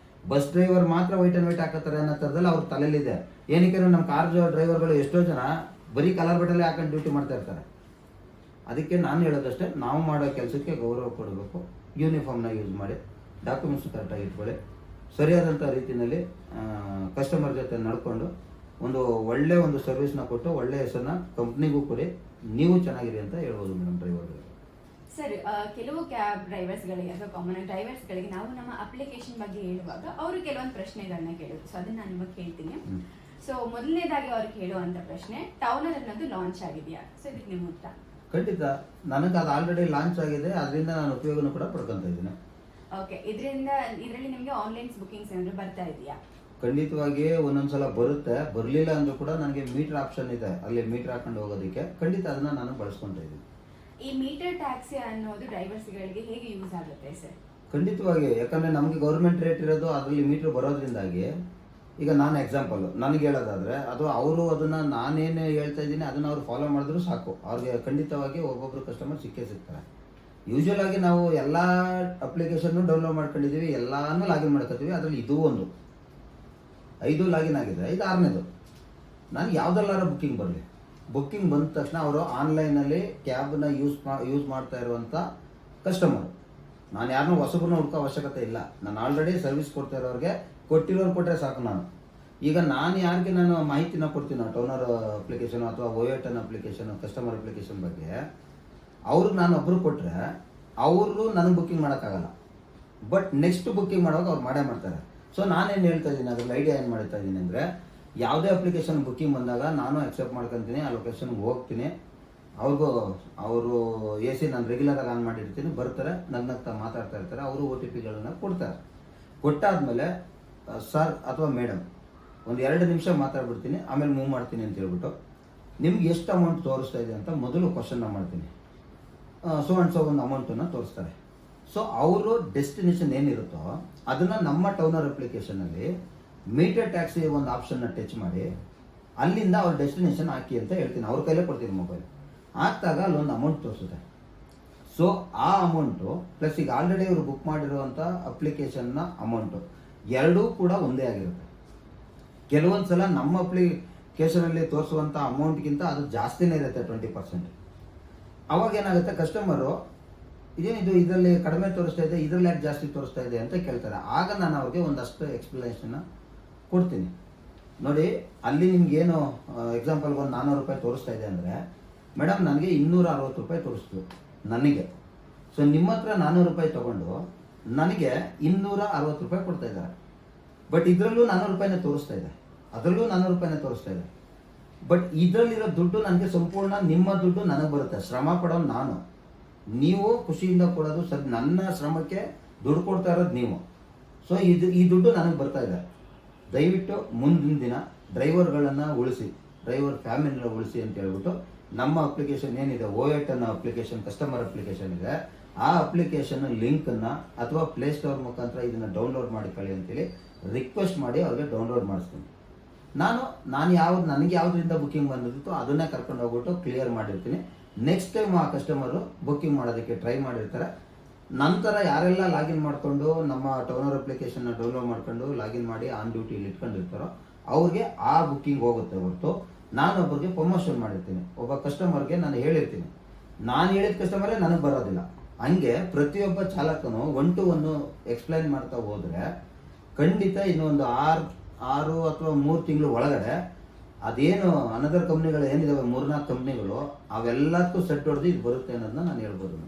ಬಸ್ ಡ್ರೈವರ್ ಮಾತ್ರ ವೈಟ್ ಆ್ಯಂಡ್ ವೈಟ್ ಹಾಕೋತಾರೆ ಅನ್ನೋ ಥರದಲ್ಲಿ ಅವ್ರ ತಲೆಯಲ್ಲಿದೆ. ಏನಕ್ಕೆ ನಮ್ಮ ಕಾರ್ ಡ್ರೈವರ್ಗಳು ಎಷ್ಟೋ ಜನ ಬರೀ ಕಲರ್ ಬಟ್ಟೆಲ್ಲೇ ಹಾಕೊಂಡು ಡ್ಯೂಟಿ ಮಾಡ್ತಾ ಇರ್ತಾರೆ. ಅದಕ್ಕೆ ನಾನು ಹೇಳೋದಷ್ಟೇ, ನಾವು ಮಾಡೋ ಕೆಲಸಕ್ಕೆ ಗೌರವ ಕೊಡಬೇಕು, ಯೂನಿಫಾರ್ಮ್ನ ಯೂಸ್ ಮಾಡಿ, ಡಾಕ್ಯುಮೆಂಟ್ಸ್ ಕರೆಕ್ಟಾಗಿ ಇಟ್ಕೊಳ್ಳಿ, ಸರಿಯಾದಂಥ ರೀತಿಯಲ್ಲಿ ಕಸ್ಟಮರ್ ಜೊತೆ ನಡ್ಕೊಂಡು ಒಳ್ಳೆ ಒಂದು ಸರ್ವಿಸ್ನ ಕೊಟ್ಟು ಒಳ್ಳೆ ಹೆಸರನ್ನ ಕಂಪ್ನಿಗೂ ಕೊಡಿ, ನೀವು ಚೆನ್ನಾಗಿರಿ ಅಂತ ಹೇಳ್ಬೋದು ಮೇಡಮ್ ಡ್ರೈವರ್ಗಳಿಗೆ. ಸರ್, ಕೆಲವು ಕ್ಯಾಬ್ ಡ್ರೈವರ್ಸ್ಗಳಿಗೆ ಅಥವಾ ಕಾಮನ್ ಡ್ರೈವರ್ಸ್ಗಳಿಗೆ ನಾವು ನಮ್ಮ ಅಪ್ಲಿಕೇಶನ್ ಬಗ್ಗೆ ಹೇಳುವಾಗ ಅವರು ಕೆಲವೊಂದು ಪ್ರಶ್ನೆಗಳನ್ನ ಕೇಳೋದು. ಸೊ ಅದನ್ನ ನಾನು ನಿಮಗೆ ಕೇಳ್ತೀನಿ. ಸೊ ಮೊದಲನೇದಾಗಿ ಅವ್ರು ಕೇಳುವಂತ ಪ್ರಶ್ನೆ, ಟೌನರ್ ಅನ್ನೋದು ಲಾಂಚ್ ಆಗಿದೆಯಾ? ಸೊ ಇದಕ್ಕೆ ನಿಮ್ಮ ಉತ್ತರ? ಖಂಡಿತ, ನನಗೆ ಅದು ಆಲ್ರೆಡಿ ಲಾಂಚ್ ಆಗಿದೆ, ಅದರಿಂದ ನಾನು ಉಪಯೋಗನೂ ಕೂಡ ಪಡ್ಕೊತಾ ಇದ್ದೀನಿ. ಓಕೆ, ಇದರಲ್ಲಿ ನಿಮಗೆ ಆನ್ಲೈನ್ ಬುಕಿಂಗ್ಸ್ ಏನಾದ್ರು ಬರ್ತಾ ಇದೆಯಾ? ಖಂಡಿತವಾಗಿ ಒಂದೊಂದ್ಸಲ ಬರುತ್ತೆ, ಬರಲಿಲ್ಲ ಅಂದ್ರೂ ಕೂಡ ನನಗೆ ಮೀಟರ್ ಆಪ್ಷನ್ ಇದೆ, ಅಲ್ಲಿ ಮೀಟರ್ ಹಾಕೊಂಡು ಹೋಗೋದಕ್ಕೆ. ಖಂಡಿತ ಅದನ್ನ ನಾನು ಬಳಸ್ಕೊತಾ ಇದ್ದೀನಿ. ಈ ಮೀಟರ್ ಟ್ಯಾಕ್ಸಿ ಅನ್ನೋದು ಡ್ರೈವರ್ಸ್ಗಳಿಗೆ ಹೇಗೆ ಯೂಸ್ ಆಗುತ್ತೆ ಸರ್? ಖಂಡಿತವಾಗಿ, ಯಾಕಂದ್ರೆ ನಮಗೆ ಗೌರ್ಮೆಂಟ್ ರೇಟ್ ಇರೋದು ಅದರಲ್ಲಿ ಮೀಟರ್ ಬರೋದ್ರಿಂದಾಗಿ, ಈಗ ನಾನು ಎಕ್ಸಾಂಪಲ್ ನನಗೆ ಹೇಳೋದಾದ್ರೆ, ಅದು ಅವರು ಅದನ್ನ ನಾನೇನು ಹೇಳ್ತಾ ಇದ್ದೀನಿ ಅದನ್ನ ಅವ್ರು ಫಾಲೋ ಮಾಡಿದ್ರು ಸಾಕು, ಅವ್ರಿಗೆ ಖಂಡಿತವಾಗಿ ಒಬ್ಬೊಬ್ರು ಕಸ್ಟಮರ್ ಸಿಗ್ತಾರೆ. ಯೂಶುವಲ್ ಆಗಿ ನಾವು ಎಲ್ಲ ಅಪ್ಲಿಕೇಶನ್ ಡೌನ್ಲೋಡ್ ಮಾಡ್ಕೊಂಡಿದ್ದೀವಿ, ಎಲ್ಲಾನು ಲಾಗಿನ್ ಮಾಡ್ಕೊತೀವಿ. ಅದರಲ್ಲಿ ಇದು ಒಂದು 5 ಲಾಗಿನ್ ಆಗಿದೆ, ಇದು 6ನೇದು. ನಾನು ಯಾವುದೆಲ್ಲಾರ ಬುಕ್ಕಿಂಗ್ ಬರಲಿ, ಬುಕ್ಕಿಂಗ್ ಬಂದ ತಕ್ಷಣ ಅವರು ಆನ್ಲೈನಲ್ಲಿ ಕ್ಯಾಬ್ನ ಯೂಸ್ ಮಾಡ್ತಾ ಇರುವಂಥ ಕಸ್ಟಮರ್, ನಾನು ಯಾರನ್ನೂ ಹೊಸಬ್ರನ್ನ ಹುಡ್ಕೋ ಅವಶ್ಯಕತೆ ಇಲ್ಲ. ನಾನು ಆಲ್ರೆಡಿ ಸರ್ವಿಸ್ ಕೊಡ್ತಾ ಇರೋರಿಗೆ ಕೊಟ್ಟಿರೋರು ಕೊಟ್ಟರೆ ಸಾಕು. ಈಗ ನಾನು ಯಾರಿಗೆ ನಾನು ಮಾಹಿತಿನ ಕೊಡ್ತೀನಿ ಟೌನರ್ ಅಪ್ಲಿಕೇಶನ್ ಅಥವಾ ಓಯೋಟನ್ ಅಪ್ಲಿಕೇಶನ್ ಕಸ್ಟಮರ್ ಅಪ್ಲಿಕೇಶನ್ ಬಗ್ಗೆ, ಅವ್ರಿಗೆ ನಾನು ಒಬ್ಬರು ಕೊಟ್ಟರೆ ಅವರು ನನಗೆ ಬುಕ್ಕಿಂಗ್ ಮಾಡೋಕ್ಕಾಗಲ್ಲ. ಬಟ್ ನೆಕ್ಸ್ಟ್ ಬುಕ್ಕಿಂಗ್ ಮಾಡುವಾಗ ಅವ್ರು ಮಾಡೇ ಮಾಡ್ತಾರೆ. ಸೊ ನಾನೇನು ಹೇಳ್ತಾ ಇದ್ದೀನಿ, ಅದ್ರಲ್ಲಿ ಐಡಿಯಾ ಏನು ಮಾಡ್ತಾ ಇದ್ದೀನಿ ಅಂದರೆ, ಯಾವುದೇ ಅಪ್ಲಿಕೇಶನ್ ಬುಕ್ಕಿಂಗ್ ಬಂದಾಗ ನಾನು ಅಕ್ಸೆಪ್ಟ್ ಮಾಡ್ಕೊತೀನಿ, ಆ ಲೊಕೇಶನ್ಗೆ ಹೋಗ್ತೀನಿ, ಅವರು AC ನಾನು ರೆಗ್ಯುಲರಾಗಿ ಆನ್ ಮಾಡಿರ್ತೀನಿ, ಬರ್ತಾರೆ, ನಗ್ನಗ್ತಾ ಮಾತಾಡ್ತಾ ಇರ್ತಾರೆ, ಅವರು OTPಗಳನ್ನ ಕೊಡ್ತಾರೆ. ಕೊಟ್ಟಾದ್ಮೇಲೆ ಸರ್ ಅಥವಾ ಮೇಡಮ್ 1-2 ನಿಮಿಷ ಮಾತಾಡ್ಬಿಡ್ತೀನಿ, ಆಮೇಲೆ ಮೂವ್ ಮಾಡ್ತೀನಿ ಅಂತ ಹೇಳ್ಬಿಟ್ಟು ನಿಮ್ಗೆ ಎಷ್ಟು ಅಮೌಂಟ್ ತೋರಿಸ್ತಾ ಇದೆ ಅಂತ ಮೊದಲು ಕ್ವಶನ್ನ ಮಾಡ್ತೀನಿ. ಸೊ ಅಂಡ್ ಸೊ ಒಂದು ಅಮೌಂಟನ್ನು ತೋರಿಸ್ತಾರೆ. ಸೊ ಅವರು ಡೆಸ್ಟಿನೇಷನ್ ಏನಿರುತ್ತೋ ಅದನ್ನು ನಮ್ಮ ಟೌನರ್ ಅಪ್ಲಿಕೇಶನಲ್ಲಿ ಮೀಟರ್ ಟ್ಯಾಕ್ಸಿ ಒಂದು ಆಪ್ಷನ್ನ ಟಚ್ ಮಾಡಿ ಅಲ್ಲಿಂದ ಅವ್ರ ಡೆಸ್ಟಿನೇಷನ್ ಹಾಕಿ ಅಂತ ಹೇಳ್ತೀನಿ. ಅವ್ರ ಕೈಲೇ ಕೊಡ್ತೀನಿ ಮೊಬೈಲ್. ಹಾಕಿದಾಗ ಅಲ್ಲೊಂದು ಅಮೌಂಟ್ ತೋರಿಸುತ್ತೆ. ಸೊ ಆ ಅಮೌಂಟು ಪ್ಲಸ್ ಈಗ ಆಲ್ರೆಡಿ ಅವರು ಬುಕ್ ಮಾಡಿರುವಂಥ ಅಪ್ಲಿಕೇಶನ್ನ ಅಮೌಂಟು ಎರಡೂ ಕೂಡ ಒಂದೇ ಆಗಿರುತ್ತೆ. ಕೆಲವೊಂದು ಸಲ ನಮ್ಮ ಅಪ್ಲಿಕೇಶನಲ್ಲಿ ತೋರಿಸುವಂಥ ಅಮೌಂಟ್ಗಿಂತ ಅದು ಜಾಸ್ತಿನೇ ಇರುತ್ತೆ, 20%. ಅವಾಗ ಏನಾಗುತ್ತೆ, ಕಸ್ಟಮರು ಇದೇನಿದು ಇದರಲ್ಲಿ ಕಡಿಮೆ ತೋರಿಸ್ತಾ ಇದೆ, ಇದರಲ್ಲಿ ಯಾಕೆ ಜಾಸ್ತಿ ತೋರಿಸ್ತಾ ಇದೆ ಅಂತ ಕೇಳ್ತಾರೆ. ಆಗ ನಾನು ಅವ್ರಿಗೆ ಒಂದಷ್ಟು ಎಕ್ಸ್ಪ್ಲನೇಷನ್ನ ಕೊಡ್ತೀನಿ. ನೋಡಿ, ಅಲ್ಲಿ ನಿಮ್ಗೇನು ಎಕ್ಸಾಂಪಲ್ಗೆ ಒಂದು 400 ರೂಪಾಯಿ ತೋರಿಸ್ತಾ ಇದೆ ಅಂದರೆ, ಮೇಡಮ್ ನನಗೆ 260 ರೂಪಾಯಿ ತೋರಿಸ್ತು ನನಗೆ. ಸೊ ನಿಮ್ಮ ಹತ್ರ 400 ರೂಪಾಯಿ ತೊಗೊಂಡು ನನಗೆ 260 ರೂಪಾಯಿ ಕೊಡ್ತಾ ಇದ್ದಾರೆ. ಬಟ್ ಇದರಲ್ಲೂ 400 ರೂಪಾಯಿನೇ ತೋರಿಸ್ತಾ ಇದೆ, ಅದರಲ್ಲೂ 400 ರೂಪಾಯಿನೇ ತೋರಿಸ್ತಾ ಇದೆ. ಬಟ್ ಇದರಲ್ಲಿರೋ ದುಡ್ಡು ನನಗೆ ಸಂಪೂರ್ಣ ನಿಮ್ಮ ದುಡ್ಡು ನನಗೆ ಬರುತ್ತೆ. ಶ್ರಮ ಪಡೋನು ನಾನು, ನೀವು ಖುಷಿಯಿಂದ ಕೊಡೋದು ಸರ್, ನನ್ನ ಶ್ರಮಕ್ಕೆ ದುಡ್ಡು ಕೊಡ್ತಾ ಇರೋದು ನೀವು. ಸೊ ಈ ದುಡ್ಡು ನನಗೆ ಬರ್ತಾ ಇದೆ. ದಯವಿಟ್ಟು ಮುಂದಿನ ದಿನ ಡ್ರೈವರ್ಗಳನ್ನು ಉಳಿಸಿ, ಡ್ರೈವರ್ ಫ್ಯಾಮಿಲಿನ ಉಳಿಸಿ ಅಂತ ಹೇಳ್ಬಿಟ್ಟು ನಮ್ಮ ಅಪ್ಲಿಕೇಶನ್ ಏನಿದೆ, ಓಯೋಟನ್ ಅಪ್ಲಿಕೇಶನ್ ಕಸ್ಟಮರ್ ಅಪ್ಲಿಕೇಶನ್ ಇದೆ, ಆ ಅಪ್ಲಿಕೇಶನ್ ಲಿಂಕನ್ನು ಅಥವಾ ಪ್ಲೇಸ್ಟೋರ್ ಮುಖಾಂತರ ಇದನ್ನು ಡೌನ್ಲೋಡ್ ಮಾಡಿಕೊಳ್ಳಿ ಅಂತೇಳಿ ರಿಕ್ವೆಸ್ಟ್ ಮಾಡಿ ಅವ್ರಿಗೆ ಡೌನ್ಲೋಡ್ ಮಾಡಿಸ್ತೀನಿ. ನನಗೆ ಯಾವುದರಿಂದ ಬುಕ್ಕಿಂಗ್ ಬಂದಿರುತ್ತೋ ಅದನ್ನೇ ಕರ್ಕೊಂಡು ಹೋಗ್ಬಿಟ್ಟು ಕ್ಲಿಯರ್ ಮಾಡಿರ್ತೀನಿ. ನೆಕ್ಸ್ಟ್ ಟೈಮ್ ಆ ಕಸ್ಟಮರು ಬುಕ್ಕಿಂಗ್ ಮಾಡೋದಕ್ಕೆ ಟ್ರೈ ಮಾಡಿರ್ತಾರೆ. ನಂತರ ಯಾರೆಲ್ಲ ಲಾಗಿನ್ ಮಾಡಿಕೊಂಡು ನಮ್ಮ ಟೌನರ್ ಅಪ್ಲಿಕೇಶನ್ನ ಡೌನ್ಲೋಡ್ ಮಾಡ್ಕೊಂಡು ಲಾಗಿನ್ ಮಾಡಿ ಆನ್ ಡ್ಯೂಟಿಲಿ ಇಟ್ಕೊಂಡಿರ್ತಾರೋ ಅವ್ರಿಗೆ ಆ ಬುಕ್ಕಿಂಗ್ ಹೋಗುತ್ತೆ ಹೊರತು ನಾನೊಬ್ಬರಿಗೆ ಪ್ರಮೋಷನ್ ಮಾಡಿರ್ತೀನಿ. ಒಬ್ಬ ಕಸ್ಟಮರ್ಗೆ ನಾನು ಹೇಳಿರ್ತೀನಿ, ನಾನು ಹೇಳಿದ ಕಸ್ಟಮರೇ ನನಗೆ ಬರೋದಿಲ್ಲ. ಹಂಗೆ ಪ್ರತಿಯೊಬ್ಬ ಚಾಲಕನು 1 to 1 ಎಕ್ಸ್ಪ್ಲೈನ್ ಮಾಡ್ತಾ ಹೋದರೆ ಖಂಡಿತ ಇನ್ನೊಂದು 6 ಅಥವಾ 3 ತಿಂಗಳು ಒಳಗಡೆ ಅದೇನು ಅನದರ್ ಕಂಪ್ನಿಗಳು ಏನಿದಾವೆ 3-4 ಕಂಪ್ನಿಗಳು ಅವೆಲ್ಲಕ್ಕೂ ಸೆಟ್ ಹೊಡೆದು ಇದು ಬರುತ್ತೆ ಅನ್ನೋದನ್ನ ನಾನು ಹೇಳ್ಬೋದು.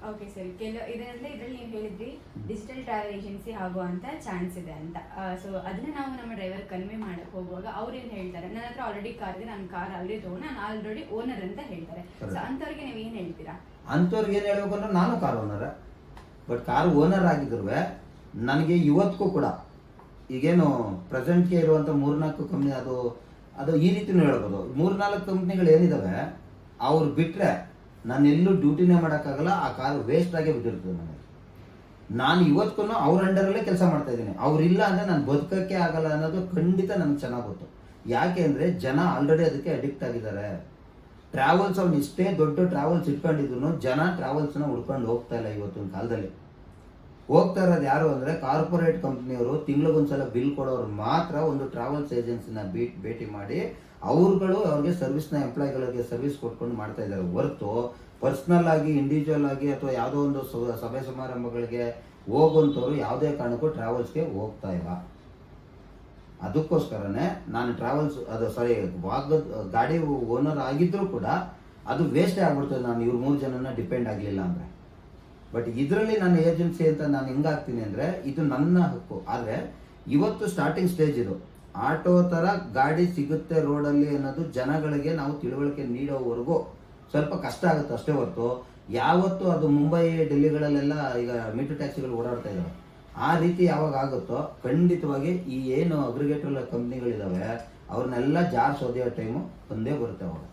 ಓಕೆ ಸರ್, ಇದರಲ್ಲಿ ನೀವು ಹೇಳಿದ್ರಿ ಡಿಜಿಟಲ್ ಟ್ರಾವೆಲ್ ಏಜೆನ್ಸಿ ಆಗುವಂತ ಚಾನ್ಸ್ ಇದೆ ಅಂತ. ಸೊ ಅದನ್ನ ನಾವು ನಮ್ಮ ಡ್ರೈವರ್ ಕನ್ವೆ ಮಾಡಕ್ ಹೋಗುವಾಗ ಅವ್ರು ಏನ್ ಹೇಳ್ತಾರೆ, ನನ್ನ ಹತ್ರ ಆಲ್ರೆಡಿ ಕಾರ್ ಇದೆ, ನನ್ನ ಕಾರ್ ಆಲ್ರೆಡಿ ತಗೊಂಡು ನಾನು ಆಲ್ರೆಡಿ ಓನರ್ ಅಂತ ಹೇಳ್ತಾರೆ. ಸೊ ಅಂತವ್ರಿಗೆ ನೀವು ಏನ್ ಹೇಳ್ತೀರಾ? ಅಂಥವ್ರಿಗೆ ಏನು ಹೇಳ್ಬೇಕು ಅಂದ್ರೆ ನಾನು car owner, but car owner ಆಗಿದ್ರು ನನಗೆ ಇವತ್ತಿಗೂ ಕೂಡ ಈಗೇನು ಪ್ರೆಸೆಂಟ್ಗೆ ಇರುವಂಥ 3-4 ಕಂಪ್ನಿ ಅದು ಈ ರೀತಿನೂ ಹೇಳ್ಬೋದು. 3-4 ಕಂಪ್ನಿಗಳು ಏನಿದಾವೆ ಅವ್ರು ಬಿಟ್ಟರೆ ನಾನು ಎಲ್ಲೂ ಡ್ಯೂಟಿನೇ ಮಾಡೋಕ್ಕಾಗಲ್ಲ, ಆ ಕಾರ್ ವೇಸ್ಟ್ ಆಗೇ ಬಿದ್ದಿರ್ತದೆ ನನಗೆ. ನಾನು ಇವತ್ತಿಗೂ ಅವ್ರ ಅಂಡರಲ್ಲೇ ಕೆಲಸ ಮಾಡ್ತಾ ಇದ್ದೀನಿ. ಅವ್ರಿಲ್ಲ ಅಂದರೆ ನಾನು ಬದುಕೋಕ್ಕೆ ಆಗಲ್ಲ ಅನ್ನೋದು ಖಂಡಿತ ನನಗೆ ಚೆನ್ನಾಗಿ ಗೊತ್ತು. ಯಾಕೆ ಅಂದರೆ ಜನ ಆಲ್ರೆಡಿ ಅದಕ್ಕೆ ಅಡಿಕ್ಟ್ ಆಗಿದ್ದಾರೆ. ಟ್ರಾವೆಲ್ಸ್ ಅವ್ನು ಇಷ್ಟೇ ದೊಡ್ಡ ಟ್ರಾವೆಲ್ಸ್ ಇಟ್ಕೊಂಡಿದ್ರು ಜನ ಟ್ರಾವೆಲ್ಸ್ನ ಹುಡ್ಕೊಂಡು ಹೋಗ್ತಾ ಇಲ್ಲ. ಇವತ್ತಿನ ಕಾಲದಲ್ಲಿ ಹೋಗ್ತಾ ಇರೋದು ಯಾರು ಅಂದರೆ ಕಾರ್ಪೊರೇಟ್ ಕಂಪ್ನಿಯವರು ತಿಂಗಳಿಗೊಂದ್ಸಲ ಬಿಲ್ ಕೊಡೋರು ಮಾತ್ರ ಒಂದು ಟ್ರಾವೆಲ್ಸ್ ಏಜೆನ್ಸಿನ ಭೇಟಿ ಮಾಡಿ ಅವ್ರುಗಳು ಅವ್ರಿಗೆ ಸರ್ವಿಸ್ನ ಎಂಪ್ಲಾಯ್ಗಳಿಗೆ ಸರ್ವಿಸ್ ಕೊಟ್ಕೊಂಡು ಮಾಡ್ತಾ ಇದ್ದಾರೆ ಹೊರತು ಪರ್ಸ್ನಲ್ ಆಗಿ ಇಂಡಿವಿಜುವಲ್ ಆಗಿ ಅಥವಾ ಯಾವುದೋ ಒಂದು ಸಭೆ ಸಮಾರಂಭಗಳಿಗೆ ಹೋಗುವಂಥವ್ರು ಯಾವುದೇ ಕಾರಣಕ್ಕೂ ಟ್ರಾವೆಲ್ಸ್ಗೆ ಹೋಗ್ತಾ ಇಲ್ಲ. ಅದಕ್ಕೋಸ್ಕರನೇ ನಾನು ಟ್ರಾವೆಲ್ಸ್ ಗಾಡಿ ಓನರ್ ಆಗಿದ್ರೂ ಕೂಡ ಅದು ವೇಸ್ಟೇ ಆಗ್ಬಿಡ್ತದೆ ನಾನು ಇವ್ರು 3 ಜನನ ಡಿಪೆಂಡ್ ಆಗಲಿಲ್ಲ ಅಂದರೆ. ಬಟ್ ಇದರಲ್ಲಿ ನಾನು ಏಜೆನ್ಸಿ ಅಂತ ನಾನು ಹೆಂಗಾಗ್ತೀನಿ ಅಂದರೆ ಇದು ನನ್ನ ಹಕ್ಕು. ಆದರೆ ಇವತ್ತು ಸ್ಟಾರ್ಟಿಂಗ್ ಸ್ಟೇಜ್ ಇದು. ಆಟೋ ಥರ ಗಾಡಿ ಸಿಗುತ್ತೆ ರೋಡಲ್ಲಿ ಅನ್ನೋದು ಜನಗಳಿಗೆ ನಾವು ತಿಳುವಳಿಕೆ ನೀಡೋವರೆಗೂ ಸ್ವಲ್ಪ ಕಷ್ಟ ಆಗುತ್ತೆ ಅಷ್ಟೇ ಹೊರತು ಯಾವತ್ತು ಅದು ಮುಂಬೈ ಡೆಲ್ಲಿಗಳಲ್ಲೆಲ್ಲ ಈಗ ಮೀಟರ್ ಟ್ಯಾಕ್ಸಿಗಳು ಓಡಾಡ್ತಾ ಇದ್ದಾವೆ ಆ ರೀತಿ ಯಾವಾಗ ಆಗುತ್ತೋ ಖಂಡಿತವಾಗಿ ಈ ಏನು ಅಗ್ರಿಗೇಟರ್ ಕಂಪ್ನಿಗಳಿದಾವೆ ಅವ್ರನ್ನೆಲ್ಲ ಜಾರ್ಸೋದೋ ಟೈಮು ಬಂದೇ ಬರುತ್ತೆ ಅವಾಗ.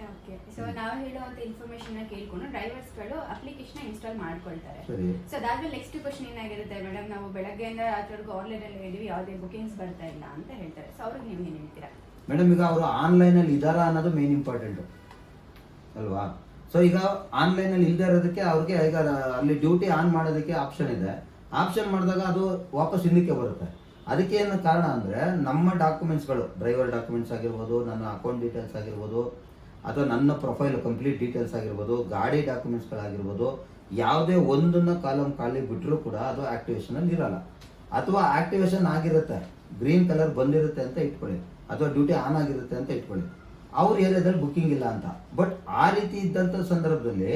ಓಕೆ, ಸೊ ನಾವು ಹೇಳುವಂತ ಇನ್ಫಾರ್ಮೇಶನ್ ಕೇಳ್ಕೊಂಡು ಡ್ರೈವರ್ಸ್ ಗಳು ಅಪ್ಲಿಕೇಶನ್ ಇನ್ಸ್ಟಾಲ್ ಮಾಡ್ಕೊಳ್ತಾರೆ. ಸೊ ಅದಾದ್ಮೇಲೆ ನೆಕ್ಸ್ಟ್ ಕ್ವಶನ್ ಏನಾಗಿರುತ್ತೆ ಮೇಡಮ್, ನಾವು ಬೆಳಗ್ಗೆಯಿಂದ ರಾತ್ರಿವರೆಗೂ ಆನ್ಲೈನ್ ಅಲ್ಲಿ ಇದೀವಿ, ಯಾವುದೇ ಬುಕಿಂಗ್ಸ್ ಬರ್ತಾ ಇಲ್ಲ ಅಂತ ಹೇಳ್ತಾರೆ. ಸೊ ಅವ್ರಿಗೆ ನೀವು ಏನ್ ಹೇಳ್ತೀರಾ? ಮೇಡಮ್ ಈಗ ಅವರು ಆನ್ಲೈನ್ ಅಲ್ಲಿ ಇದಾರ ಅನ್ನೋದು ಮೇನ್ ಇಂಪಾರ್ಟೆಂಟ್ ಅಲ್ವಾ? ಸೊ ಈಗ ಆನ್ಲೈನ್ ಅಲ್ಲಿ ಇಲ್ದೇ ಇರೋದಕ್ಕೆ ಅವ್ರಿಗೆ ಈಗ ಅಲ್ಲಿ ಡ್ಯೂಟಿ ಆನ್ ಮಾಡೋದಕ್ಕೆ ಆಪ್ಷನ್ ಇದೆ. ಆಪ್ಷನ್ ಮಾಡಿದಾಗ ಅದು ವಾಪಸ್ ಹಿಂದಕ್ಕೆ ಬರುತ್ತೆ. ಅದಕ್ಕೆ ಏನು ಕಾರಣ ಅಂದರೆ ನಮ್ಮ ಡಾಕ್ಯುಮೆಂಟ್ಸ್ಗಳು, ಡ್ರೈವರ್ ಡಾಕ್ಯುಮೆಂಟ್ಸ್ ಆಗಿರ್ಬೋದು, ನನ್ನ ಅಕೌಂಟ್ ಡೀಟೇಲ್ಸ್ ಆಗಿರ್ಬೋದು, ಅಥವಾ ನನ್ನ ಪ್ರೊಫೈಲ್ ಕಂಪ್ಲೀಟ್ ಡೀಟೇಲ್ಸ್ ಆಗಿರ್ಬೋದು, ಗಾಡಿ ಡಾಕ್ಯುಮೆಂಟ್ಸ್ಗಳಾಗಿರ್ಬೋದು, ಯಾವುದೇ ಒಂದನ್ನು ಕಾಲಮ್ ಖಾಲಿ ಬಿಟ್ಟರೂ ಕೂಡ ಅದು ಆಕ್ಟಿವೇಶನಲ್ಲಿ ಇರಲ್ಲ. ಅಥವಾ ಆಕ್ಟಿವೇಶನ್ ಆಗಿರುತ್ತೆ, ಗ್ರೀನ್ ಕಲರ್ ಬಂದಿರುತ್ತೆ ಅಂತ ಇಟ್ಕೊಳ್ಳಿ, ಅಥವಾ ಡ್ಯೂಟಿ ಆನ್ ಆಗಿರುತ್ತೆ ಅಂತ ಇಟ್ಕೊಳ್ಳಿ, ಅವ್ರ ಏರಿಯಾದಲ್ಲಿ ಬುಕ್ಕಿಂಗ್ ಇಲ್ಲ ಅಂತ. ಬಟ್ ಆ ರೀತಿ ಇದ್ದಂಥ ಸಂದರ್ಭದಲ್ಲಿ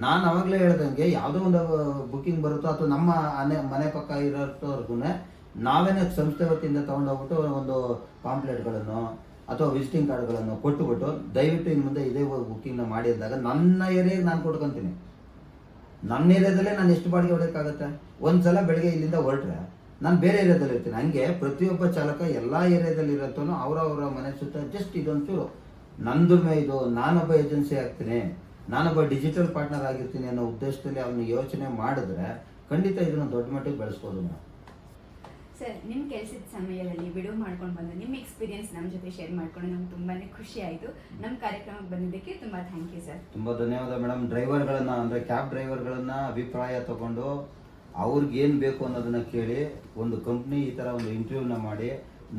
ನಾನು ಅವಾಗಲೇ ಹೇಳ್ದಂಗೆ ಯಾವುದೋ ಒಂದು ಬುಕ್ಕಿಂಗ್ ಬರುತ್ತೋ ಅಥವಾ ನಮ್ಮ ಮನೆ ಪಕ್ಕ ಇರೋರ್ವರೆಗೂ ನಾವೇನೇ ಸಂಸ್ಥೆ ವತಿಯಿಂದ ತೊಗೊಂಡೋಗ್ಬಿಟ್ಟು ಒಂದು ಪಾಂಪ್ಲೆಟ್ಗಳನ್ನು ಅಥವಾ ವಿಸಿಟಿಂಗ್ ಕಾರ್ಡ್ಗಳನ್ನು ಕೊಟ್ಟುಬಿಟ್ಟು ದಯವಿಟ್ಟು ಇನ್ನು ಮುಂದೆ ಇದೇ ಬುಕ್ಕಿಂಗ್ನ ಮಾಡಿ ಅಂದಾಗ ನನ್ನ ಏರಿಯಾಗೆ ನಾನು ಕೊಟ್ಕೊತೀನಿ. ನನ್ನ ಏರಿಯಾದಲ್ಲೇ ನಾನು ಎಷ್ಟು ಬಾಡಿಗೆ ಹೊಡೆಯೋಕ್ಕಾಗತ್ತೆ? ಒಂದ್ಸಲ ಬೆಳಗ್ಗೆ ಇಲ್ಲಿಂದ ಹೊರಟ್ರೆ ನಾನು ಬೇರೆ ಏರಿಯಾದಲ್ಲಿ ಇರ್ತೀನಿ. ಹಂಗೆ ಪ್ರತಿಯೊಬ್ಬ ಚಾಲಕ ಎಲ್ಲ ಏರಿಯಾದಲ್ಲಿ ಇರೋತ್ತೋ ಅವರವರ ಮನೆ ಸುತ್ತ ಜಸ್ಟ್ ಇದೊಂಚೂರು ನಂದುಮೆ ಇದು, ನಾನೊಬ್ಬ ಏಜೆನ್ಸಿ ಆಗ್ತೀನಿ, ನಾನೊಬ್ಬ ಡಿಜಿಟಲ್ ಪಾರ್ಟ್ನರ್ ಆಗಿರ್ತೀನಿ ಅನ್ನೋ ಉದ್ದೇಶದಲ್ಲಿ ಅವನು ಯೋಚನೆ ಮಾಡಿದ್ರೆ ಖಂಡಿತ ಇದನ್ನು ದೊಡ್ಡ ಮಟ್ಟಿಗೆ ಬೆಳೆಸ್ಬೋದು ನಾವು. ಸರ್, ನಿಮ್ಮ ಕೆಲಸದ ಸಮಯದಲ್ಲಿ ವಿಡಿಯೋ ಮಾಡ್ಕೊಂಡು ಬಂದು ನಿಮ್ಮ ಎಕ್ಸ್ಪೀರಿಯನ್ಸ್ ನಮ್ಮ ಜೊತೆ ಶೇರ್ ಮಾಡ್ಕೊಂಡು ನಮ್ಗೆ ತುಂಬಾನೇ ಖುಷಿ ಆಯಿತು. ನಮ್ಮ ಕಾರ್ಯಕ್ರಮಕ್ಕೆ ಬಂದಿದ್ದಕ್ಕೆ ತುಂಬ ಥ್ಯಾಂಕ್ ಯು ಸರ್. ತುಂಬ ಧನ್ಯವಾದ ಮೇಡಮ್. ಡ್ರೈವರ್ಗಳನ್ನ ಅಂದರೆ ಕ್ಯಾಬ್ ಡ್ರೈವರ್ಗಳನ್ನ ಅಭಿಪ್ರಾಯ ತಗೊಂಡು ಅವ್ರಿಗೆ ಏನು ಬೇಕು ಅನ್ನೋದನ್ನ ಕೇಳಿ ಒಂದು ಕಂಪ್ನಿ ಈ ಥರ ಒಂದು ಇಂಟರ್ವ್ಯೂನ ಮಾಡಿ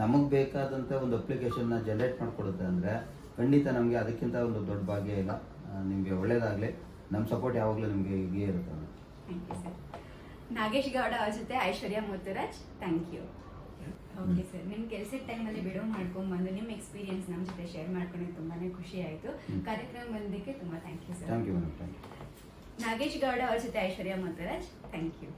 ನಮಗೆ ಬೇಕಾದಂಥ ಒಂದು ಅಪ್ಲಿಕೇಶನ್ನ ಜನರೇಟ್ ಮಾಡಿಕೊಡುತ್ತೆ ಅಂದರೆ ಖಂಡಿತ ನಮಗೆ ಅದಕ್ಕಿಂತ ಒಂದು ದೊಡ್ಡ ಭಾಗ್ಯ ಇಲ್ಲ. ನಿಮಗೆ ಒಳ್ಳೇದಾಗಲಿ. ನಮ್ಮ ಸಪೋರ್ಟ್ ಯಾವಾಗಲೂ ನಿಮಗೆ ಹೀಗೆ ಇರುತ್ತೆ. Thank you sir. Nagesh Gowda ಅವ್ರ ಜೊತೆ Aishwarya Muthuraj, thank you. Okay sir, ನಿಮ್ಮ ಕೆಲಸದ ಟೈಮಲ್ಲಿ ವಿಡಿಯೋ ಮಾಡ್ಕೊಂಡು ಬಂದು ನಿಮ್ಮ ಎಕ್ಸ್ಪೀರಿಯನ್ಸ್ ನಮ್ಮ ಜೊತೆ ಶೇರ್ ಮಾಡ್ಕೊಂಡು ತುಂಬಾ ಖುಷಿ ಆಯಿತು. ಕಾರ್ಯಕ್ರಮ ಬಂದಕ್ಕೆ ತುಂಬ thank you sir. Thank you madam. Thank you. Nagesh Gowda ಅವ್ರ ಜೊತೆ ಐಶ್ವರ್ಯ ಮುತ್ತುರಾಜ್, ಥ್ಯಾಂಕ್ ಯು.